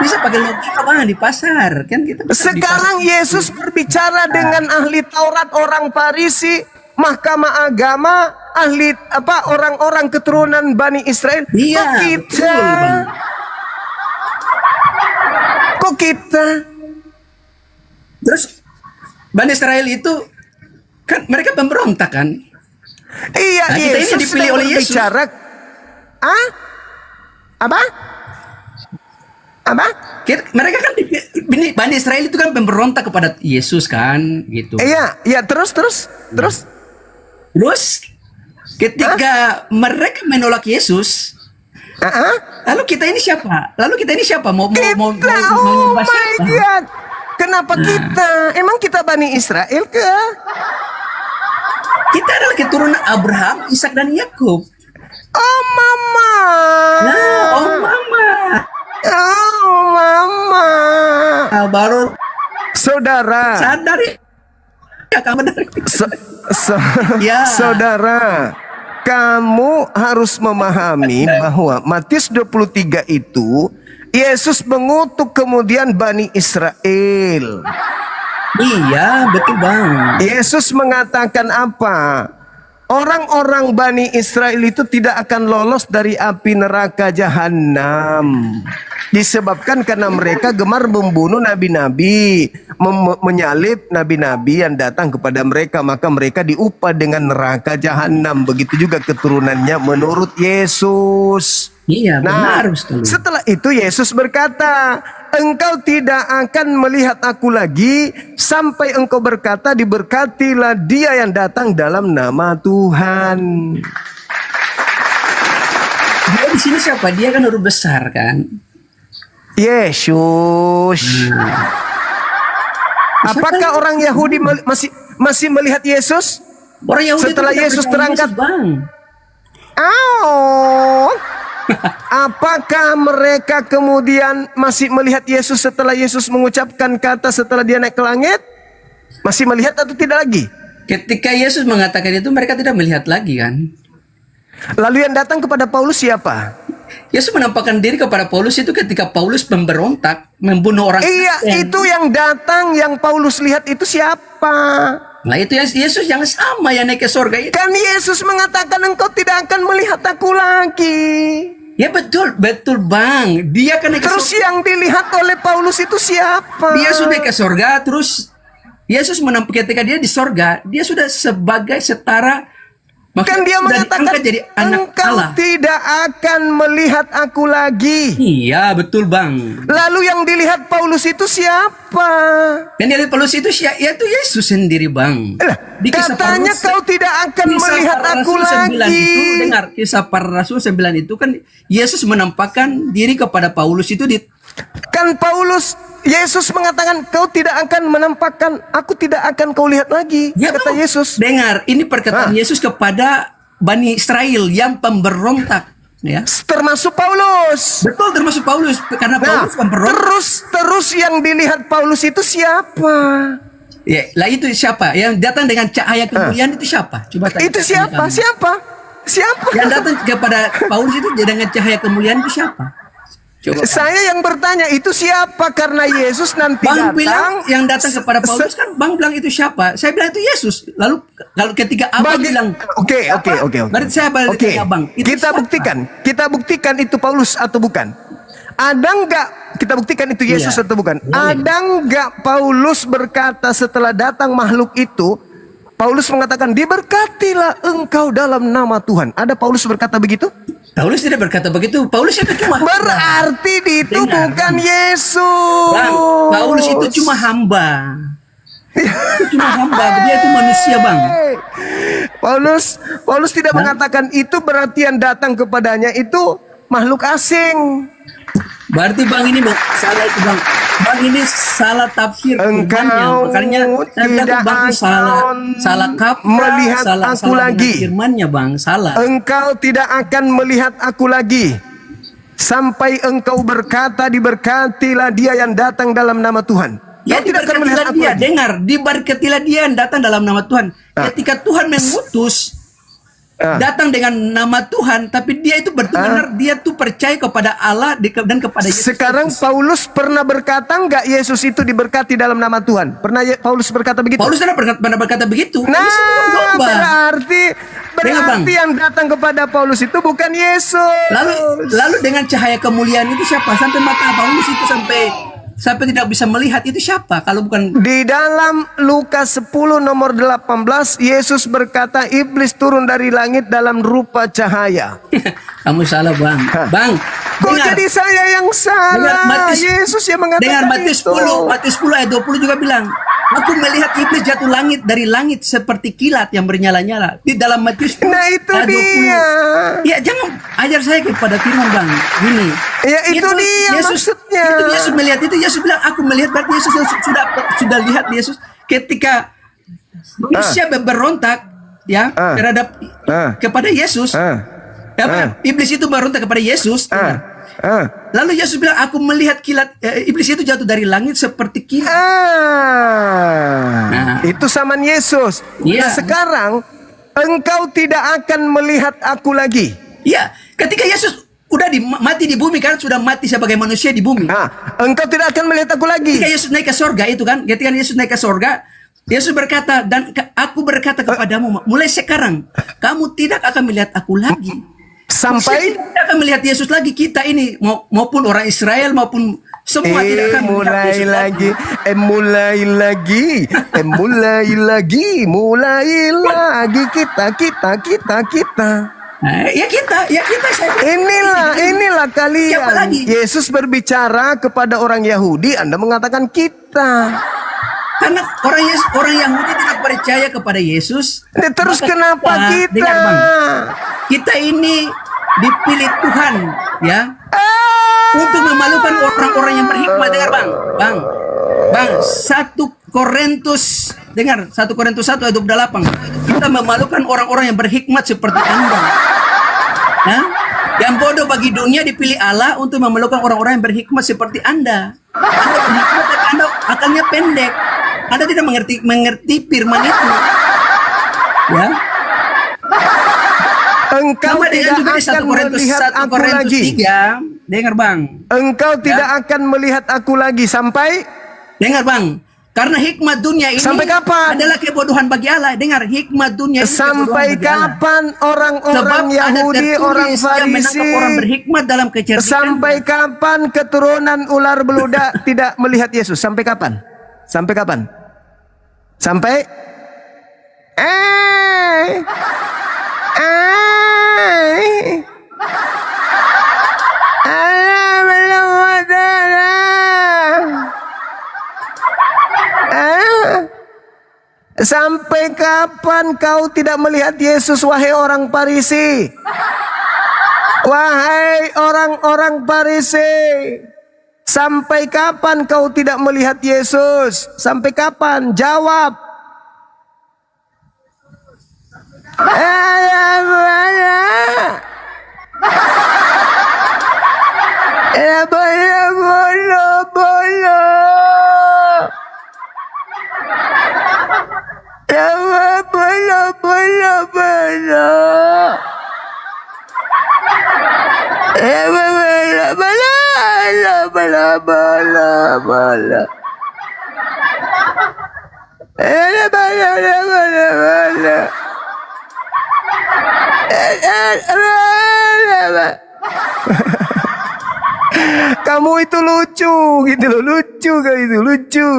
bisa pakai logika, Bang, di pasar kan kita. Sekarang Yesus berbicara dengan ahli Taurat, orang Farisi, mahkamah agama, orang-orang keturunan Bani Israel. Iya, betul, Bang. Kok kita? Terus Bani Israel itu kan mereka pemberontak kan? Iya, Nah, kita ini Yesus dipilih oleh Yesus. berbicara. Apa? Mereka kan Bani Israel itu kan pemberontak kepada Yesus kan, gitu. Iya, terus. Terus ketika mereka menolak Yesus, lalu kita ini siapa? Mau Oh menyembah my siapa? God. Kenapa kita? Emang kita Bani Israel ke? Kita adalah keturunan Abraham, Ishak dan Yakub. Oh mama. Oh mama. Nah, baru Saudara. sadar ya kamu dari. Ya. Saudara, kamu harus memahami bahwa Matius 23 itu Yesus mengutuk kemudian Bani Israel. Iya, betul, Bang. Yesus mengatakan apa? Orang-orang Bani Israel itu tidak akan lolos dari api neraka jahanam. Disebabkan karena mereka gemar membunuh nabi-nabi, menyalib nabi-nabi yang datang kepada mereka, maka mereka diupah dengan neraka jahanam. Begitu juga keturunannya menurut Yesus. Iya, benar sekali. Setelah itu Yesus berkata, engkau tidak akan melihat aku lagi sampai engkau berkata, diberkatilah dia yang datang dalam nama Tuhan. Dia di sini siapa? Dia kan huruf besar kan? Yesus. Apakah orang Yahudi masih melihat Yesus? Orang Yahudi Setelah itu tidak Yesus percaya terangkat. Yesus, Bang. Apakah mereka kemudian masih melihat Yesus setelah Yesus mengucapkan kata setelah dia naik ke langit? Masih melihat atau tidak lagi? Ketika Yesus mengatakan itu mereka tidak melihat lagi kan? Lalu yang datang kepada Paulus siapa? Yesus menampakkan diri kepada Paulus itu ketika Paulus memberontak, membunuh orang Iya, Kristen. itu yang datang, yang Paulus lihat itu siapa? Nah itu Yesus yang sama yang naik ke surga itu. Kan Yesus mengatakan engkau tidak akan melihat aku lagi. Ya betul, betul Bang. Dia kan naik ke Terus surga. yang dilihat oleh Paulus itu siapa? Dia sudah naik ke surga, terus Yesus ketika dia di surga, dia sudah sebagai setara. Kan dia sudah mengatakan diangkat jadi anak engkau Allah. tidak akan melihat aku lagi. Iya betul Bang. Lalu yang dilihat Paulus itu siapa? Dan dia lihat Paulus itu yaitu Yesus sendiri Bang. Lah, Di Kisah Para katanya Rasul- kau tidak akan Kisah melihat Para aku Rasul 9 lagi. itu, dengar, Kisah Para Rasul 9 itu kan Yesus menampakkan diri kepada Paulus itu di Kan Yesus mengatakan kau tidak akan menampakkan, aku tidak akan kau lihat lagi. Ya, Kata Bang. Yesus. Dengar, ini perkataan Yesus kepada Bani Israel yang pemberontak, ya. Termasuk Paulus. Betul, termasuk Paulus karena Nah, Paulus pemberontak. terus yang dilihat Paulus itu siapa? Ya, lah itu siapa? Yang datang dengan cahaya kemuliaan itu siapa? Coba tanya Itu ke siapa? kami. Siapa? Yang datang kepada Paulus itu dengan cahaya kemuliaan itu siapa? Coba. Saya yang bertanya itu siapa, karena Yesus nanti Bang datang. bilang yang datang kepada Paulus kan Bang bilang itu siapa? Saya bilang itu Yesus. Lalu kalau ketika Abang bilang Oke. berarti saya balik Oke. tanya Bang. Itu Kita siapa? buktikan itu Paulus atau bukan. Ada enggak kita buktikan itu Yesus Iya. atau bukan? Boleh. Ada enggak Paulus berkata setelah datang makhluk itu, Paulus mengatakan diberkatilah engkau dalam nama Tuhan. Ada Paulus berkata begitu? Paulus tidak berkata begitu. Paulus itu cuma Berarti itu Dengar, bukan Bang. Yesus. Bang, Paulus itu cuma hamba. Itu cuma hamba, dia itu manusia, Bang. Paulus tidak mengatakan itu berarti yang datang kepadanya itu makhluk asing. Berarti Bang ini salah itu, Bang. Bang ini salah tafsir Engkau firmannya. Makanya saya bilang tidak Bang itu salah kaprah, melihat aku salah lagi. firmannya, Bang, salah. Engkau tidak akan melihat aku lagi sampai engkau berkata diberkatilah dia yang datang dalam nama Tuhan. Ya Kau tidak akan melihat diberkatilah aku dia, lagi. dengar, diberkatilah dia yang datang dalam nama Tuhan. Ketika Tuhan mengutus datang dengan nama Tuhan, tapi dia itu benar-benar dia tuh percaya kepada Allah dan kepada Yesus. Sekarang Paulus pernah berkata enggak Yesus itu diberkati dalam nama Tuhan? Pernah Paulus berkata begitu? Paulus pernah berkata begitu. Nah, Yesus itu domba. berarti Dengar, Bang. yang datang kepada Paulus itu bukan Yesus. Lalu dengan cahaya kemuliaan itu siapa? Sampai mata Paulus itu sampai tidak bisa melihat itu siapa? Kalau bukan Di dalam Lukas 10 nomor 18 Yesus berkata iblis turun dari langit dalam rupa cahaya. kamu salah, Bang. Bang, Kok dengar. jadi saya yang Dengar salah? Matius, Yesus yang mengatakan dengar Matius itu. 10 ayat 20 juga bilang, aku melihat iblis jatuh dari langit seperti kilat yang bernyala-nyala. Di dalam Matius 10 Nah, itu ayat 20. dia. Ya jangan ajar saya kepada firman, Bang. Gini. Ya, itu dia maksudnya. Itu Yesus melihat itu, Yesus bilang aku melihat, berarti Yesus sudah lihat Yesus ketika manusia berontak ya terhadap kepada Yesus. Iblis itu berontak kepada Yesus. Lalu Yesus bilang aku melihat kilat iblis itu jatuh dari langit seperti kilat. Itu zaman Yesus. Iya. Nah, sekarang engkau tidak akan melihat aku lagi. Iya, ketika Yesus udah mati di bumi kan, sudah mati sebagai manusia di bumi. Engkau tidak akan melihat aku lagi. Ketika Yesus naik ke sorga itu kan, ketika Yesus naik ke sorga, Yesus berkata, dan aku berkata kepadamu, mulai sekarang kamu tidak akan melihat aku lagi. Sampai Kita tidak akan melihat Yesus lagi. Kita ini maupun orang Israel maupun semua tidak akan melihat mulai Yesus lagi, mulai lagi kita. Nah, ya kita. Inilah Siapa kalian. lagi? Yesus berbicara kepada orang Yahudi, Anda mengatakan kita. Karena orang Yahudi tidak percaya kepada Yesus. Terus Maka kenapa kita? Dengar, Bang. Kita ini dipilih Tuhan, ya, untuk memalukan orang-orang yang berhikmat. Dengar, Bang. 1 Korintus 1 ayat 28. Kita memalukan orang-orang yang berhikmat seperti Anda. Nah, yang bodoh bagi dunia dipilih Allah untuk memalukan orang-orang yang berhikmat seperti Anda. Anda berhikmat tapi Anda akalnya pendek. Anda tidak mengerti firman itu. Ya. Engkau Sama dengan tidak juga di 1 akan Korintus melihat 1 aku Korintus lagi. 3. Dengar, Bang. Engkau tidak akan melihat aku lagi sampai Dengar, Bang. Karena hikmat dunia ini Sampai kapan? adalah kebodohan bagi Allah. Dengar, hikmat dunia ini Sampai kebodohan bagi Allah. kapan orang-orang Sebab ada Yahudi, tertulis orang yang Farisi, menangkap orang berhikmat dalam kecerdikan. sampai kapan keturunan ular beludak tidak melihat Yesus? Sampai kapan? Sampai kapan? Sampai Sampai kapan kau tidak melihat Yesus, wahai orang Farisi? Wahai orang-orang Farisi, sampai kapan kau tidak melihat Yesus? Sampai kapan? Jawab. Kamu itu lucu gitu loh, lucu kau itu, lucu.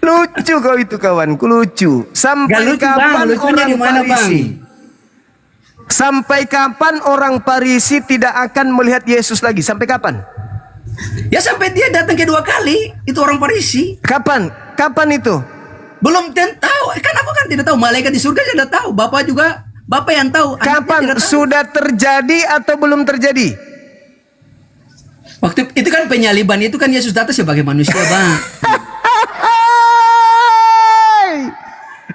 Lucu kau itu kawanku, lucu. Sampai Gak lucu, kapan Bang. Lucunya orang di mana, Farisi? Bang? Sampai kapan orang Farisi tidak akan melihat Yesus lagi? Sampai kapan? Ya sampai dia datang kedua kali, itu orang Farisi. Kapan? Kapan itu? Belum tahu, kan aku kan tidak tahu. Malaikat di surga sudah tahu, Bapak juga, Bapak yang tahu. anaknya Kapan? tidak tahu. Sudah terjadi atau belum terjadi? Waktu itu kan penyaliban itu kan Yesus datang sebagai manusia, Bang.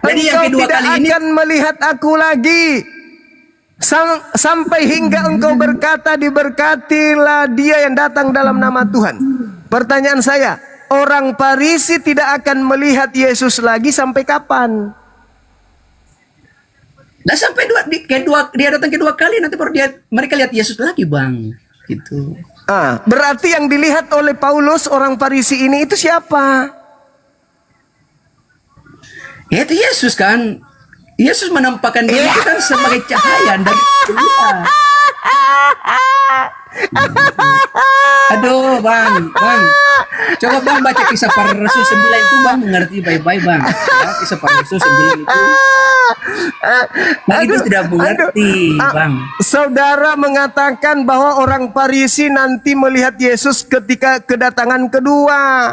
Jadi yang Engkau kedua tidak kali ini akan melihat aku lagi. Sampai hingga engkau berkata, diberkatilah dia yang datang dalam nama Tuhan. Pertanyaan saya, orang Farisi tidak akan melihat Yesus lagi sampai kapan? nah sampai dia datang kedua kali, nanti baru mereka lihat Yesus lagi, Bang. Gitu. Berarti yang dilihat oleh Paulus orang Farisi ini itu siapa? Ya itu Yesus kan. Yesus menampakkan diri itu kan sebagai cahaya dari dunia. Aduh, Bang. Coba Bang baca kisah para rasul 9 itu, Bang, mengerti baik-baik, Bang. Ya, kisah para rasul 9 itu. Bang itu tidak mengerti, Bang. Saudara mengatakan bahwa orang Farisi nanti melihat Yesus ketika kedatangan kedua.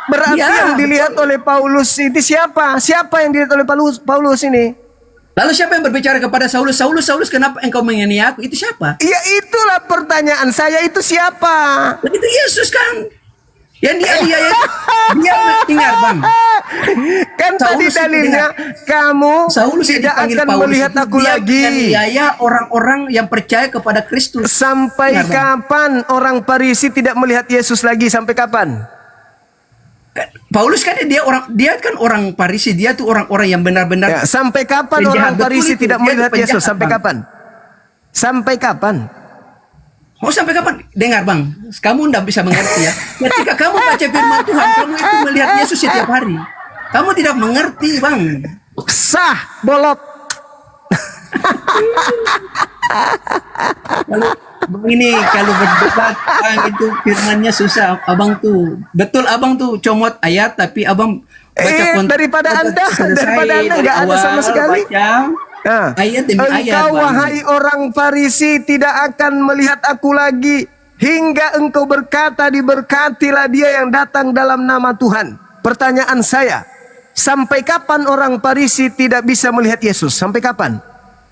Berarti Ya, yang dilihat oleh Paulus itu siapa? Siapa yang dilihat oleh Paulus ini? Lalu siapa yang berbicara kepada Saulus? Saulus, kenapa engkau menganiaya aku? Itu siapa? Ya itulah pertanyaan saya, itu siapa? Itu Yesus kan. Yang dia dengar, Bang. Kan tadi Saulus itu dalilnya kamu Saulus yang tidak dipanggil akan Paulus melihat itu aku dia lagi. menganiaya orang-orang yang percaya kepada Kristus. Sampai Dengar, Bang. kapan orang Farisi tidak melihat Yesus lagi? Sampai kapan? Paulus kan dia kan orang Farisi, dia tuh orang-orang yang benar-benar Ya, sampai kapan penjahat. orang Betul Farisi itu, tidak dia melihat itu Yesus? penjahat, Sampai Bang. kapan? Sampai kapan? Oh sampai kapan? Dengar, Bang, kamu tidak bisa mengerti ya. Ketika kamu baca firman Tuhan, kamu itu melihat Yesus setiap hari. Kamu tidak mengerti, Bang. Sah, bolot. Kalau berdebat, Bang, itu firmannya susah. Abang tuh, betul Abang tuh comot ayat, tapi Abang baca daripada Anda nggak ada sama sekali. Baca ayat demi ayat, Engkau Bang. wahai orang Farisi tidak akan melihat aku lagi hingga engkau berkata, diberkatilah dia yang datang dalam nama Tuhan. Pertanyaan saya, sampai kapan orang Farisi tidak bisa melihat Yesus? Sampai kapan?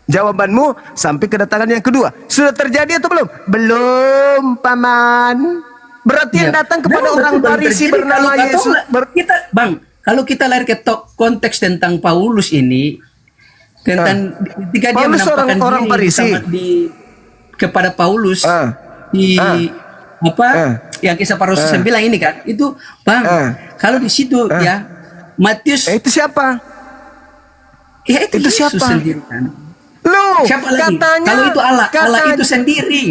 Jawabanmu, sampai kedatangan yang kedua. Sudah terjadi atau belum? Belum, Paman. Berarti yang datang kepada orang Farisi bernama Yesus. Kalau kita lari ke konteks tentang Paulus ini, tentang ketika dia Paulus menampakkan orang diri Farisi. kepada Paulus di yang kisah para rasul 9 ini kan, itu Bang, kalau di situ ya Matius itu siapa? Ya itu Yesus siapa? sendiri kan. Loh, Siapa lagi? katanya, Kalau itu Allah katanya, itu sendiri.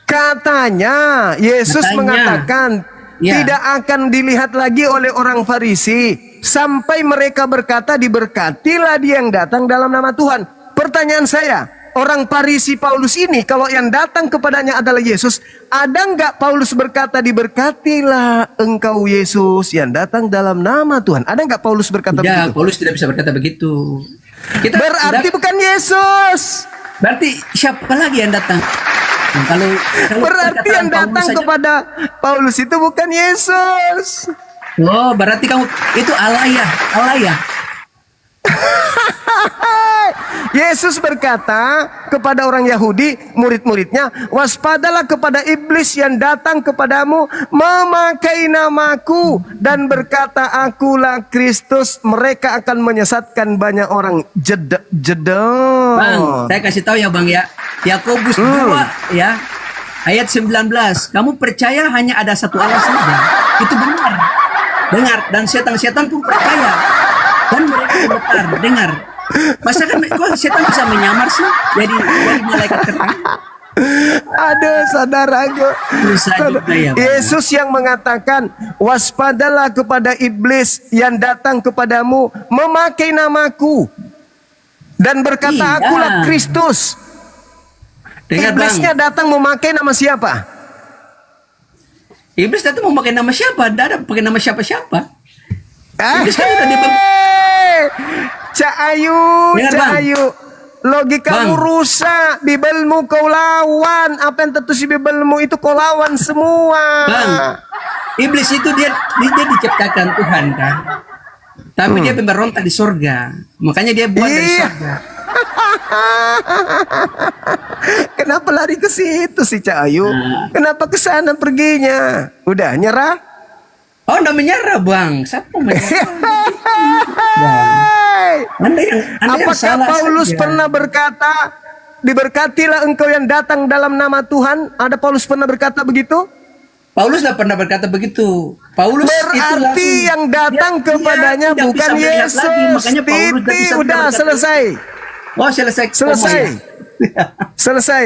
Katanya Yesus Katanya. mengatakan Ya. tidak akan dilihat lagi oleh orang Farisi sampai mereka berkata, diberkatilah dia yang datang dalam nama Tuhan. Pertanyaan saya, orang Farisi Paulus ini kalau yang datang kepadanya adalah Yesus, ada nggak Paulus berkata, diberkatilah engkau Yesus yang datang dalam nama Tuhan? Ada nggak Paulus berkata Tidak, begitu? Paulus tidak bisa berkata begitu. Berarti bukan Yesus. berarti siapa lagi yang datang? Kalau Berarti yang perkataan Paulus datang saja- kepada Paulus itu bukan Yesus. Oh, berarti kamu itu alaya. Yesus berkata kepada orang Yahudi, murid-muridnya, waspadalah kepada iblis yang datang kepadamu memakai namaku dan berkata, akulah Kristus. Mereka akan menyesatkan banyak orang. Jeda. Bang, saya kasih tahu ya Bang ya. Yakobus 2 ya. Ayat 19. Kamu percaya hanya ada satu Allah saja. Itu benar. Dengar, dan setan-setan pun percaya. Dan mereka gemetar, dengar. Masa kan kok setan bisa menyamar sih? Jadi malaikat terang. Aduh, saudaraku. Bisa juga ya, Bang. Yesus yang mengatakan, waspadalah kepada iblis yang datang kepadamu memakai namaku dan berkata, Iya. akulah Kristus. Dengar Iblisnya Bang. datang memakai nama siapa? Iblis datang mau pakai nama siapa? Tidak ada pakai nama siapa-siapa. Iblis kan udah Cak Ayu, Dengar, Cak Bang. Ayu. Logikamu Bang. rusak, Bibelmu kau lawan. Apa yang tertulis di Bibelmu itu kau lawan semua. Bang, iblis itu dia diciptakan Tuhan kan. Tapi dia pemberontak di surga. Makanya dia buang dari Iya. surga. Kenapa lari ke situ sih Cak Ayu? Kenapa ke sana perginya? Udah nyerah? Oh, udah menyerah Bang. Siapa menyerah? Bang. Anda yang Apakah salah Paulus saja. pernah berkata, diberkatilah engkau yang datang dalam nama Tuhan? Ada Paulus pernah berkata begitu? Paulus tidak pernah berkata begitu. Paulus itu Berarti langsung yang datang dia kepadanya tidak bukan bisa melihat Yesus. lagi. Makanya Paulus tidak Titik, bisa udah berkata- selesai. Oh, selesai. Selesai. Oh, iya. Selesai.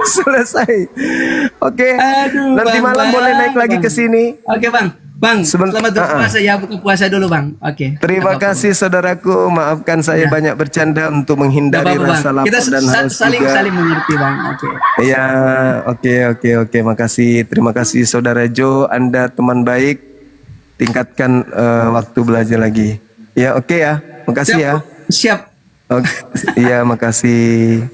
Selesai. Oke. Aduh, Nanti Bang, malam Bang, boleh naik lagi ke Bang. sini. Oke, Bang. Bang, selamat berpuasa ya. Buka puasa dulu, Bang. Oke. Terima Nggak apa-apa. kasih saudaraku. Maafkan saya Ya. banyak bercanda untuk Nggak menghindari apa-apa, rasa Bang. lapar Kita dan haus saling juga. mengerti, Bang. Oke. Ya, oke. Makasih. Terima kasih saudara Jo. Anda teman baik. Tingkatkan waktu belajar lagi. Ya, oke ya. Makasih ya. Siap. Oke. Iya, makasih.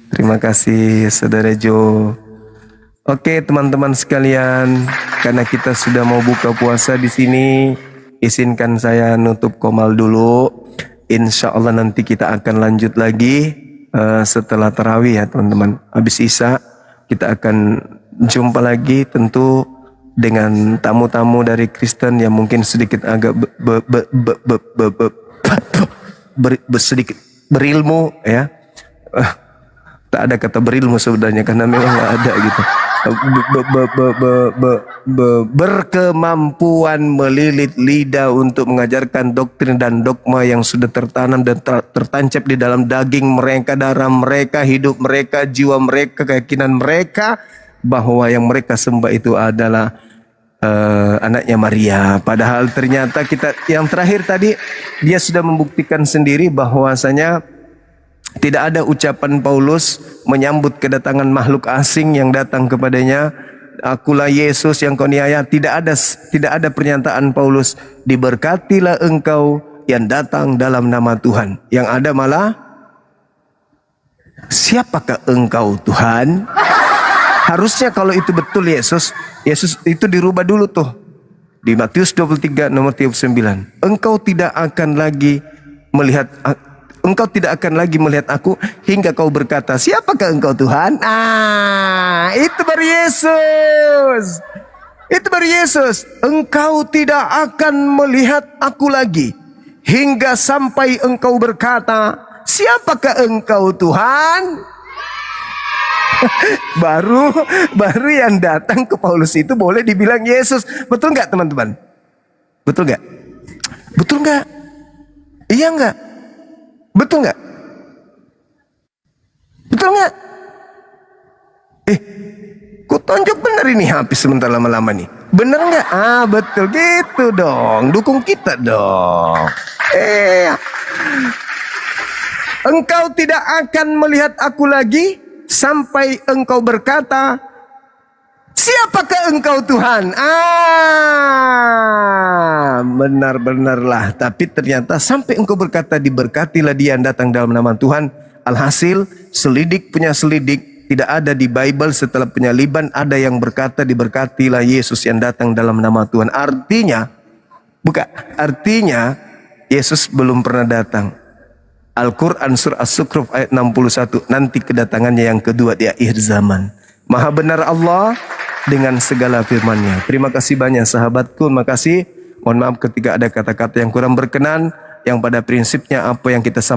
Terima kasih saudara Jo. Oke, teman-teman sekalian, karena kita sudah mau buka puasa di sini, izinkan saya nutup komal dulu. Insya Allah nanti kita akan lanjut lagi setelah tarawih ya teman-teman. Habis Isya kita akan jumpa lagi tentu dengan tamu-tamu dari Kristen yang mungkin sedikit agak sedikit berilmu ya. Tak ada kata berilmu sebenarnya karena memang nggak ada gitu. Berkemampuan melilit lidah untuk mengajarkan doktrin dan dogma yang sudah tertanam dan tertancap di dalam daging mereka, darah mereka, hidup mereka, jiwa mereka, keyakinan mereka bahwa yang mereka sembah itu adalah anaknya Maria. Padahal ternyata yang terakhir tadi dia sudah membuktikan sendiri bahwasanya tidak ada ucapan Paulus menyambut kedatangan makhluk asing yang datang kepadanya. Akulah Yesus yang kau niaya. Tidak ada pernyataan Paulus, diberkatilah engkau yang datang dalam nama Tuhan. Yang ada malah, siapakah engkau Tuhan? Harusnya kalau itu betul Yesus itu dirubah dulu tuh. Di Matius 23 nomor 39. Engkau tidak akan lagi melihat aku hingga kau berkata, siapakah engkau Tuhan? Itu baru Yesus. Itu baru Yesus. Engkau tidak akan melihat aku lagi hingga sampai engkau berkata, siapakah engkau Tuhan? baru yang datang ke Paulus itu boleh dibilang Yesus. Betul nggak teman-teman? Betul nggak? Betul nggak? Iya nggak? Betul nggak? Betul nggak? Kok Tonjok bener ini habis sebentar lama-lama nih. Bener nggak? Betul gitu dong. Dukung kita dong. Engkau tidak akan melihat aku lagi sampai engkau berkata, siapakah engkau Tuhan? Benar-benarlah. Tapi ternyata sampai engkau berkata, diberkatilah dia yang datang dalam nama Tuhan. Alhasil selidik punya selidik. Tidak ada di Bible setelah penyaliban ada yang berkata diberkatilah Yesus yang datang dalam nama Tuhan. Artinya Yesus belum pernah datang. Al-Quran surah As-Zukhruf ayat 61. Nanti kedatangannya yang kedua di akhir zaman. Maha benar Allah dengan segala firman-Nya. Terima kasih banyak sahabatku. Terima kasih. Mohon maaf ketika ada kata-kata yang kurang berkenan. Yang pada prinsipnya apa yang kita sampaikan